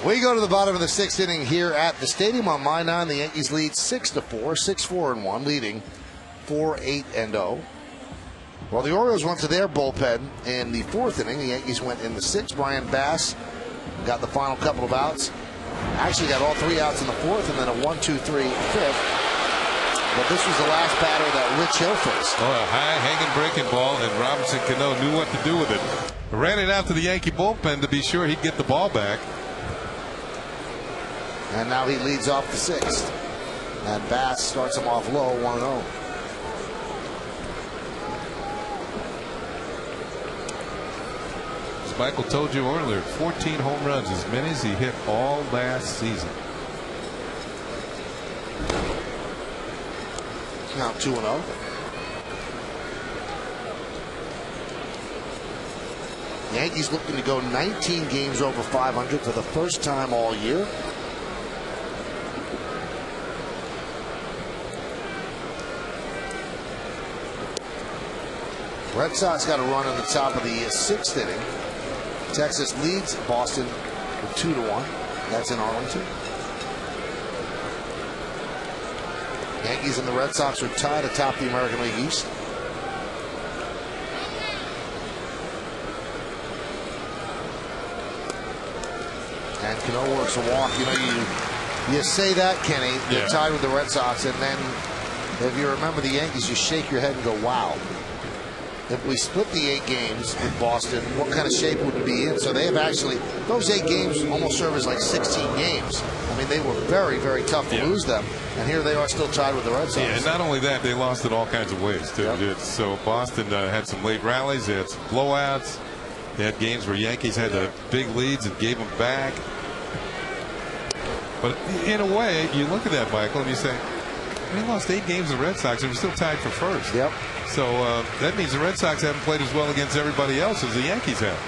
We go to the bottom of the 6th inning here at the stadium on My 9. The Yankees lead 6-4, 6-4-1, leading 4-8-0. Well, the Orioles went to their bullpen in the 4th inning. The Yankees went in the 6th. Brian Bass got the final couple of outs. Actually got all 3 outs in the 4th, and then a 1-2-3 5th. But this was the last batter that Rich Hill faced. Oh, a high hanging breaking ball, and Robinson Canó knew what to do with it. Ran it out to the Yankee bullpen to be sure he'd get the ball back. And now he leads off the 6th. And Bass starts him off low, 1-0. As Michael told you earlier, 14 home runs, as many as he hit all last season. Now 2-0. Yankees looking to go 19 games over 500 for the first time all year. Red Sox got a run in the top of the 6th inning. Texas leads Boston with 2-1. That's in Arlington. Yankees and the Red Sox are tied atop the American League East. And Canó works a walk. You know, you say that, Kenny. They're tied with the Red Sox, and then if you remember the Yankees, you shake your head and go, "Wow." If we split the 8 games with Boston, what kind of shape would we be in? So they have actually, those 8 games almost serve as like 16 games. I mean, they were very, very tough to lose them. And here they are still tied with the Red Sox. Yeah, and not only that, they lost in all kinds of ways, too. Yep. So Boston had some late rallies. They had some blowouts. They had games where Yankees had the big leads and gave them back. But in a way, you look at that, Michael, and you say, They lost 8 games to the Red Sox and were still tied for first. Yep. So that means the Red Sox haven't played as well against everybody else as the Yankees have.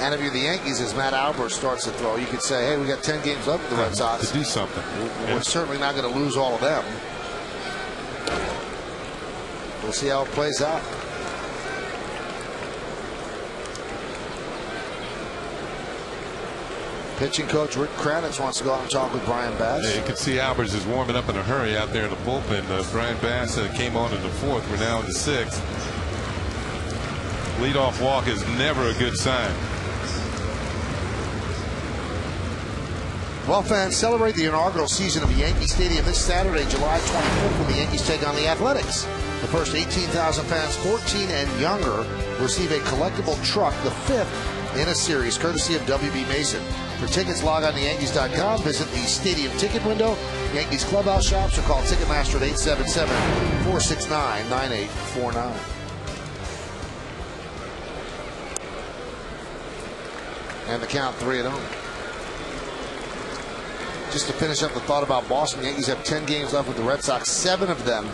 And if you're the Yankees, as Matt Albert starts to throw, you could say, hey, we got 10 games left with the Red Sox. To do something. We're certainly not going to lose all of them. We'll see how it plays out. Pitching coach Rick Kranitz wants to go out and talk with Brian Bass. Yeah, you can see Albers is warming up in a hurry out there in the bullpen. Brian Bass came on in the 4th. We're now in the 6th. Leadoff walk is never a good sign. Well, fans, celebrate the inaugural season of Yankee Stadium this Saturday, July 24th, when the Yankees take on the Athletics. The first 18,000 fans 14 and younger receive a collectible truck, the 5th in a series, courtesy of WB Mason. For tickets, log on to Yankees.com, visit the stadium ticket window, Yankees clubhouse shops, or call Ticketmaster at 877-469-9849. And the count 3-0. Just to finish up the thought about Boston, the Yankees have 10 games left with the Red Sox. 7 of them,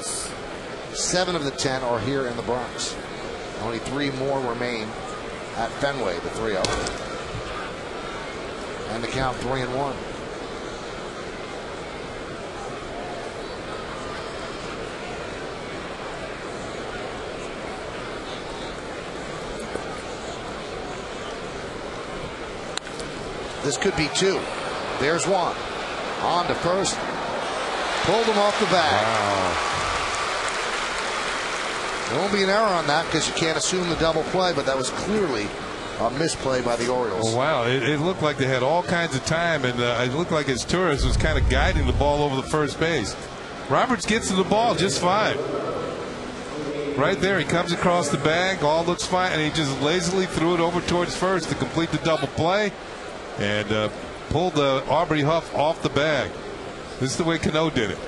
7 of the 10 are here in the Bronx. Only 3 more remain at Fenway, the 3-0. And the count 3-1. This could be 2. There's 1. On to first. Pulled him off the bag. Wow. There won't be an error on that because you can't assume the double play, but that was clearly a misplay by the Orioles. Oh, wow. It looked like they had all kinds of time, and it looked like his tourist was kind of guiding the ball over the first base. Roberts gets to the ball just fine. Right there, he comes across the bag, all looks fine, and he just lazily threw it over towards first to complete the double play and pulled Aubrey Huff off the bag. This is the way Canó did it.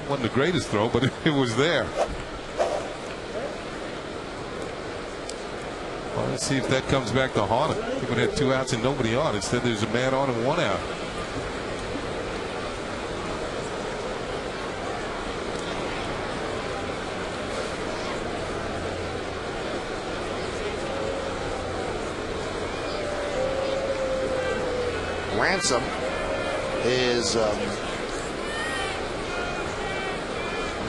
Wasn't the greatest throw, but it was there. Well, let's see if that comes back to haunt him. He would have 2 outs and nobody on. Instead, there's a man on and 1 out. Ransom is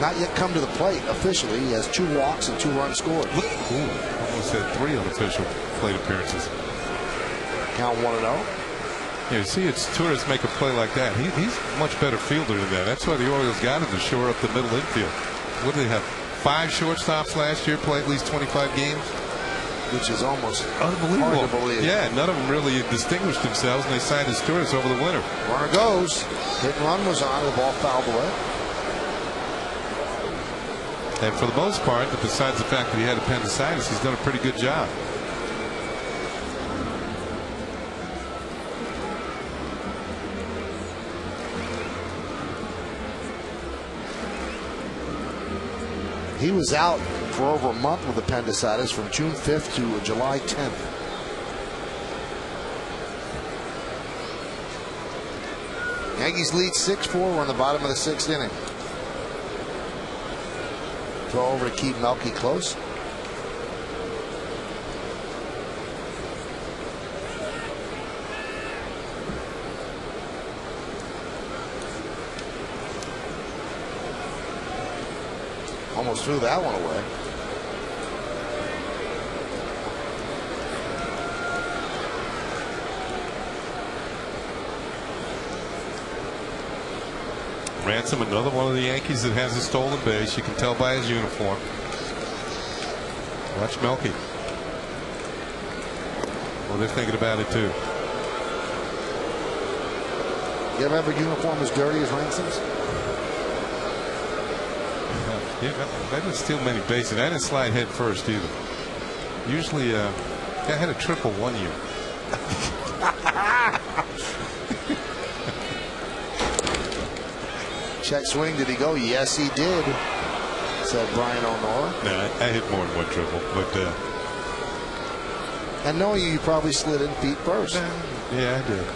not yet come to the plate officially. He has 2 walks and 2 runs scored. Almost had 3 unofficial plate appearances. Count 1-0. Yeah, you see, it's tourists make a play like that. He's a much better fielder than that. That's why the Orioles got him to shore up the middle infield. What do they have? 5 shortstops last year, play at least 25 games? Which is almost unbelievable. Hard to believe. Yeah, none of them really distinguished themselves, and they signed as tourists over the winter. Runner goes. Hit and run was on. The ball fouled away. And for the most part, besides the fact that he had appendicitis, he's done a pretty good job. He was out for over a month with appendicitis from June 5th to July 10th. Yankees lead 6-4. We're on the bottom of the 6th inning. Throw over to keep Melky close. Almost threw that one away. Ransom, another one of the Yankees that has a stolen base. You can tell by his uniform. Watch Melky. Well, they're thinking about it too. You ever have a uniform as dirty as Ransom's? Yeah, I didn't steal many bases. I didn't slide head first either. Usually, I had a triple one year. Check swing. Did he go? Yes, he did, said Brian O'Nora. Nah, I hit more than one triple, but. And knowing you probably slid in feet first. Yeah, I did.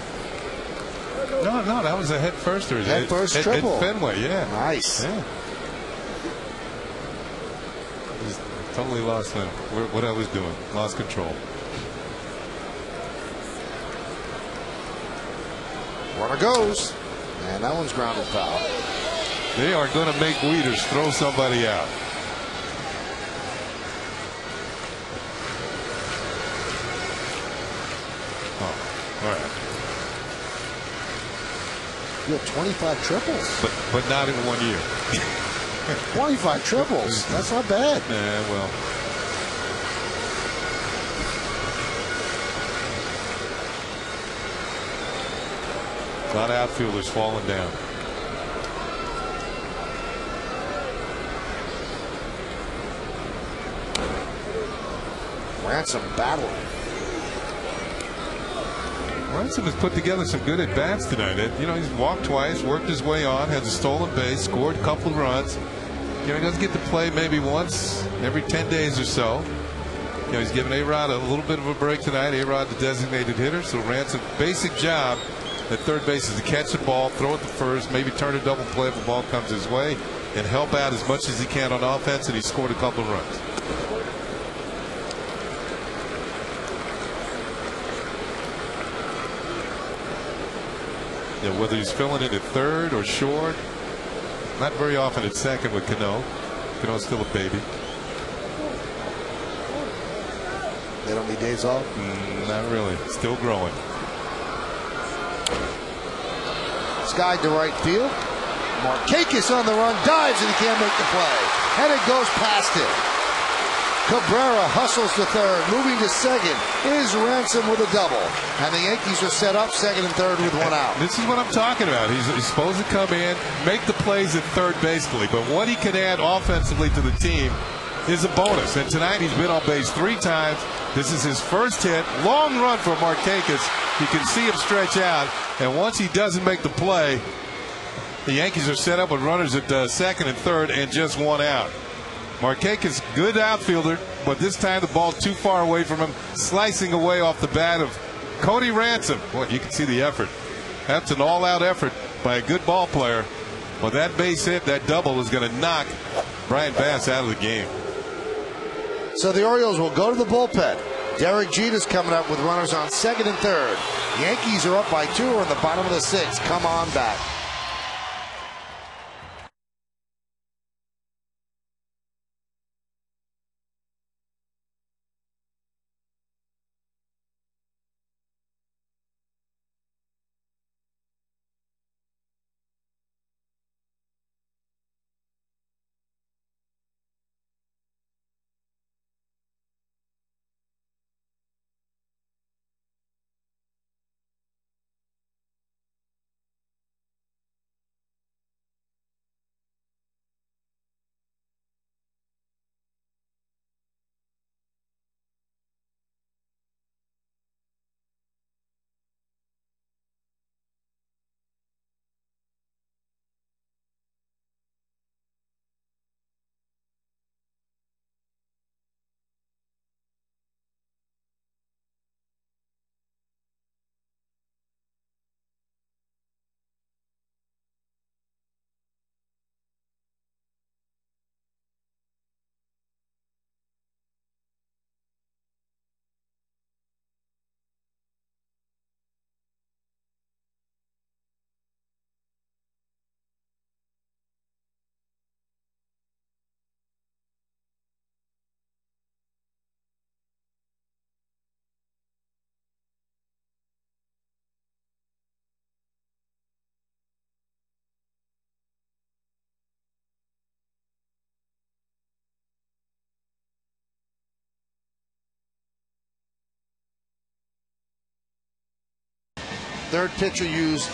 No, that was a head first or head first triple at Fenway. Yeah, nice. Yeah. Just totally lost what I was doing. Lost control. Runner goes, and that one's grounded foul. They are going to make Wieters throw somebody out. Oh, all right. You have 25 triples. But not in 1 year. 25 triples. That's not bad. Yeah, well. A lot of outfielders falling down. Ransom battling. Ransom has put together some good at bats tonight. He's walked twice, worked his way on, has a stolen base, scored a couple of runs. He doesn't get to play maybe once every 10 days or so. He's given A-Rod a little bit of a break tonight. A-Rod, the designated hitter. So Ransom's basic job at third base is to catch the ball, throw it to first, maybe turn a double play if the ball comes his way, and help out as much as he can on offense. And he scored a couple of runs. Whether he's filling in at third or short, not very often at second with Canó. Cano's still a baby. They don't need days off? Not really. Still growing. Sky to right field. Markakis on the run, dives, and he can't make the play. And it goes past him. Cabrera hustles to third, moving to second is Ransom with a double, and the Yankees are set up second and third with one out. This is what I'm talking about. He's supposed to come in, make the plays at third basically, but what he can add offensively to the team is a bonus. And tonight he's been on base 3 times. This is his first hit. Long run for Markakis. You can see him stretch out, and once he doesn't make the play, the Yankees are set up with runners at second and third and just one out. Markakis, good outfielder, but this time the ball too far away from him, slicing away off the bat of Cody Ransom. Boy, you can see the effort. That's an all-out effort by a good ball player. Well, that base hit, that double, is going to knock Brian Bass out of the game. So the Orioles will go to the bullpen. Derek Jeter's coming up with runners on second and third. Yankees are up by 2 in the bottom of the 6th. Come on back. Third pitcher used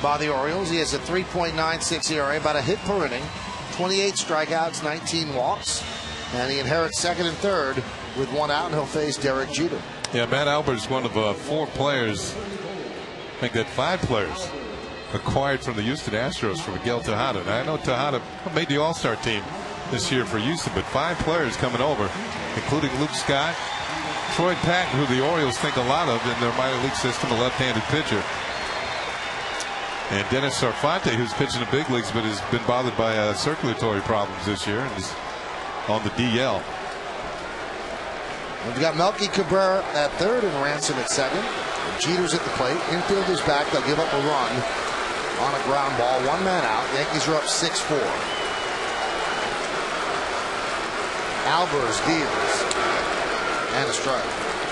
by the Orioles. He has a 3.96 ERA, about a hit per inning, 28 strikeouts, 19 walks, and he inherits second and third with one out, and he'll face Derek Jeter. Yeah, Matt Albert's one of 4 players, I think that 5 players acquired from the Houston Astros for Miguel Tejada. Now, I know Tejada made the All-Star team this year for Houston, but 5 players coming over, including Luke Scott, Troy Patton, who the Orioles think a lot of in their minor league system, a left-handed pitcher. And Dennis Sarfante, who's pitching the big leagues but has been bothered by circulatory problems this year and is on the DL. We've got Melky Cabrera at third and Ransom at second. Jeter's at the plate. Infielders back. They'll give up a run on a ground ball. One man out. Yankees are up 6-4. Albers deals. And a strike.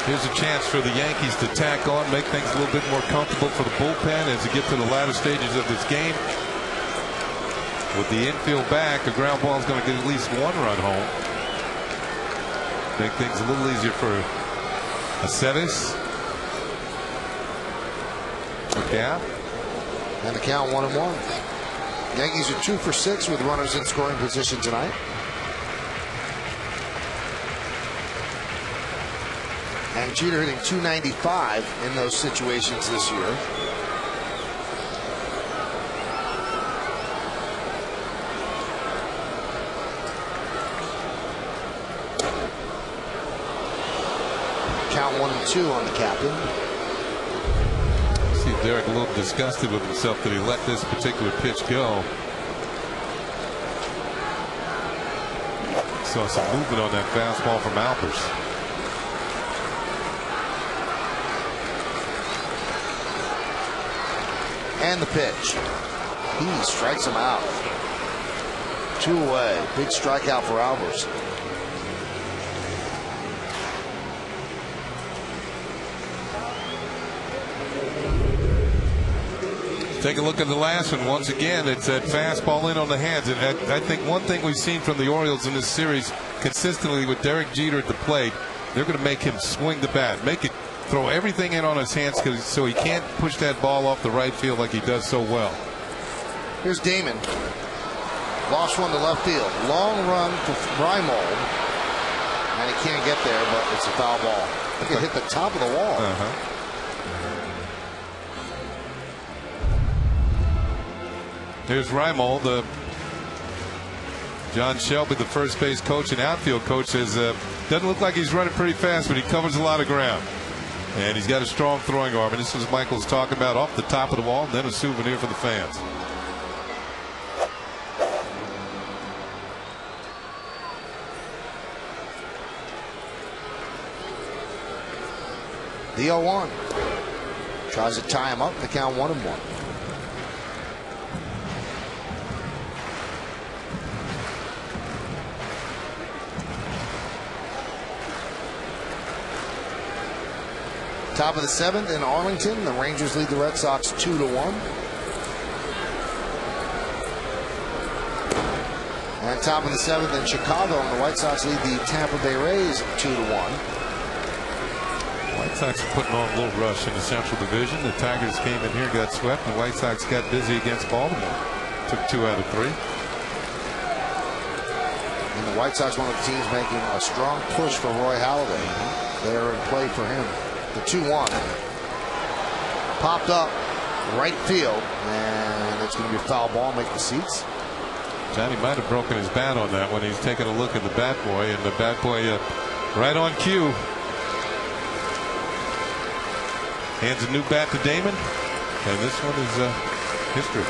Here's a chance for the Yankees to tack on, make things a little bit more comfortable for the bullpen as they get to the latter stages of this game. With the infield back, a ground ball is going to get at least one run home. Make things a little easier for Aceves. Yeah. And the count 1-1. Yankees are 2 for 6 with runners in scoring position tonight. And Jeter hitting .295 in those situations this year. Count 1-2 on the captain. See Derek a little disgusted with himself that he let this particular pitch go. Saw some movement on that fastball from Albers. And the pitch. He strikes him out. 2 away. Big strikeout for Albers. Take a look at the last one. Once again, it's that fastball in on the hands. And I think one thing we've seen from the Orioles in this series consistently with Derek Jeter at the plate, they're going to make him swing the bat, throw everything in on his hands so he can't push that ball off the right field like he does so well. Here's Damon. Lost one to left field. Long run for Reimold. And he can't get there, but it's a foul ball. I think it hit the top of the wall. Here's Reimold. John Shelby, the first base coach and outfield coach, says doesn't look like he's running pretty fast, but he covers a lot of ground. And he's got a strong throwing arm. And this is Michael's talking about off the top of the wall, and then a souvenir for the fans. The 0-1. Tries to tie him up. The count 1-1. Top of the 7th in Arlington. The Rangers lead the Red Sox 2-1. And top of the 7th in Chicago, and the White Sox lead the Tampa Bay Rays 2-1. White Sox are putting on a little rush in the Central Division. The Tigers came in here, got swept, and the White Sox got busy against Baltimore. Took 2 out of 3. And the White Sox, one of the teams making a strong push for Roy Halladay. They are in play for him. The 2-1 popped up right field, and it's going to be a foul ball. Make the seats. Johnny might have broken his bat on that when he's taking a look at the bat boy, and the bat boy right on cue hands a new bat to Damon, and this one is history.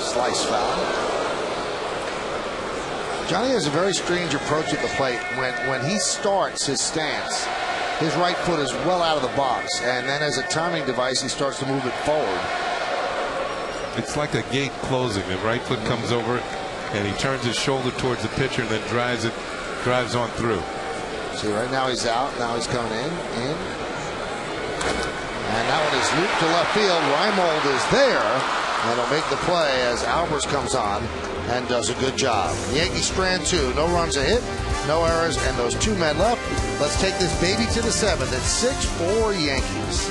Slice foul. Johnny has a very strange approach at the plate. When he starts his stance, his right foot is well out of the box, and then as a timing device, he starts to move it forward. It's like a gate closing. The right foot comes over it, and he turns his shoulder towards the pitcher and then drives on through. See, right now he's out. Now he's coming in. And that one is looped to left field. Reimold is there. And he'll make the play as Albers comes on and does a good job. The Yankees strand 2. No runs a hit, no errors, and those 2 men left. Let's take this baby to the 7th. It's 6-4 Yankees.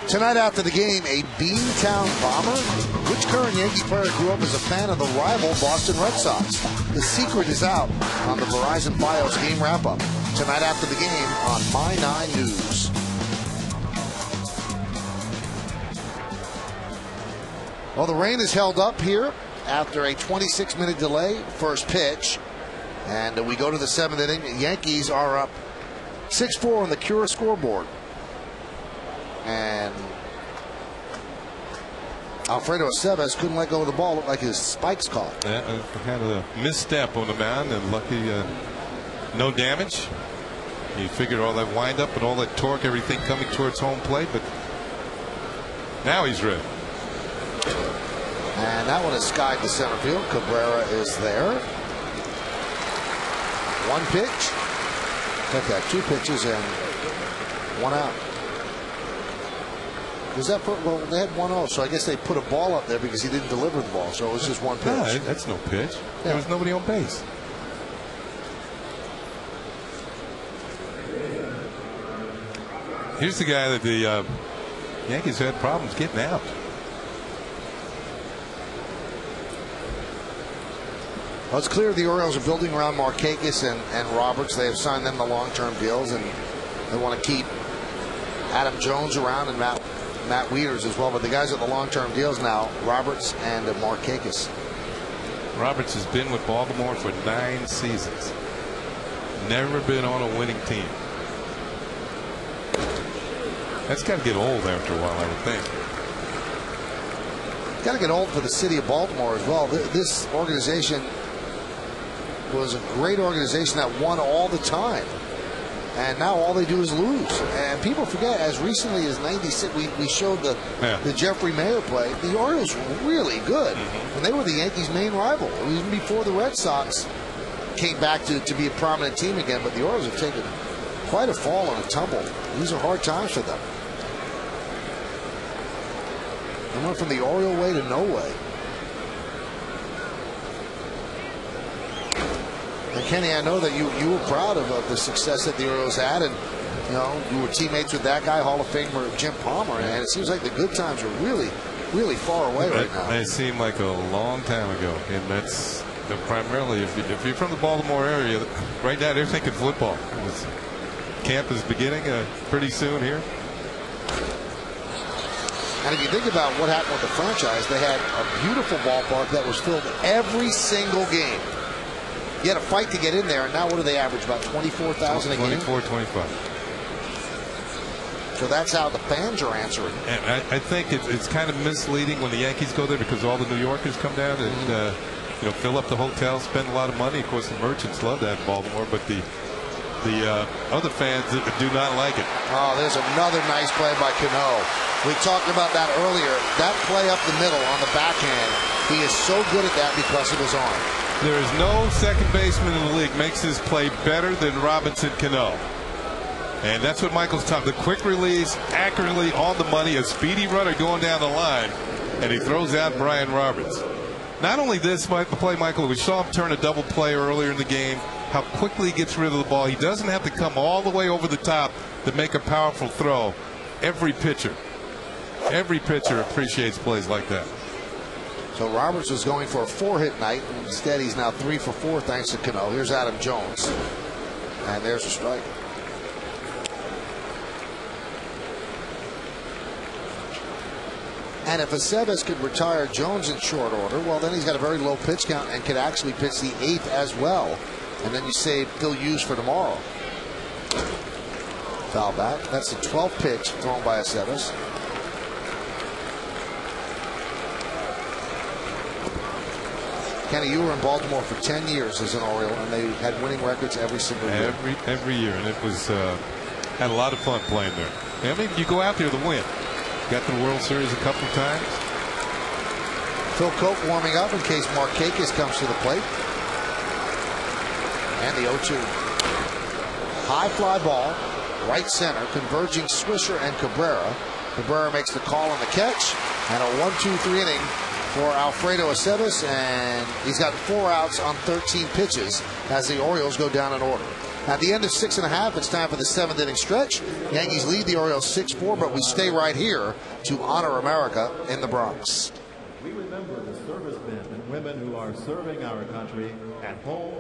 Tonight after the game, a Beantown bomber? Which current Yankee player grew up as a fan of the rival Boston Red Sox? The secret is out on the Verizon Fios game wrap-up. Tonight after the game on My 9 News. Well, the rain is held up here after a 26-minute delay. First pitch. And we go to the 7th inning. The Yankees are up 6-4 on the Cura scoreboard. And Alfredo Aceves couldn't let go of the ball. Looked like his spikes caught. Yeah, had a misstep on the mound, and lucky no damage. He figured all that windup and all that torque, everything coming towards home plate, but now he's ready. And that one is skied to center field. Cabrera is there. One pitch. Took that 2 pitches and 1 out. Was that well, they had 1-0, so I guess they put a ball up there because he didn't deliver the ball, so it was just 1 pitch. No, that's no pitch. Yeah. There was nobody on base. Here's the guy that the Yankees had problems getting out. Well, it's clear the Orioles are building around Markakis and Roberts. They have signed them to long-term deals, and they want to keep Adam Jones around and Matt Wieters as well. But the guys at the long-term deals now, Roberts and Markakis. Roberts has been with Baltimore for 9 seasons. Never been on a winning team. That's got to get old after a while, I would think. Got to get old for the city of Baltimore as well. This organization was a great organization that won all the time. And now all they do is lose. And people forget, as recently as '96, we showed the Jeffrey Mayer play. The Orioles were really good. And they were the Yankees' main rival. Even before the Red Sox came back to be a prominent team again. But the Orioles have taken quite a fall and a tumble. These are hard times for them. They went from the Oriole way to no way. And Kenny, I know that you were proud of the success that the Orioles had, and you were teammates with that guy, Hall of Famer Jim Palmer, and it seems like the good times are really, really far away right now. They seem like a long time ago, and that's primarily if you're from the Baltimore area, right now they're thinking football. Camp is beginning pretty soon here. And if you think about what happened with the franchise, they had a beautiful ballpark that was filled every single game. You had a fight to get in there, and now what do they average? About 24,000 a game? 24, 25. So that's how the fans are answering. And I think it's kind of misleading when the Yankees go there because all the New Yorkers come down and fill up the hotel, spend a lot of money. Of course, the merchants love that in Baltimore, but the other fans do not like it. Oh, there's another nice play by Canó. We talked about that earlier. That play up the middle on the backhand, he is so good at that because of his arm. There is no second baseman in the league makes this play better than Robinson Canó. And that's what Michael's talking. The quick release, accurately on the money, a speedy runner going down the line, and he throws out Brian Roberts. Not only this play, Michael, we saw him turn a double play earlier in the game, how quickly he gets rid of the ball. He doesn't have to come all the way over the top to make a powerful throw. Every pitcher appreciates plays like that. So Roberts was going for a 4-hit night. Instead, he's now 3 for 4 thanks to Canó. Here's Adam Jones. And there's a strike. And if Aceves could retire Jones in short order, well, then he's got a very low pitch count and could actually pitch the 8th as well. And then you save Phil Hughes for tomorrow. Foul back. That's the 12th pitch thrown by Aceves. Kenny, you were in Baltimore for 10 years as an Oriole, and they had winning records every single year. Every year, and it was had a lot of fun playing there. I mean, you go out there to win. Got to the World Series a couple of times. Phil Coke warming up in case Markakis comes to the plate. And the 0-2. High fly ball, right center, converging Swisher and Cabrera. Cabrera makes the call on the catch, and a 1-2-3 inning for Alfredo Aceves, and he's got 4 outs on 13 pitches as the Orioles go down in order. At the end of 6.5, it's time for the 7th inning stretch. Yankees lead the Orioles 6-4, but we stay right here to honor America in the Bronx. We remember the servicemen and women who are serving our country at home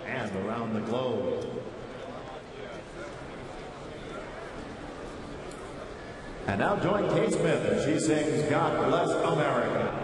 and around the globe. And now join Kate Smith as she sings God Bless America.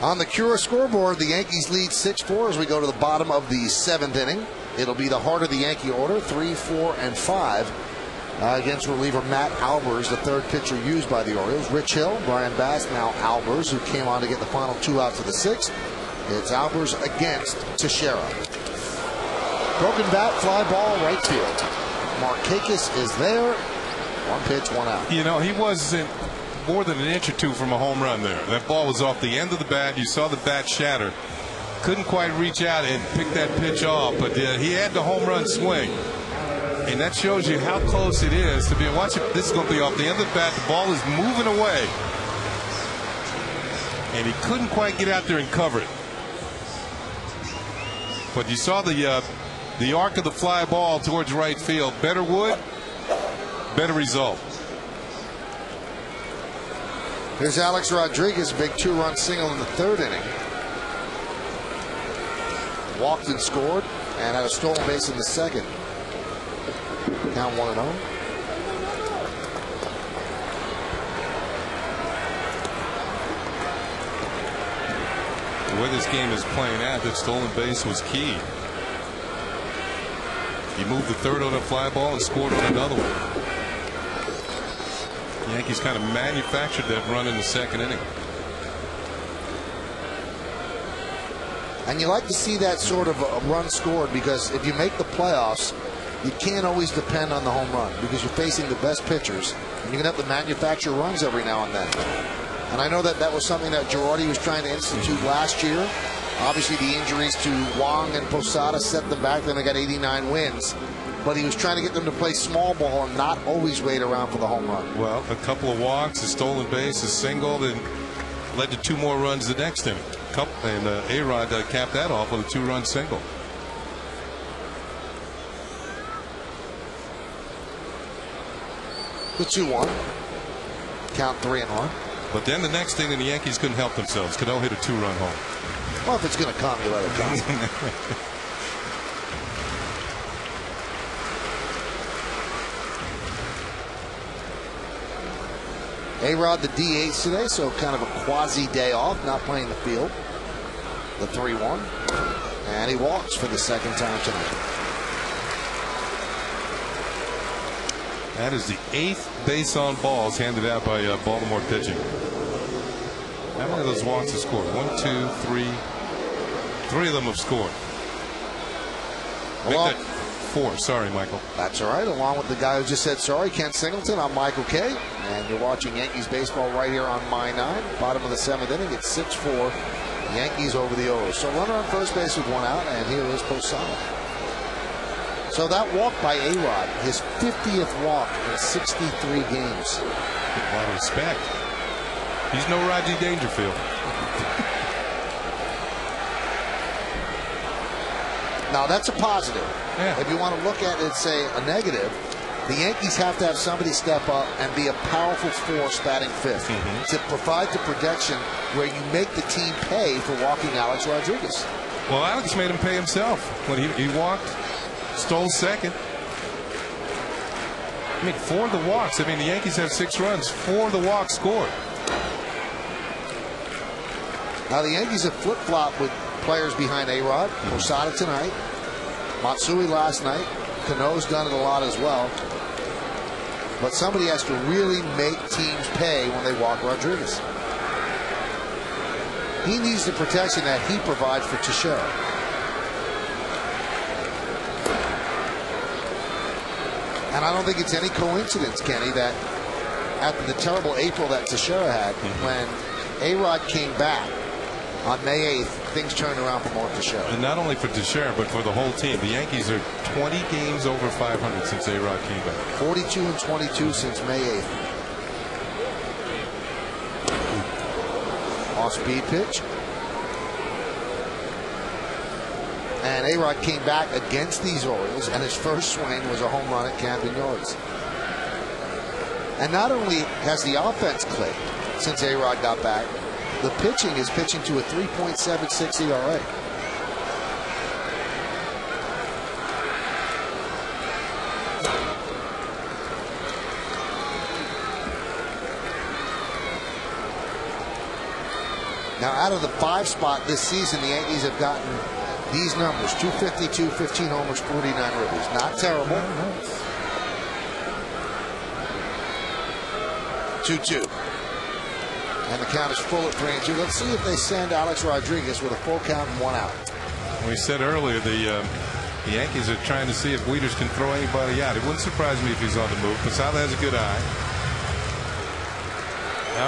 On the Cura scoreboard, the Yankees lead 6-4 as we go to the bottom of the 7th inning. It'll be the heart of the Yankee order, 3, 4, and 5 against reliever Matt Albers, the third pitcher used by the Orioles. Rich Hill, Brian Bass, now Albers, who came on to get the final 2 outs of the 6th. It's Albers against Teixeira. Broken bat, fly ball, right field. Markakis is there. 1 pitch, 1 out. You know, he wasn't more than an inch or 2 from a home run there. That ball was off the end of the bat. You saw the bat shatter. Couldn't quite reach out and pick that pitch off, but he had the home run swing. And that shows you how close it is to be. Watch it. This is going to be off the end of the bat. The ball is moving away. And he couldn't quite get out there and cover it. But you saw the arc of the fly ball towards right field. Better wood, better result. Here's Alex Rodriguez, big 2-run single in the 3rd inning. Walked and scored, and had a stolen base in the 2nd. Count 1-0. The way this game is playing out, that stolen base was key. He moved the 3rd on a fly ball and scored on another one. The Yankees kind of manufactured that run in the 2nd inning. And you like to see that sort of a run scored, because if you make the playoffs, you can't always depend on the home run because you're facing the best pitchers, and you're going to have to manufacture runs every now and then. And I know that was something that Girardi was trying to institute last year. Obviously, the injuries to Wong and Posada set them back. Then they got 89 wins. but he was trying to get them to play small ball and not always wait around for the home run. Well, a couple of walks, a stolen base, a single, and led to 2 more runs the next inning. And A-Rod capped that off with a 2-run single. The 2-1. Count 3-1. But then the next inning, the Yankees couldn't help themselves. Canó hit a 2-run home. Well, if it's going to come, you let it come. A-Rod the DH today, so kind of a quasi day off, not playing the field. The 3-1. And he walks for the second time tonight. That is the 8th base on balls handed out by Baltimore pitching. How many of those walks have scored? 1, 2, 3. 3 of them have scored. Make that 4. Sorry, Michael. That's all right. Along with the guy who just said sorry, Ken Singleton, I'm Michael Kay. And you're watching Yankees baseball right here on My 9. Bottom of the 7th inning. It's 6-4. Yankees over the Orioles. So runner on first base with 1 out. And here is Posada. So that walk by A-Rod, his 50th walk in 63 games. A lot of respect. He's no Rodney Dangerfield. Now that's a positive. Yeah. If you want to look at it and say a negative, the Yankees have to have somebody step up and be a powerful force batting 5th to provide the protection where you make the team pay for walking Alex Rodriguez. Well, Alex made him pay himself when he walked, stole second. I mean, 4 of the walks. I mean, the Yankees have 6 runs. 4 of the walks scored. Now the Yankees have flip-flopped with players behind A-Rod. Posada tonight. Matsui last night. Cano's done it a lot as well. But somebody has to really make teams pay when they walk Rodriguez. He needs the protection that he provides for Teixeira. And I don't think it's any coincidence, Kenny, that after the terrible April that Teixeira had, when A-Rod came back on May 8th, things turned around for Mark Teixeira. And not only for Teixeira, but for the whole team. The Yankees are 20 games over 500 since A-Rod came back. 42-22 since May 8th. Off-speed pitch. And A-Rod came back against these Orioles, and his first swing was a home run at Camden Yards. And not only has the offense clicked since A-Rod got back, the pitching is pitching to a 3.76 ERA. Now, out of the 5 spot this season, the Yankees have gotten these numbers: 252, 15 homers, 49 ribbies. Not terrible. 2-2. And the count is full at 3-2. Let's see if they send Alex Rodriguez with a full count and 1 out. We said earlier the Yankees are trying to see if Wieters can throw anybody out. It wouldn't surprise me if he's on the move. Posada has a good eye.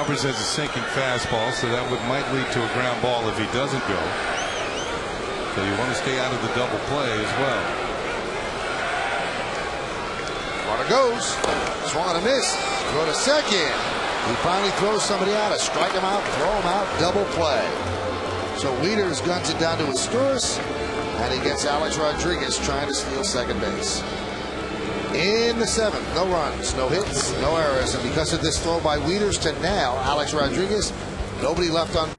Albers has a sinking fastball, so that might lead to a ground ball if he doesn't go. So you want to stay out of the double play as well. Runner goes. Swung and a miss. Go to second. He finally throws somebody out. Strike him out, throw him out, double play. So Wieters guns it down to Asturis, and he gets Alex Rodriguez trying to steal second base. In the 7th, no runs, no hits, no errors, and because of this throw by Wieters to now Alex Rodriguez, nobody left on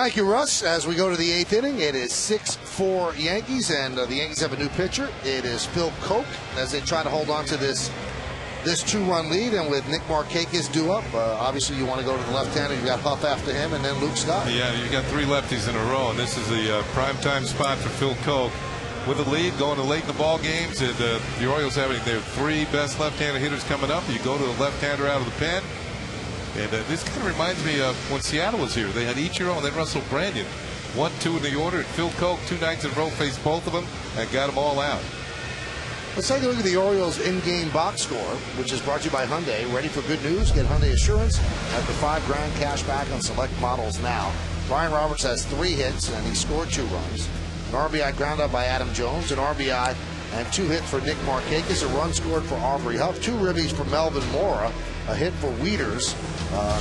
Thank you, Russ. As we go to the 8th inning, it is 6-4 Yankees, and the Yankees have a new pitcher. It is Phil Koch as they try to hold on to this 2-run lead, and with Nick Markakis due up, obviously you want to go to the left-hander. You got Huff after him, and then Luke Scott. Yeah, you got 3 lefties in a row, and this is the prime-time spot for Phil Koch. With a lead going to late in the ball games, and the Orioles having their 3 best left-handed hitters coming up. You go to the left-hander out of the pen. And this kind of reminds me of when Seattle was here. They had Ichiro and then Russell Brandon. 1-2 in the order. And Phil Koch, 2 nights in a row, faced both of them and got them all out. Let's take a look at the Orioles in-game box score, which is brought to you by Hyundai. Ready for good news? Get Hyundai Assurance after $5,000 cash back on select models now. Brian Roberts has 3 hits, and he scored 2 runs. An RBI ground out by Adam Jones, an RBI and 2 hits for Nick Markakis, a run scored for Aubrey Huff, 2 ribbies for Melvin Mora, a hit for Wieters,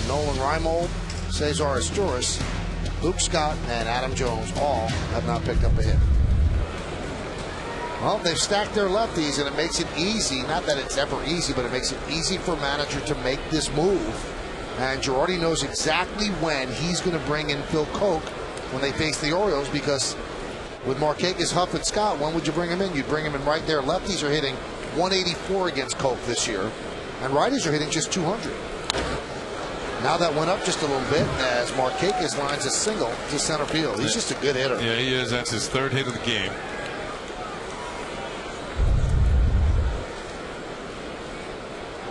Nolan Reimold, Cesar Asturias, Luke Scott, and Adam Jones all have not picked up a hit. Well, they've stacked their lefties, and it makes it easy. Not that it's ever easy, but it makes it easy for a manager to make this move. And Girardi knows exactly when he's going to bring in Phil Koch when they face the Orioles, because with Markakis, Huff, and Scott, when would you bring him in? You'd bring him in right there. Lefties are hitting 184 against Koch this year, and righties are hitting just 200. Now that went up just a little bit as Markakis lines a single to center field. He's just a good hitter. Yeah, he is. That's his 3rd hit of the game.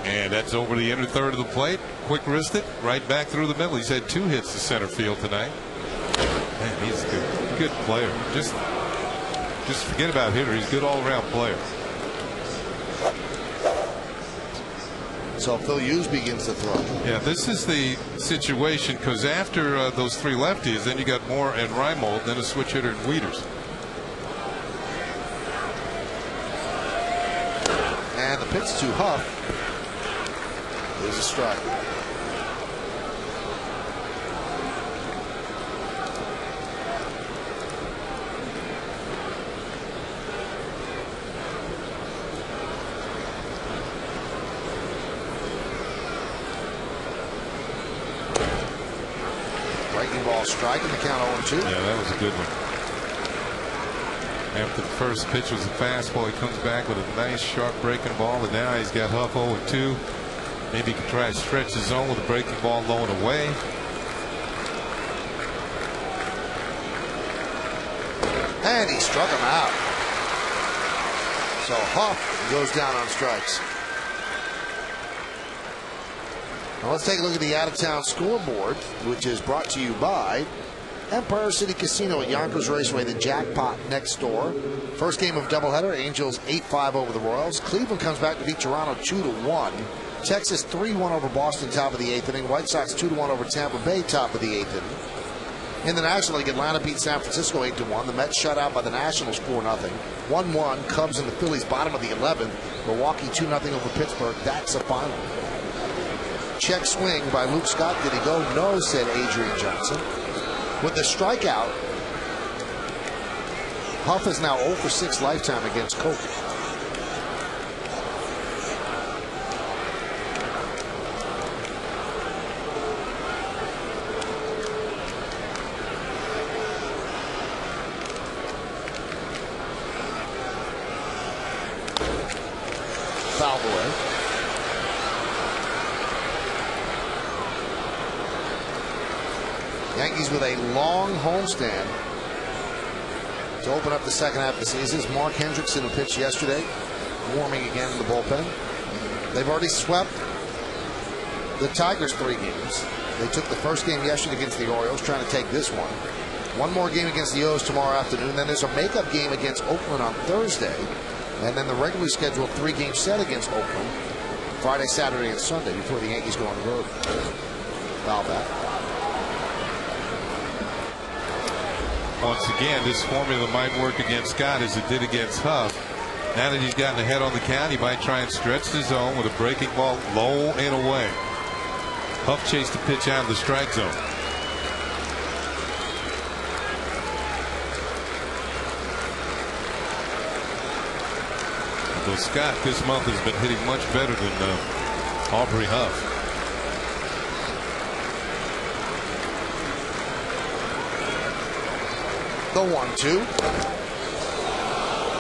And that's over the inner third of the plate. Quick wristed, right back through the middle. He's had 2 hits to center field tonight. Man, he's a good player. Just forget about hitter. He's a good all-around player. So Phil Hughes begins to throw. Yeah, this is the situation, because after those 3 lefties, then you got Moore and Reimold, then a switch hitter and Wieters. And the pitch to Huff is a strike. Breaking ball strike in the count 0-2. Yeah, that was a good one. After the first pitch was a fastball, he comes back with a nice sharp breaking ball, and now he's got Huff 0-2. Maybe he can try to stretch the zone with a breaking ball low and away. And he struck him out. So Huff goes down on strikes. Now let's take a look at the out-of-town scoreboard, which is brought to you by Empire City Casino at Yonkers Raceway, the jackpot next door. First game of doubleheader, Angels 8-5 over the Royals. Cleveland comes back to beat Toronto 2-1. Texas 3-1 over Boston, top of the 8th inning. White Sox 2-1 over Tampa Bay, top of the 8th inning. In the National League, Atlanta beat San Francisco 8-1. The Mets shut out by the Nationals 4-0. 1-1, Cubs and the Phillies bottom of the 11th. Milwaukee 2-0 over Pittsburgh. That's a final. Check swing by Luke Scott. Did he go? No, said Adrian Johnson. With the strikeout, Huff is now 0 for 6 lifetime against Koch. Fouled away. Yankees with a long homestand to open up the second half of the season. Mark Hendrickson, who pitched yesterday, warming again in the bullpen. They've already swept the Tigers 3 games. They took the first game yesterday against the Orioles, trying to take this one. One more game against the O's tomorrow afternoon. Then there's a makeup game against Oakland on Thursday. And then the regularly scheduled 3-game set against Oakland Friday, Saturday, and Sunday before the Yankees go on the road. Foul back. Once again, this formula might work against Scott as it did against Huff. Now that he's gotten ahead on the count, he might try and stretch the zone with a breaking ball low and away. Huff chased the pitch out of the strike zone. So Scott this month has been hitting much better than Aubrey Huff. The 1-2.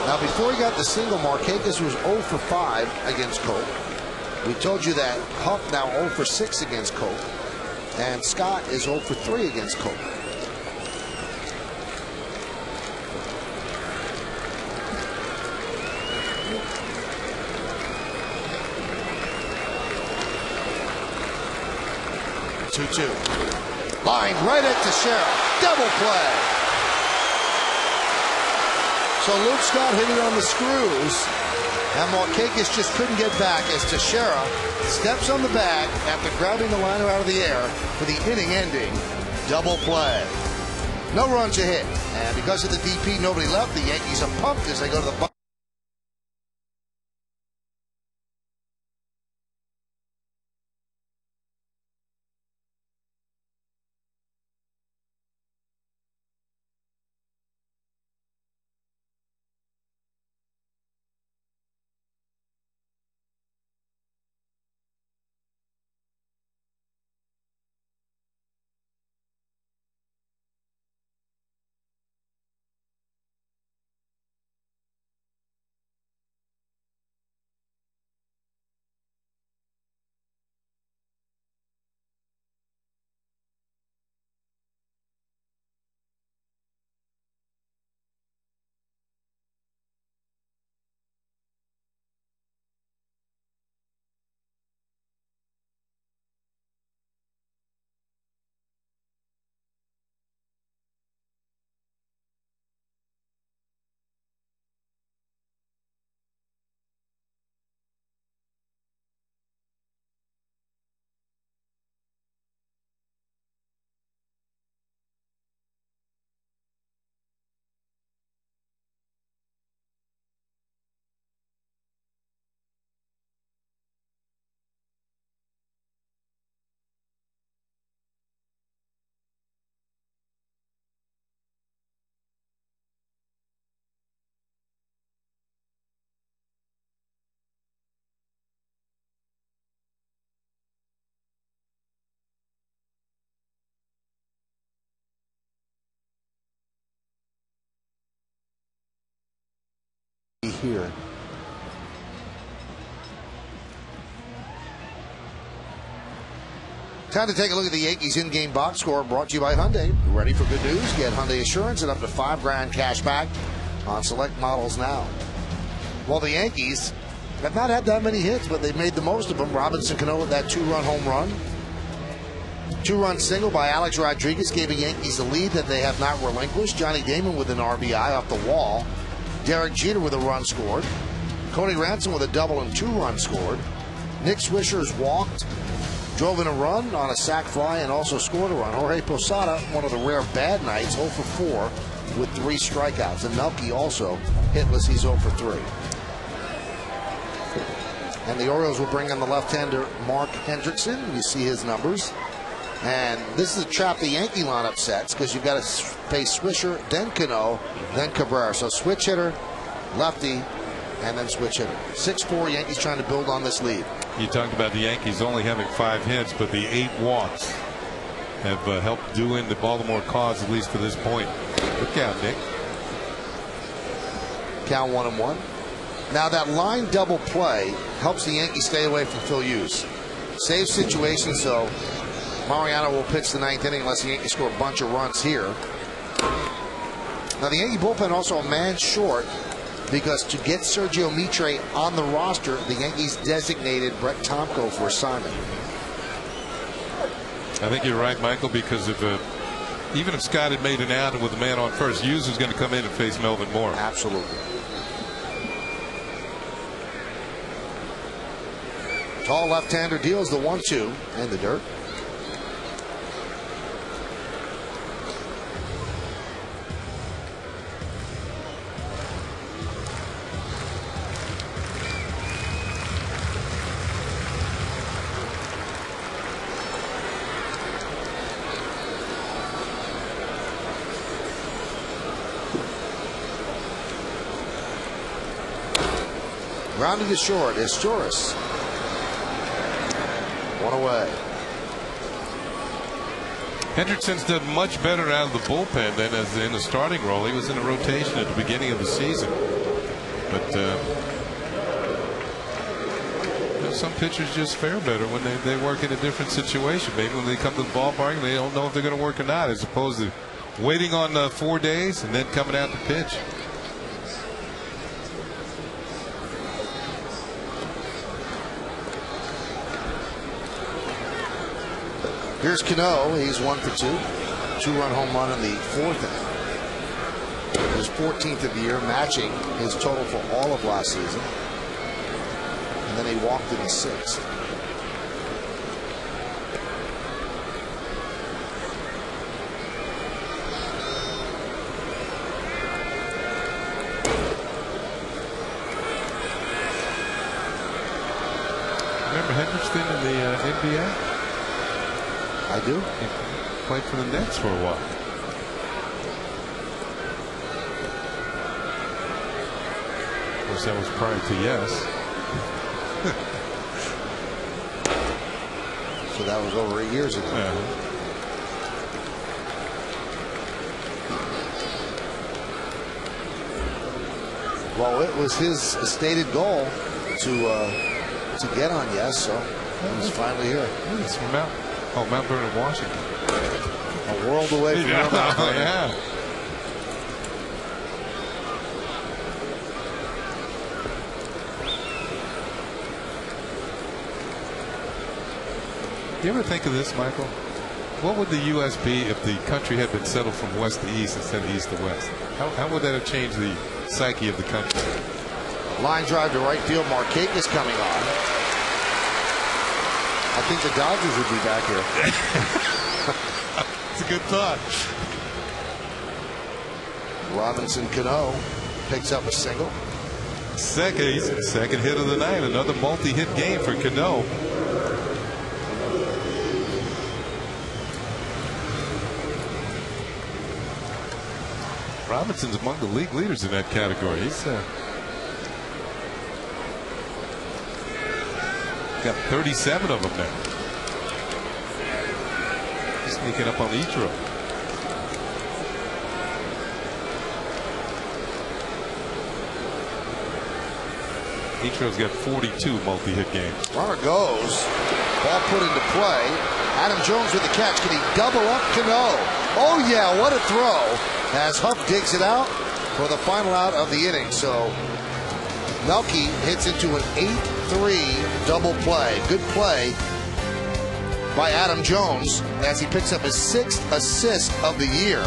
Now, before he got the single, Markakis was 0 for 5 against Colt. We told you that Huff now 0 for 6 against Colt. And Scott is 0 for 3 against Colt. Line right at Teixeira. Double play. So Luke Scott hit it on the screws. And Markakis just couldn't get back as Teixeira steps on the bag after grabbing the liner out of the air for the inning-ending double play. No run to hit. And because of the DP, nobody left. The Yankees are pumped as they go to the bottom. Here. Time to take a look at the Yankees in-game box score, brought to you by Hyundai. Ready for good news? Get Hyundai Assurance and up to $5,000 cash back on select models now. Well, the Yankees have not had that many hits, but they've made the most of them. Robinson Canó with that 2-run home run. 2-run single by Alex Rodriguez gave the Yankees a lead that they have not relinquished. Johnny Damon with an RBI off the wall. Derek Jeter with a run scored. Cody Ransom with a double and 2 runs scored. Nick Swisher's walked, drove in a run on a sac fly, and also scored a run. Jorge Posada, one of the rare bad nights, 0 for 4 with 3 strikeouts. And Melky also hitless, he's 0 for 3. And the Orioles will bring on the left-hander Mark Hendrickson. You see his numbers. And this is a trap the Yankee lineup sets because you've got to face Swisher, then Canó, then Cabrera. So switch hitter, lefty, and then switch hitter. 6-4, Yankees trying to build on this lead. You talked about the Yankees only having 5 hits, but the 8 walks have helped do in the Baltimore cause, at least to this point. Good count, Nick. Count 1-1. Now that line double play helps the Yankees stay away from Phil Hughes. Save situation, so Mariano will pitch the 9th inning unless the Yankees score a bunch of runs here. Now the Yankee bullpen also a man short because to get Sergio Mitre on the roster, the Yankees designated Brett Tomko for assignment. I think you're right, Michael, because if even if Scott had made an out and with the man on first, Hughes was going to come in and face Melvin Moore. Absolutely. Tall left-hander deals the 1-2 in the dirt. Rounded to short is Joris. 1 away. Hendrickson's done much better out of the bullpen than as in the starting role. He was in a rotation at the beginning of the season. But some pitchers just fare better when they work in a different situation. Maybe when they come to the ballpark, they don't know if they're going to work or not, as opposed to waiting on 4 days and then coming out to pitch. Here's Canó. He's 1 for 2. 2-run home run in the 4th inning. His 14th of the year, matching his total for all of last season. And then he walked in the 6th. Remember Hendrickson in the NBA? I do. He played for the Nets for a while. Of course, that was prior to yes. So that was over 8 years ago. Well, it was his stated goal to get on yes, so he's finally here. It's from Mount Vernon, Washington. A world away from Mount Vernon. Yeah. You ever think of this, Michael? What would the U.S. be if the country had been settled from west to east instead of east to west? How would that have changed the psyche of the country? Line drive to right field. Markakis coming on. I think the Dodgers would be back here. It's a good thought. Robinson Canó picks up a single. Second hit of the night. Another multi-hit game for Canó. Robinson's among the league leaders in that category. He's got 37 of them now. Sneaking up on Ichiro. Ichiro's got 42 multi-hit games. Runner goes. Ball put into play. Adam Jones with the catch. Can he double up Canó? Oh yeah, what a throw. As Huff digs it out for the final out of the inning. So Melky hits into an 8-3 double play. Good play by Adam Jones as he picks up his 6th assist of the year.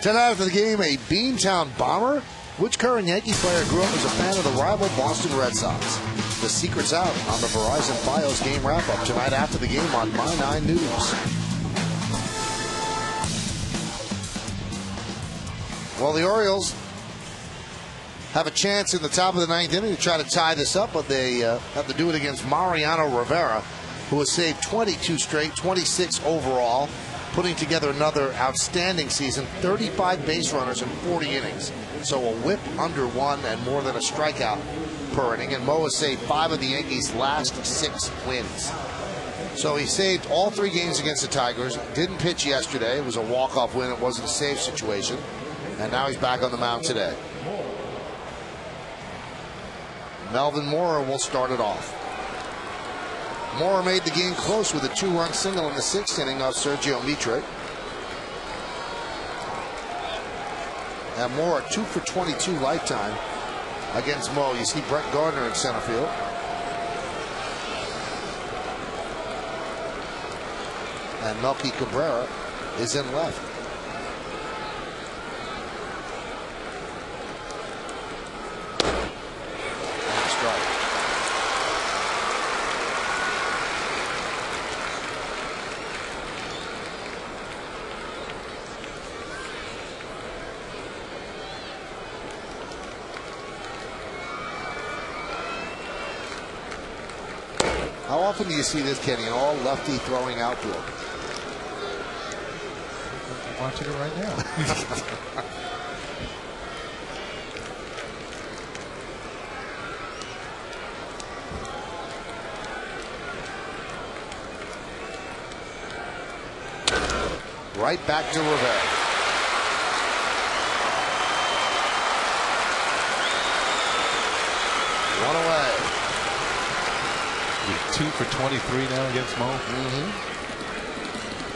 Tonight after the game, a Beantown Bomber Which current Yankee player grew up as a fan of the rival Boston Red Sox? The secret's out on the Verizon Fios game wrap-up tonight after the game on My 9 News. Well, the Orioles have a chance in the top of the ninth inning to try to tie this up, but they have to do it against Mariano Rivera, who has saved 22 straight, 26 overall, putting together another outstanding season, 35 base runners in 40 innings. So a whip under one and more than a strikeout per inning. And Mo has saved 5 of the Yankees' last 6 wins. So he saved all 3 games against the Tigers. Didn't pitch yesterday. It was a walk-off win. It wasn't a save situation. And now he's back on the mound today. Melvin Mora will start it off. Mora made the game close with a 2-run single in the 6th inning of Sergio Mitre. And Mora 2 for 22 lifetime against Mo. You see Brett Gardner in center field. And Melky Cabrera is in left. And a strike. How often do you see this, Kenny, an all lefty throwing outfield? I'm watching it right now. Right back to Rivera. One away. 2 for 23 now against Mo.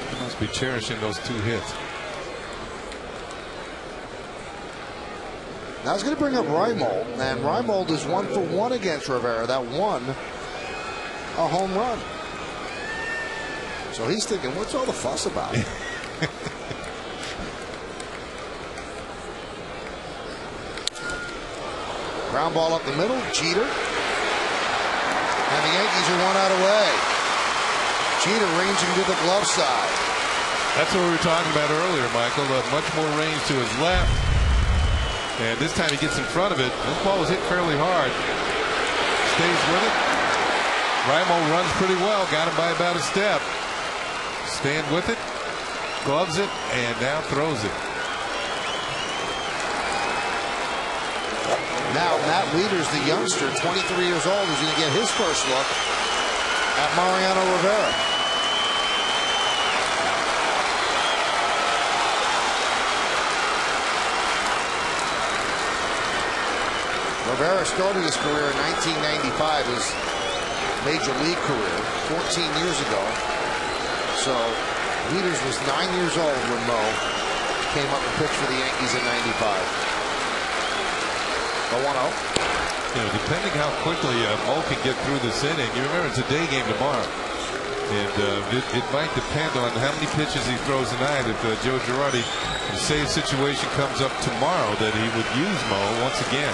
He must be cherishing those 2 hits. Now I was going to bring up Reimold, and Reimold is 1 for 1 against Rivera. That won a home run. So he's thinking, what's all the fuss about? Ground ball up the middle, Jeter. And the Yankees are 1 out away. Jeter ranging to the glove side. That's what we were talking about earlier, Michael. Much more range to his left. And this time he gets in front of it. This ball was hit fairly hard. Stays with it. Raimo runs pretty well. Got him by about a step. Stand with it. Gloves it. And now throws it. Now Matt Wieters, the youngster, 23 years old, is going to get his first look at Mariano Rivera. Rivera started his career in 1995, his major league career, 14 years ago. So Wieters was 9 years old when Mo came up and pitched for the Yankees in 95. The 1-0. Depending how quickly Mo can get through this inning, you remember it's a day game tomorrow. And it might depend on how many pitches he throws tonight. If Joe Girardi, the save situation comes up tomorrow, that he would use Mo once again.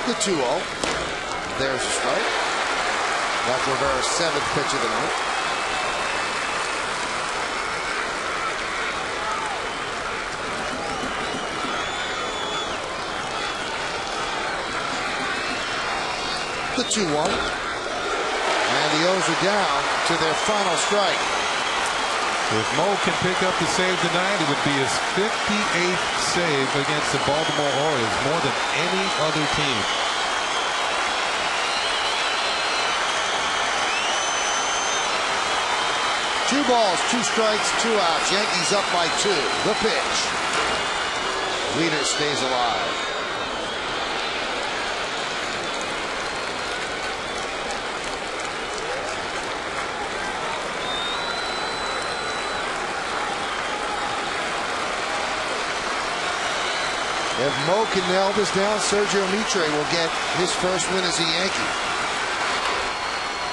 The 2-0. There's a strike. That's Rivera's 7th pitch of the night. The 2-1. And the O's are down to their final strike. If Mo can pick up the save tonight, it would be his 58th save against the Baltimore Orioles, more than any other team. Two balls, 2 strikes, 2 outs. Yankees up by 2. The pitch. Wieters stays alive. If Mo can nail this down, Sergio Mitre will get his first win as a Yankee.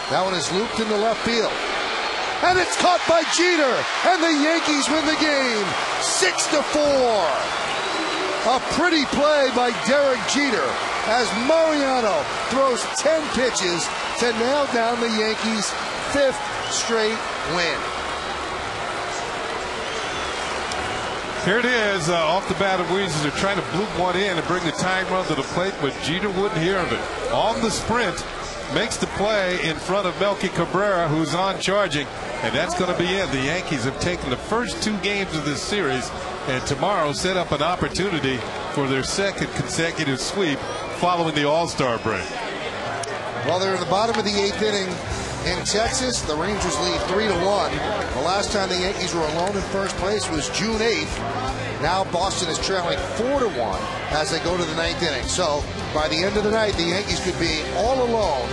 That one is looped into left field. And it's caught by Jeter. And the Yankees win the game 6-4. A pretty play by Derek Jeter as Mariano throws 10 pitches to nail down the Yankees' 5th straight win. Here it is, off the bat of Weezer. They're trying to bloop one in and bring the tying run to the plate, but Jeter wouldn't hear of it. On the sprint, makes the play in front of Melky Cabrera, who's on charging, and that's going to be it. The Yankees have taken the first 2 games of this series, and tomorrow set up an opportunity for their 2nd consecutive sweep following the All-Star break. Well, they're in the bottom of the 8th inning in Texas. The Rangers lead 3-1. The last time the Yankees were alone in first place was June 8th. Now Boston is trailing 4-1 as they go to the 9th inning. So by the end of the night, the Yankees could be all alone